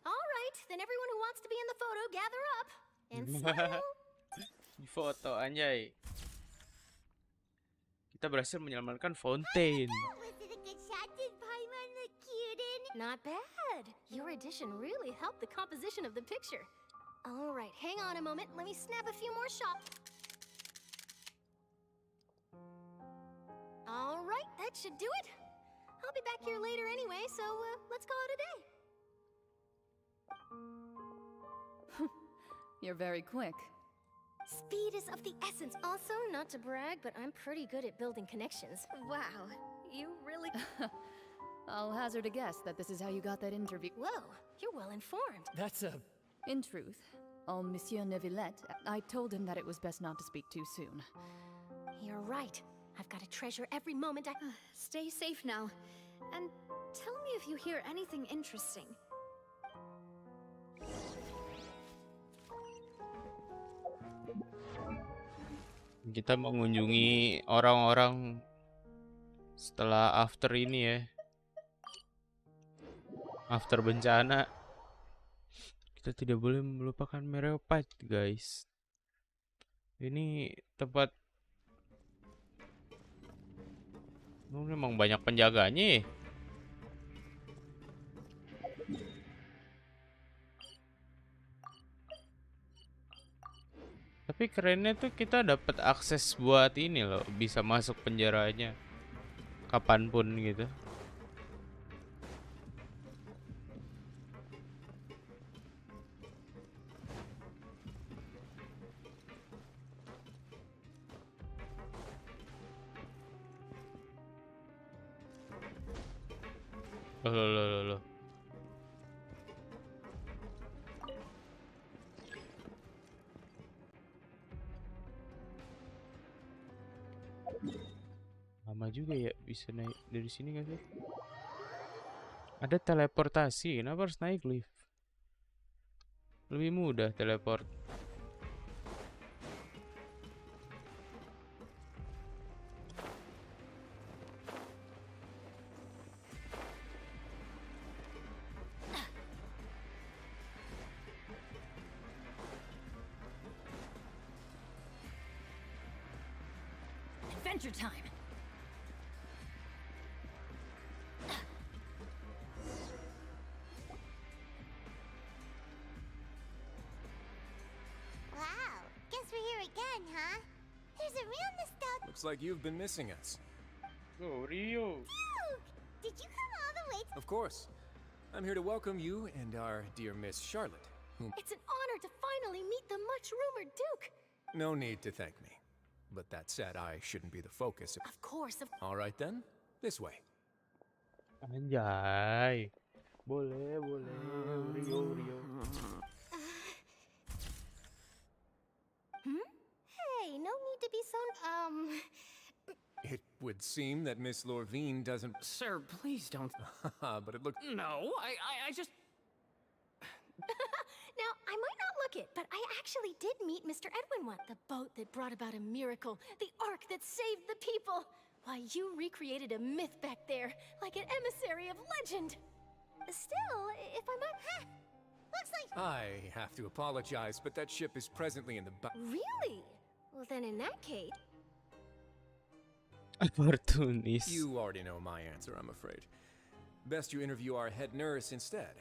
Alright, then everyone who wants to be in the photo, gather up. And smile. Foto anjay. Kita berhasil menyelamatkan Fontaine. Was it a good shot? Did Paimon look cute in? Not bad. Your addition really helped the composition of the picture. Alright, hang on a moment. Let me snap a few more shots. Alright, that should do it. I'll be back here later anyway, so let's call it a day. You're very quick. Speed is of the essence. Also, not to brag, but I'm pretty good at building connections. Wow, you really... I'll hazard a guess that this is how you got that interview. Whoa, you're well informed. That's a... In truth, Monsieur Neuvillette, I told him that it was best not to speak too soon. You're right. I've got to treasure every moment I... Stay safe now. And tell me if you hear anything interesting. Kita mengunjungi orang-orang setelah after ini ya. After bencana. Kita tidak boleh melupakan Mereopath, guys. Ini tempat... memang banyak penjaganya ya. Tapi kerennya tuh kita dapat akses buat ini loh, bisa masuk penjaranya kapanpun gitu. Loh. Lama juga ya bisa naik dari sini gak sih? Ada teleportasi, kenapa harus naik lift? Lebih mudah teleport. Adventure time. there's a real nostalgia. Looks like you've been missing us. Oh, Rio. Duke, did you come all the way? Of course. I'm here to welcome you and our dear Miss Charlotte, whom... It's an honor to finally meet the much-rumored Duke. No need to thank me. But that said, I shouldn't be the focus of... Of course, All right then, this way. Anjay. Boleh. Rio. Hey, no need to be so, It would seem that Miss Lorvine doesn't... Sir, please don't. But it looked... No, I just... Now, I might not look it, but I actually did meet Mr. Edwin once. The boat that brought about a miracle. The ark that saved the people. Why, you recreated a myth back there, like an emissary of legend. Still, if I might... Looks like... I have to apologize, but that ship is presently in the... Really? Well, then in that case... Opportunist. You already know my answer, I'm afraid. Best you interview our head nurse instead.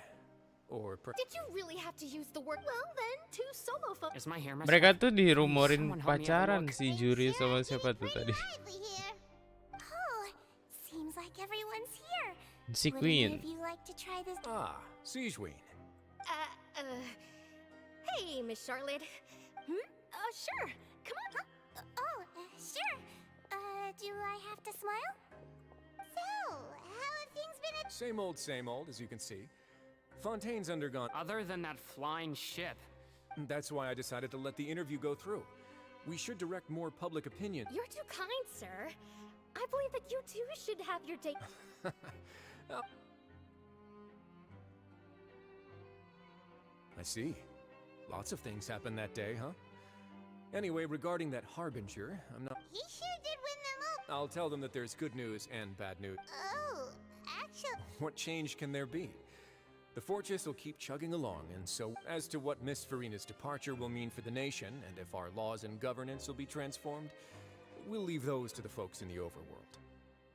Or Did you really have to use the word? Well, then, two solo folks. Is my hair Mereka tuh dirumorin pacaran si Juri sama siapa tuh tadi? Oh, seems like everyone's here. Si Would any Queen. of you like to try this? Siegeween. Hey, Miss Charlotte. Sure. Come on. Sure. Do I have to smile? So, how have things been at... Same old, as you can see. Fontaine's undergone... Other than that flying ship. That's why I decided to let the interview go through. We should direct more public opinion. You're too kind, sir. I believe that you too should have your day. I see. Lots of things happened that day, huh? Anyway, regarding that Harbinger, I'm not... He sure did win them up. I'll tell them that there's good news and bad news. Oh, actually... What change can there be? The fortress will keep chugging along, and so as to what Miss Farina's departure will mean for the nation, and if our laws and governance will be transformed, we'll leave those to the folks in the overworld.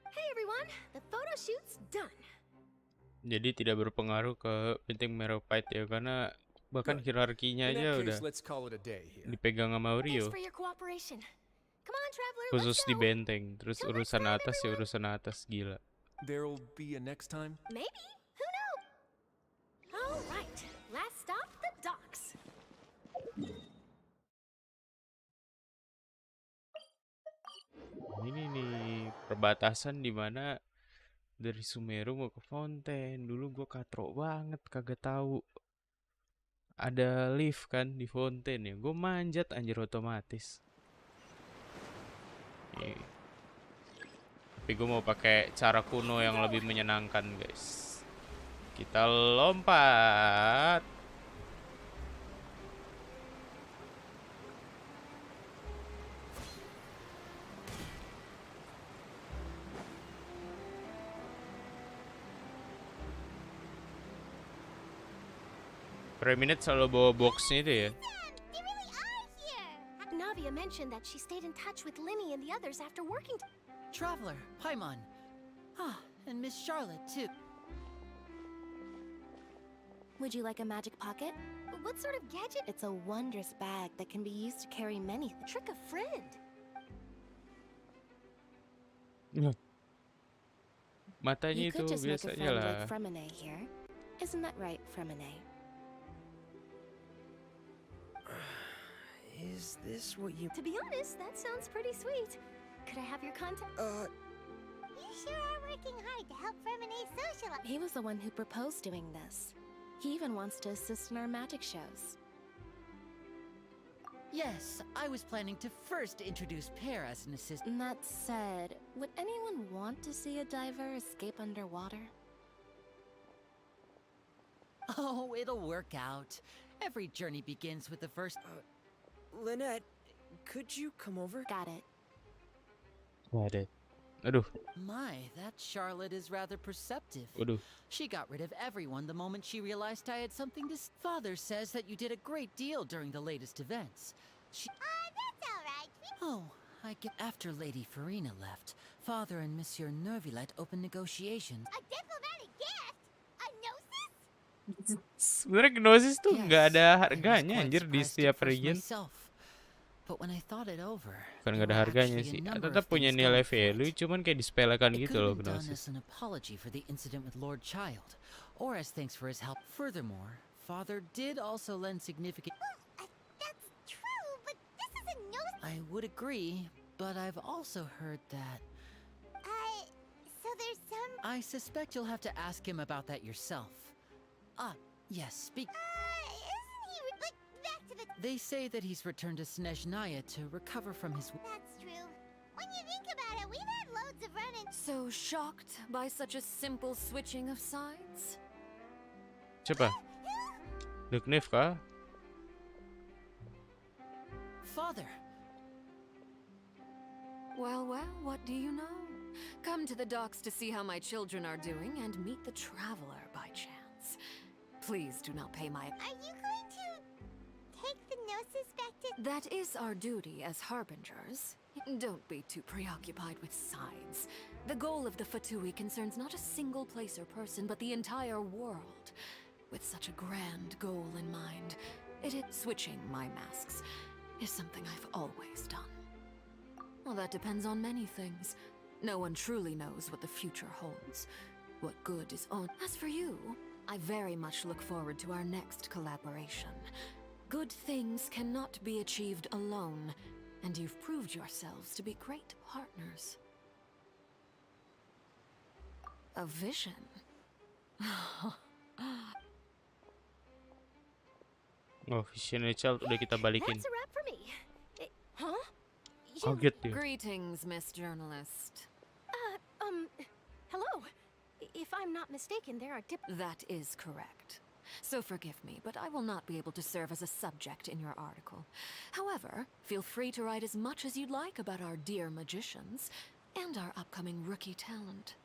Hey everyone, the photo shoot's done. Jadi tidak berpengaruh ke penting Meropite ya, karena bahkan hierarkinya In aja that udah case, let's call it a day here. dipegang sama Rio. Thanks for your cooperation. Come on, traveler, Khusus let's di go. benteng, terus urusan atas ya urusan atas, gila. There'll be a next time? Maybe. Who knows? All right. Last stop, the docks. Ini nih perbatasan dimana dari Sumeru mau ke Fontaine. Dulu gua katro banget, kagak tahu ada lift kan di Fontaine ya. Gue manjat anjir otomatis. Nih. Tapi gue mau pakai cara kuno yang lebih menyenangkan, guys. Kita lompat. Preminute selalu bawa boxnya itu ya. Navia mentioned that she stayed in touch with Linny and the others after working. Traveler, Paimon. And Miss Charlotte, too. Would you like a magic pocket? What sort of gadget? It's a wondrous bag that can be used to carry many things. Trick a friend. Matanya You itu could just make a biasanya friend lah. like Fremine here. Isn't that right, Fremine? Is this what you... To be honest, that sounds pretty sweet. Could I have your contact? You sure are working hard to help Fremine socialize. He was the one who proposed doing this. He even wants to assist in our magic shows. Yes, I was planning to first introduce Pear as an assistant. That said, would anyone want to see a diver escape underwater? Oh, it'll work out. Every journey begins with the first... Lynette, could you come over? Got it. Got it. Aduh. My, that Charlotte is rather perceptive. Waduh. She got rid of everyone the moment she realized I had something to... Father says that you did a great deal during the latest events. She... that's all right. Oh, I get... After Lady Farina left, Father and Monsieur Nervilette opened negotiations. A diplomatic gift? A gnosis? Sebenarnya Gnosis tuh nggak ada harganya anjir di setiap region. But when I thought it over, Bukan there nggak ada were harganya actually sih. a number Tetap of punya things nilai going for it. value, cuman kayak disepelekan It gitu could loh have been done Gnosis. as an apology for the incident with Lord Child, or as thanks for his help. Furthermore, Father did also lend significant. That's true, but this is a no. I would agree, but I've also heard that. So there's some. I suspect you'll have to ask him about that yourself. Yes, speak. Isn't he like back to the? They say that he's returned to Snezhnaya to recover from his. That's true. When you think about it, we've had loads of run-ins. So shocked by such a simple switching of sides? Coba. Luknif kah? Father. Well, what do you know? Come to the docks to see how my children are doing and meet the traveler by chance. Please do not pay my. Are you going to take the Gnosis back to? That is our duty as harbingers. Don't be too preoccupied with sides. The goal of the Fatui concerns not a single place or person, but the entire world. With such a grand goal in mind, switching my masks is something I've always done. Well, that depends on many things. No one truly knows what the future holds, what good is on. As for you, I very much look forward to our next collaboration. Good things cannot be achieved alone, and you've proved yourselves to be great partners. A vision? Oh, Visionary Child udah kita balikin. That's a wrap for me. Huh? Kaget dia. Greetings, Miss Journalist. Hello. If I'm not mistaken, there are That is correct. So forgive me, but I will not be able to serve as a subject in your article. However, feel free to write as much as you'd like about our dear magicians and our upcoming rookie talent.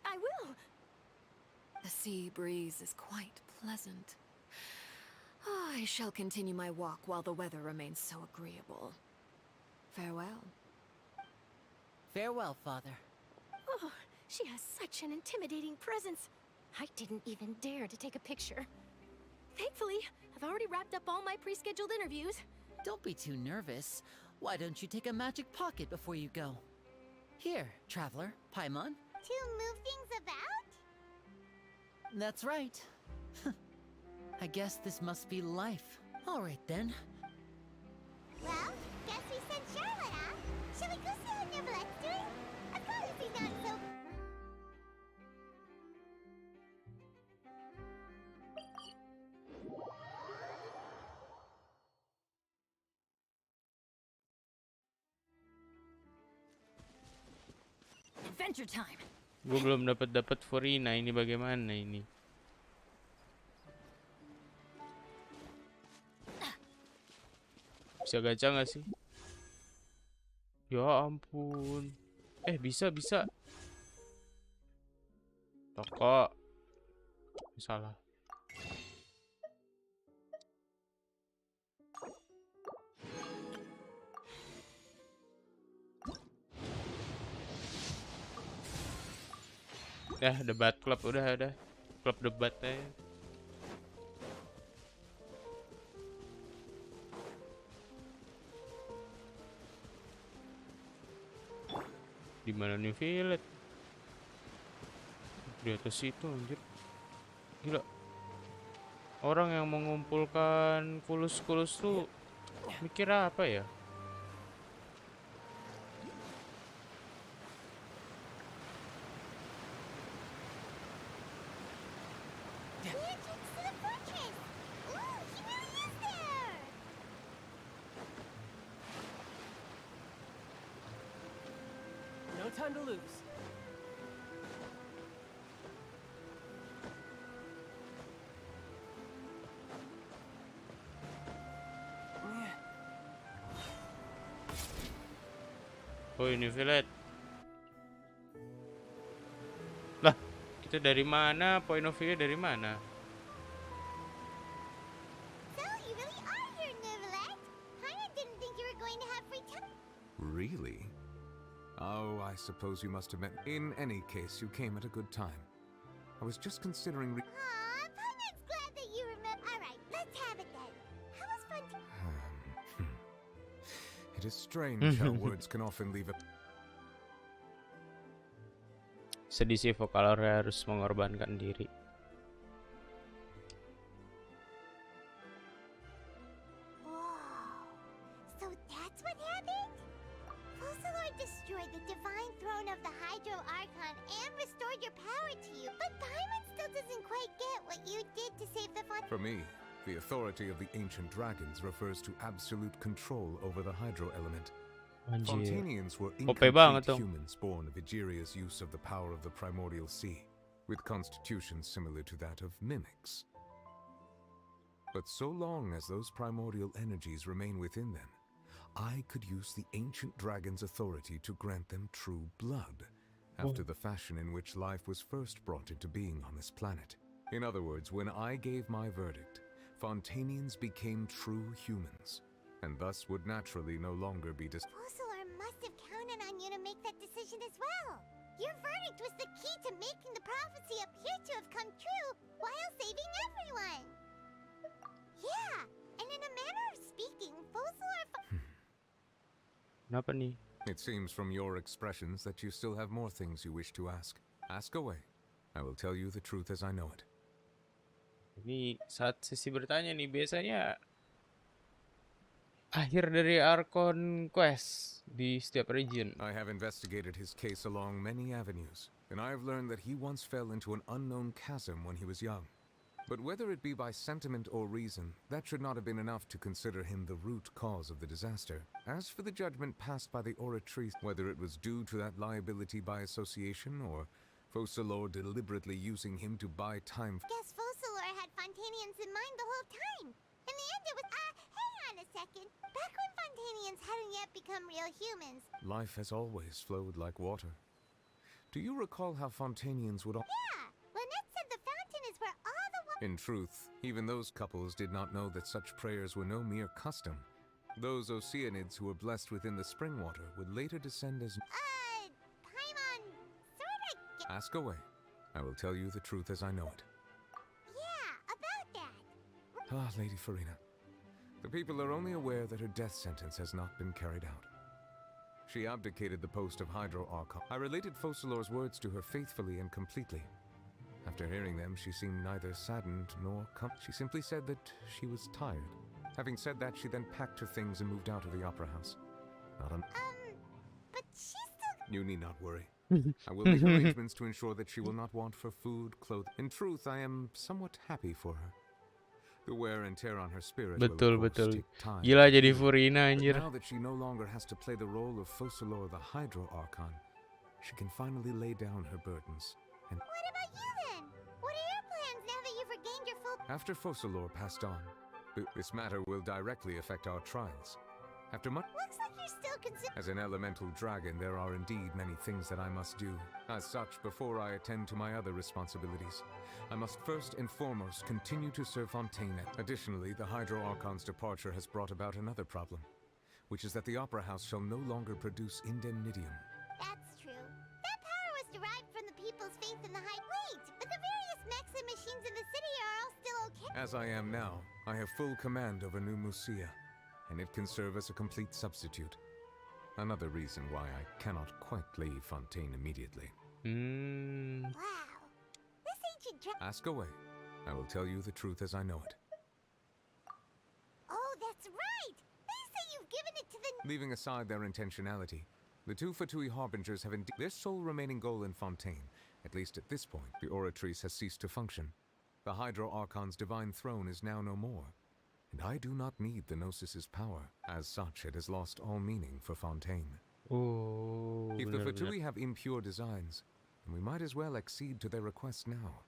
I will. The sea breeze is quite pleasant. I shall continue my walk while the weather remains so agreeable. Farewell. Farewell, Father. Oh, she has such an intimidating presence. I didn't even dare to take a picture. Thankfully, I've already wrapped up all my pre-scheduled interviews. Don't be too nervous. Why don't you take a magic pocket before you go? Here, traveler, Paimon. To move things about? That's right. I guess this must be life. All right then. Well, guess we sent Charlotte, huh? Shall we go see how Neverlette's doing? Of course he's not so. Adventure time. Gue belum dapat Furina, ini bagaimana ini? Bisa gacha nggak sih? Ya ampun. Bisa. Toko. Salah. Debat klub udah ada. Klub debatnya. Di mana nih village? Di atas situ anjir. Gila. Orang yang mengumpulkan kulus-kulus tuh mikir apa ya? No time to lose. Oh ini village. Lah, kita dari mana? Point of view dari mana? So you really are here, Neverlette. Paimon didn't think you were going to have free time. Really? Oh, I suppose you must have met. In any case, you came at a good time. I was just considering. Aw, Paimon's glad that you remember. All right, let's have it then. How was fun? It is strange how words can often leave a... Sedih sih Vocaloid harus mengorbankan diri. So that's what happened? Focalord destroyed the divine throne of the Hydro Archon and restored your power to you, but Paimon still doesn't quite get what you did to save the For me, the authority of the ancient dragons refers to absolute control over the hydro element. Anjir. Fontanians were OP banget incomplete dong. humans born of Egeria's use of the power of the primordial sea, with constitutions similar to that of mimics. But so long as those primordial energies remain within them, I could use the ancient dragon's authority to grant them true blood, after the fashion in which life was first brought into being on this planet. In other words, when I gave my verdict, Fontanians became true humans, and thus would naturally no longer be Focalord must have counted on you to make that decision as well. Your verdict was the key to making the prophecy appear to have come true while saving everyone. Yeah, and in a manner of speaking, Focalord... Kenapa nih? It seems from your expressions that you still have more things you wish to ask. Ask away. I will tell you the truth as I know it. Ini saat sesi bertanya nih biasanya akhir dari Archon Quest di setiap region. I have investigated his case along many avenues, and I have learned that he once fell into an unknown chasm when he was young. But whether it be by sentiment or reason, that should not have been enough to consider him the root cause of the disaster. As for the judgment passed by the Oratrice, whether it was due to that liability by association, or Focalord deliberately using him to buy time... Guess Focalord had Fontanians in mind the whole time. In the end it was... hang on a second. Back when Fontanians hadn't yet become real humans. Life has always flowed like water. Do you recall how Fontanians would... Yeah, Lynette said the fountain is where all the... In truth, even those couples did not know that such prayers were no mere custom. Those Oceanids who were blessed within the spring water would later descend as... Paimon... sorta... Ask away. I will tell you the truth as I know it. Yeah, about that. Ah, Lady Farina. The people are only aware that her death sentence has not been carried out. She abdicated the post of Hydro Archon. I related Focalord's words to her faithfully and completely. After hearing them, she seemed neither saddened nor She simply said that she was tired. Having said that, she then packed her things and moved out of the opera house. But she's still... You need not worry. I will make arrangements to ensure that she will not want for food, clothing. In truth, I am somewhat happy for her. The wear and tear on her spirit Betul, will of course betul. take time. Gila jadi Furina But anjir. now that she no longer has to play the role of Focalord the Hydro Archon, she can finally lay down her burdens. And What about you then? What are your plans now that you've regained your full... after Focalord passed on, this matter will directly affect our trials. After much... Looks like you're still considering... As an elemental dragon, there are indeed many things that I must do. As such, before I attend to my other responsibilities, I must first and foremost continue to serve Fontaine. Additionally, the Hydro Archon's departure has brought about another problem, which is that the Opera House shall no longer produce indemnitium. That's true. That power was derived from the people's faith in the high... Wait, but the various mechs and machines in the city are all still okay? As I am now, I have full command over New Musia, and it can serve as a complete substitute. Another reason why I cannot quite leave Fontaine immediately. Wow. This ancient Ask away. I will tell you the truth as I know it. Oh, that's right! They say you've given it to the... Leaving aside their intentionality, the two Fatui Harbingers have indeed... Their sole remaining goal in Fontaine, at least at this point, the Oratrice has ceased to function. The Hydro Archon's divine throne is now no more, and I do not need the Gnosis's power. As such, it has lost all meaning for Fontaine. Oh, If the benar-benar. Fatui have impure designs, then we might as well accede to their request now,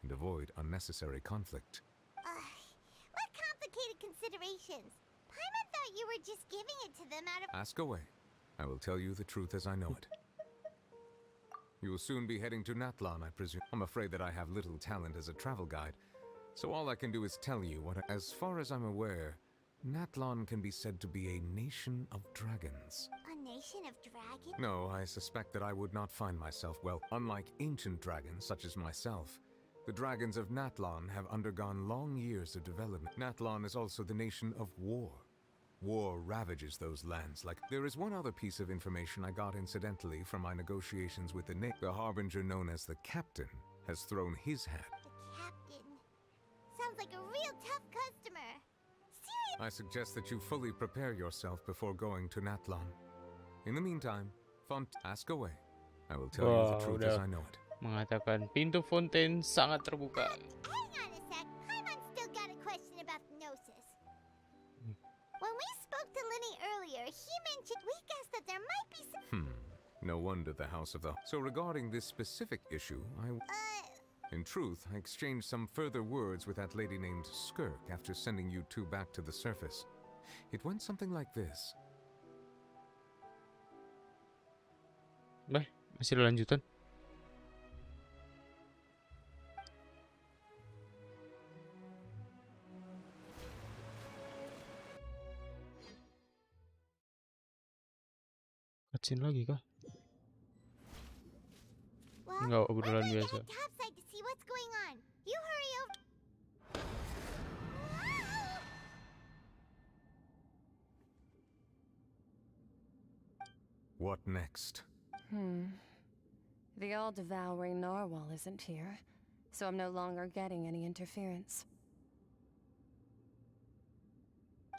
and avoid unnecessary conflict. What complicated considerations? Paimon thought you were just giving it to them out of... Ask away. I will tell you the truth as I know it. You will soon be heading to Natlan, I presume. I'm afraid that I have little talent as a travel guide, so all I can do is tell you what... As far as I'm aware, Natlan can be said to be a nation of dragons. A nation of dragons? No, I suspect that I would not find myself well. Unlike ancient dragons, such as myself, the dragons of Natlan have undergone long years of development. Natlan is also the nation of war, War ravages those lands like... There is one other piece of information I got incidentally from my negotiations with the harbinger known as the Captain has thrown his hat. The Captain. Sounds like a real tough customer. Seriously? I suggest that you fully prepare yourself before going to Natlan. In the meantime, ask away. I will tell you the truth as I know it. Mengatakan pintu fontaine sangat terbuka. Hang on a sec. Paimon's still got a question about the Gnosis. When we spoke to Linny earlier, he mentioned we guessed that there might be some... No wonder the House of the... So regarding this specific issue, In truth, I exchanged some further words with that lady named Skirk after sending you two back to the surface. It went something like this. Bah, masih ada lanjutan? Cutscene lagi kah? Enggak, obrolan biasa. Topside to see what's going on. You hurry over. What next? The all-devouring narwhal isn't here, so I'm no longer getting any interference.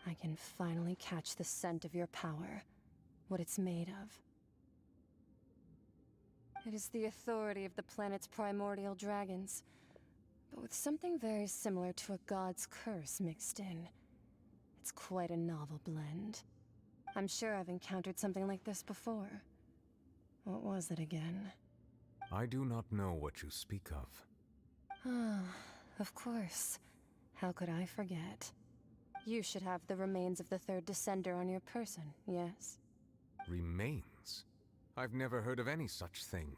I can finally catch the scent of your power, what it's made of. It is the authority of the planet's primordial dragons, but with something very similar to a god's curse mixed in. It's quite a novel blend. I'm sure I've encountered something like this before. What was it again? I do not know what you speak of. Ah, of course. How could I forget? You should have the remains of the third descender on your person, yes? Remains? I've never heard of any such thing.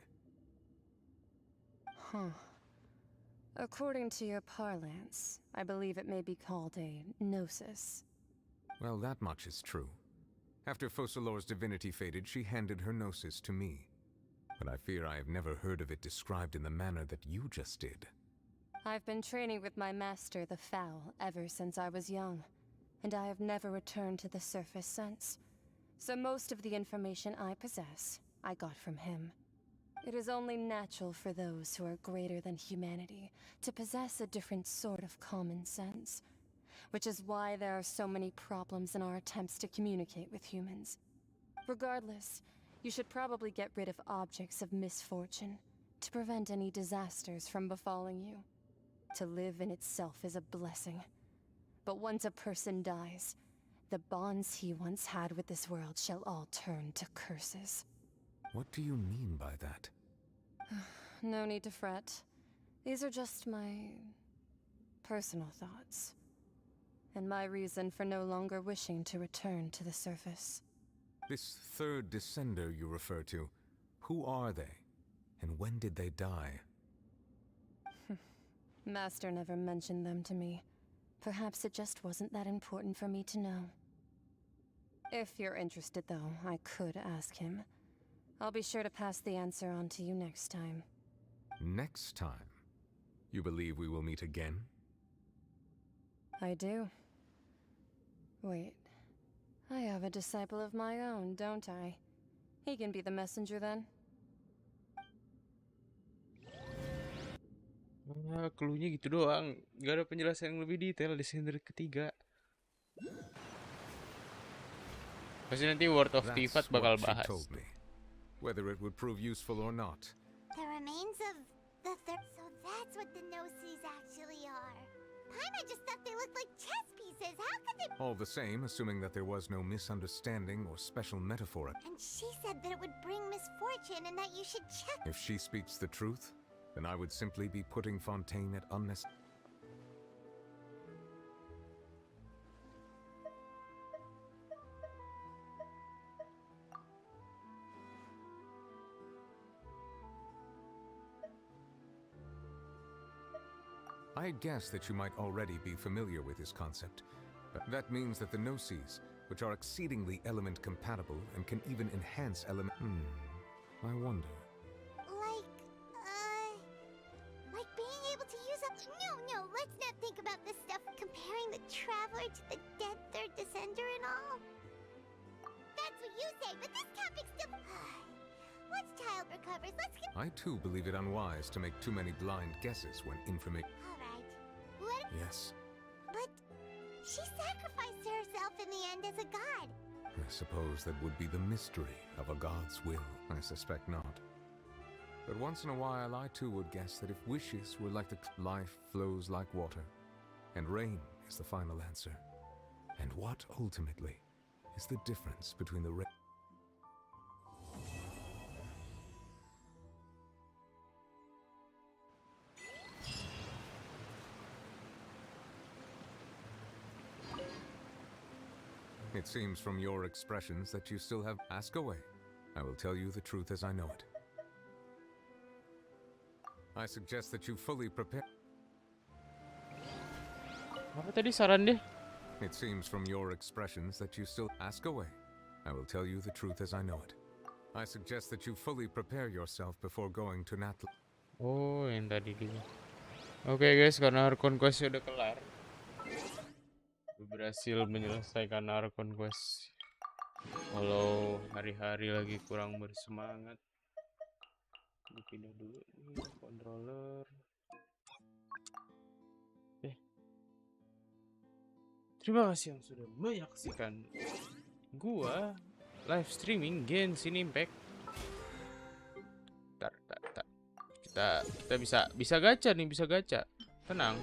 Huh. According to your parlance, I believe it may be called a gnosis. Well, that much is true. After Focalor's divinity faded, she handed her gnosis to me. But I fear I have never heard of it described in the manner that you just did. I've been training with my master, the Foul, ever since I was young, and I have never returned to the surface since. So most of the information I possess, I got from him. It is only natural for those who are greater than humanity to possess a different sort of common sense, which is why there are so many problems in our attempts to communicate with humans. Regardless, you should probably get rid of objects of misfortune to prevent any disasters from befalling you. To live in itself is a blessing. But once a person dies, the bonds he once had with this world shall all turn to curses. What do you mean by that? No need to fret. These are just my personal thoughts, and my reason for no longer wishing to return to the surface. This third descender you refer to, who are they? And when did they die? Master never mentioned them to me. Perhaps it just wasn't that important for me to know. If you're interested, though, I could ask him. I'll be sure to pass the answer on to you next time. Next time? You believe we will meet again? I do. Wait. I have a disciple of my own, don't I? He can be the messenger then. Cluenya gitu doang. Gak ada penjelasan yang lebih detail di scene ketiga. Pasti nanti World of Tivat bakal bahas. Whether it would prove useful or not. The remains of the third... So that's what the Gnosis actually are. Paimon just thought they looked like chess pieces. How could they... All the same, assuming that there was no misunderstanding or special metaphor. And she said that it would bring misfortune and that you should check... If she speaks the truth, then I would simply be putting Fontaine at unnecessary... I guess that you might already be familiar with this concept, but that means that the Gnosis, which are exceedingly element compatible and can even enhance element... I wonder. Like being able to use up... No, let's not think about this stuff. Comparing the traveler to the dead third descender and all? That's what you say, but this topic's still... Once child recovers, let's get... I too believe it unwise to make too many blind guesses when information... Alright. Let... Yes, But she sacrificed herself in the end as a god. I suppose that would be the mystery of a god's will. I suspect not. But once in a while, I too would guess that if wishes were like the... Life flows like water, and rain is the final answer. And what, ultimately, is the difference between the rain... It seems from your expressions that you still have... Ask away. I will tell you the truth as I know it. I suggest that you fully prepare... Apa tadi saran dia? It seems from your expressions that you still... Ask away. I will tell you the truth as I know it. I suggest that you fully prepare yourself before going to Natl... Oh, yang tadi dia. Oke guys, karena Archon Quest udah kelar. Berhasil menyelesaikan Archon Quest. Kalau hari-hari lagi kurang bersemangat, pindah dulu nih controller. Terima kasih yang sudah menyaksikan gua live streaming Genshin Impact. Kita bisa gacha nih, bisa gacha. Tenang.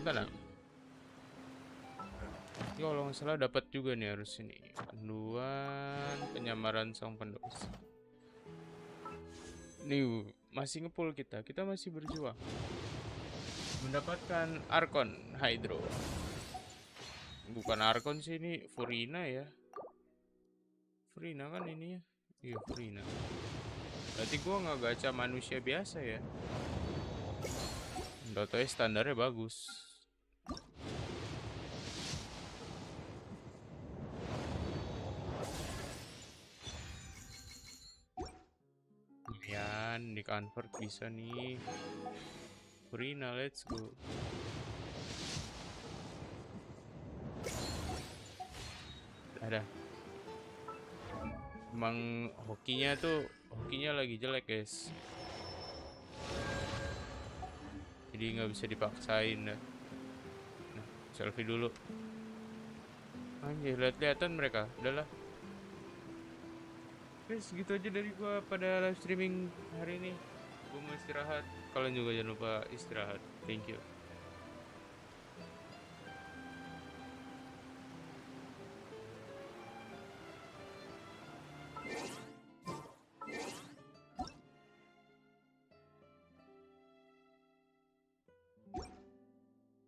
Kalau nggak salah dapat juga nih harus ini panduan penyamaran sang pendosa. Nih masih ngepull kita masih berjuang mendapatkan Archon Hydro. Bukan Archon sih, ini Furina ya. Furina kan ini ya. Iya Furina. Berarti gua nggak gacha manusia biasa ya. Dotanya standarnya bagus. Lumayan, di convert bisa nih. Furina, let's go. Ada. Emang hokinya lagi jelek guys. Jadi nggak bisa dipaksain dah. Nah, selfie dulu. Anjir, lihat-lihatan mereka. Udahlah. Guys, gitu aja dari gua pada live streaming hari ini. Gua mau istirahat. Kalian juga jangan lupa istirahat. Thank you.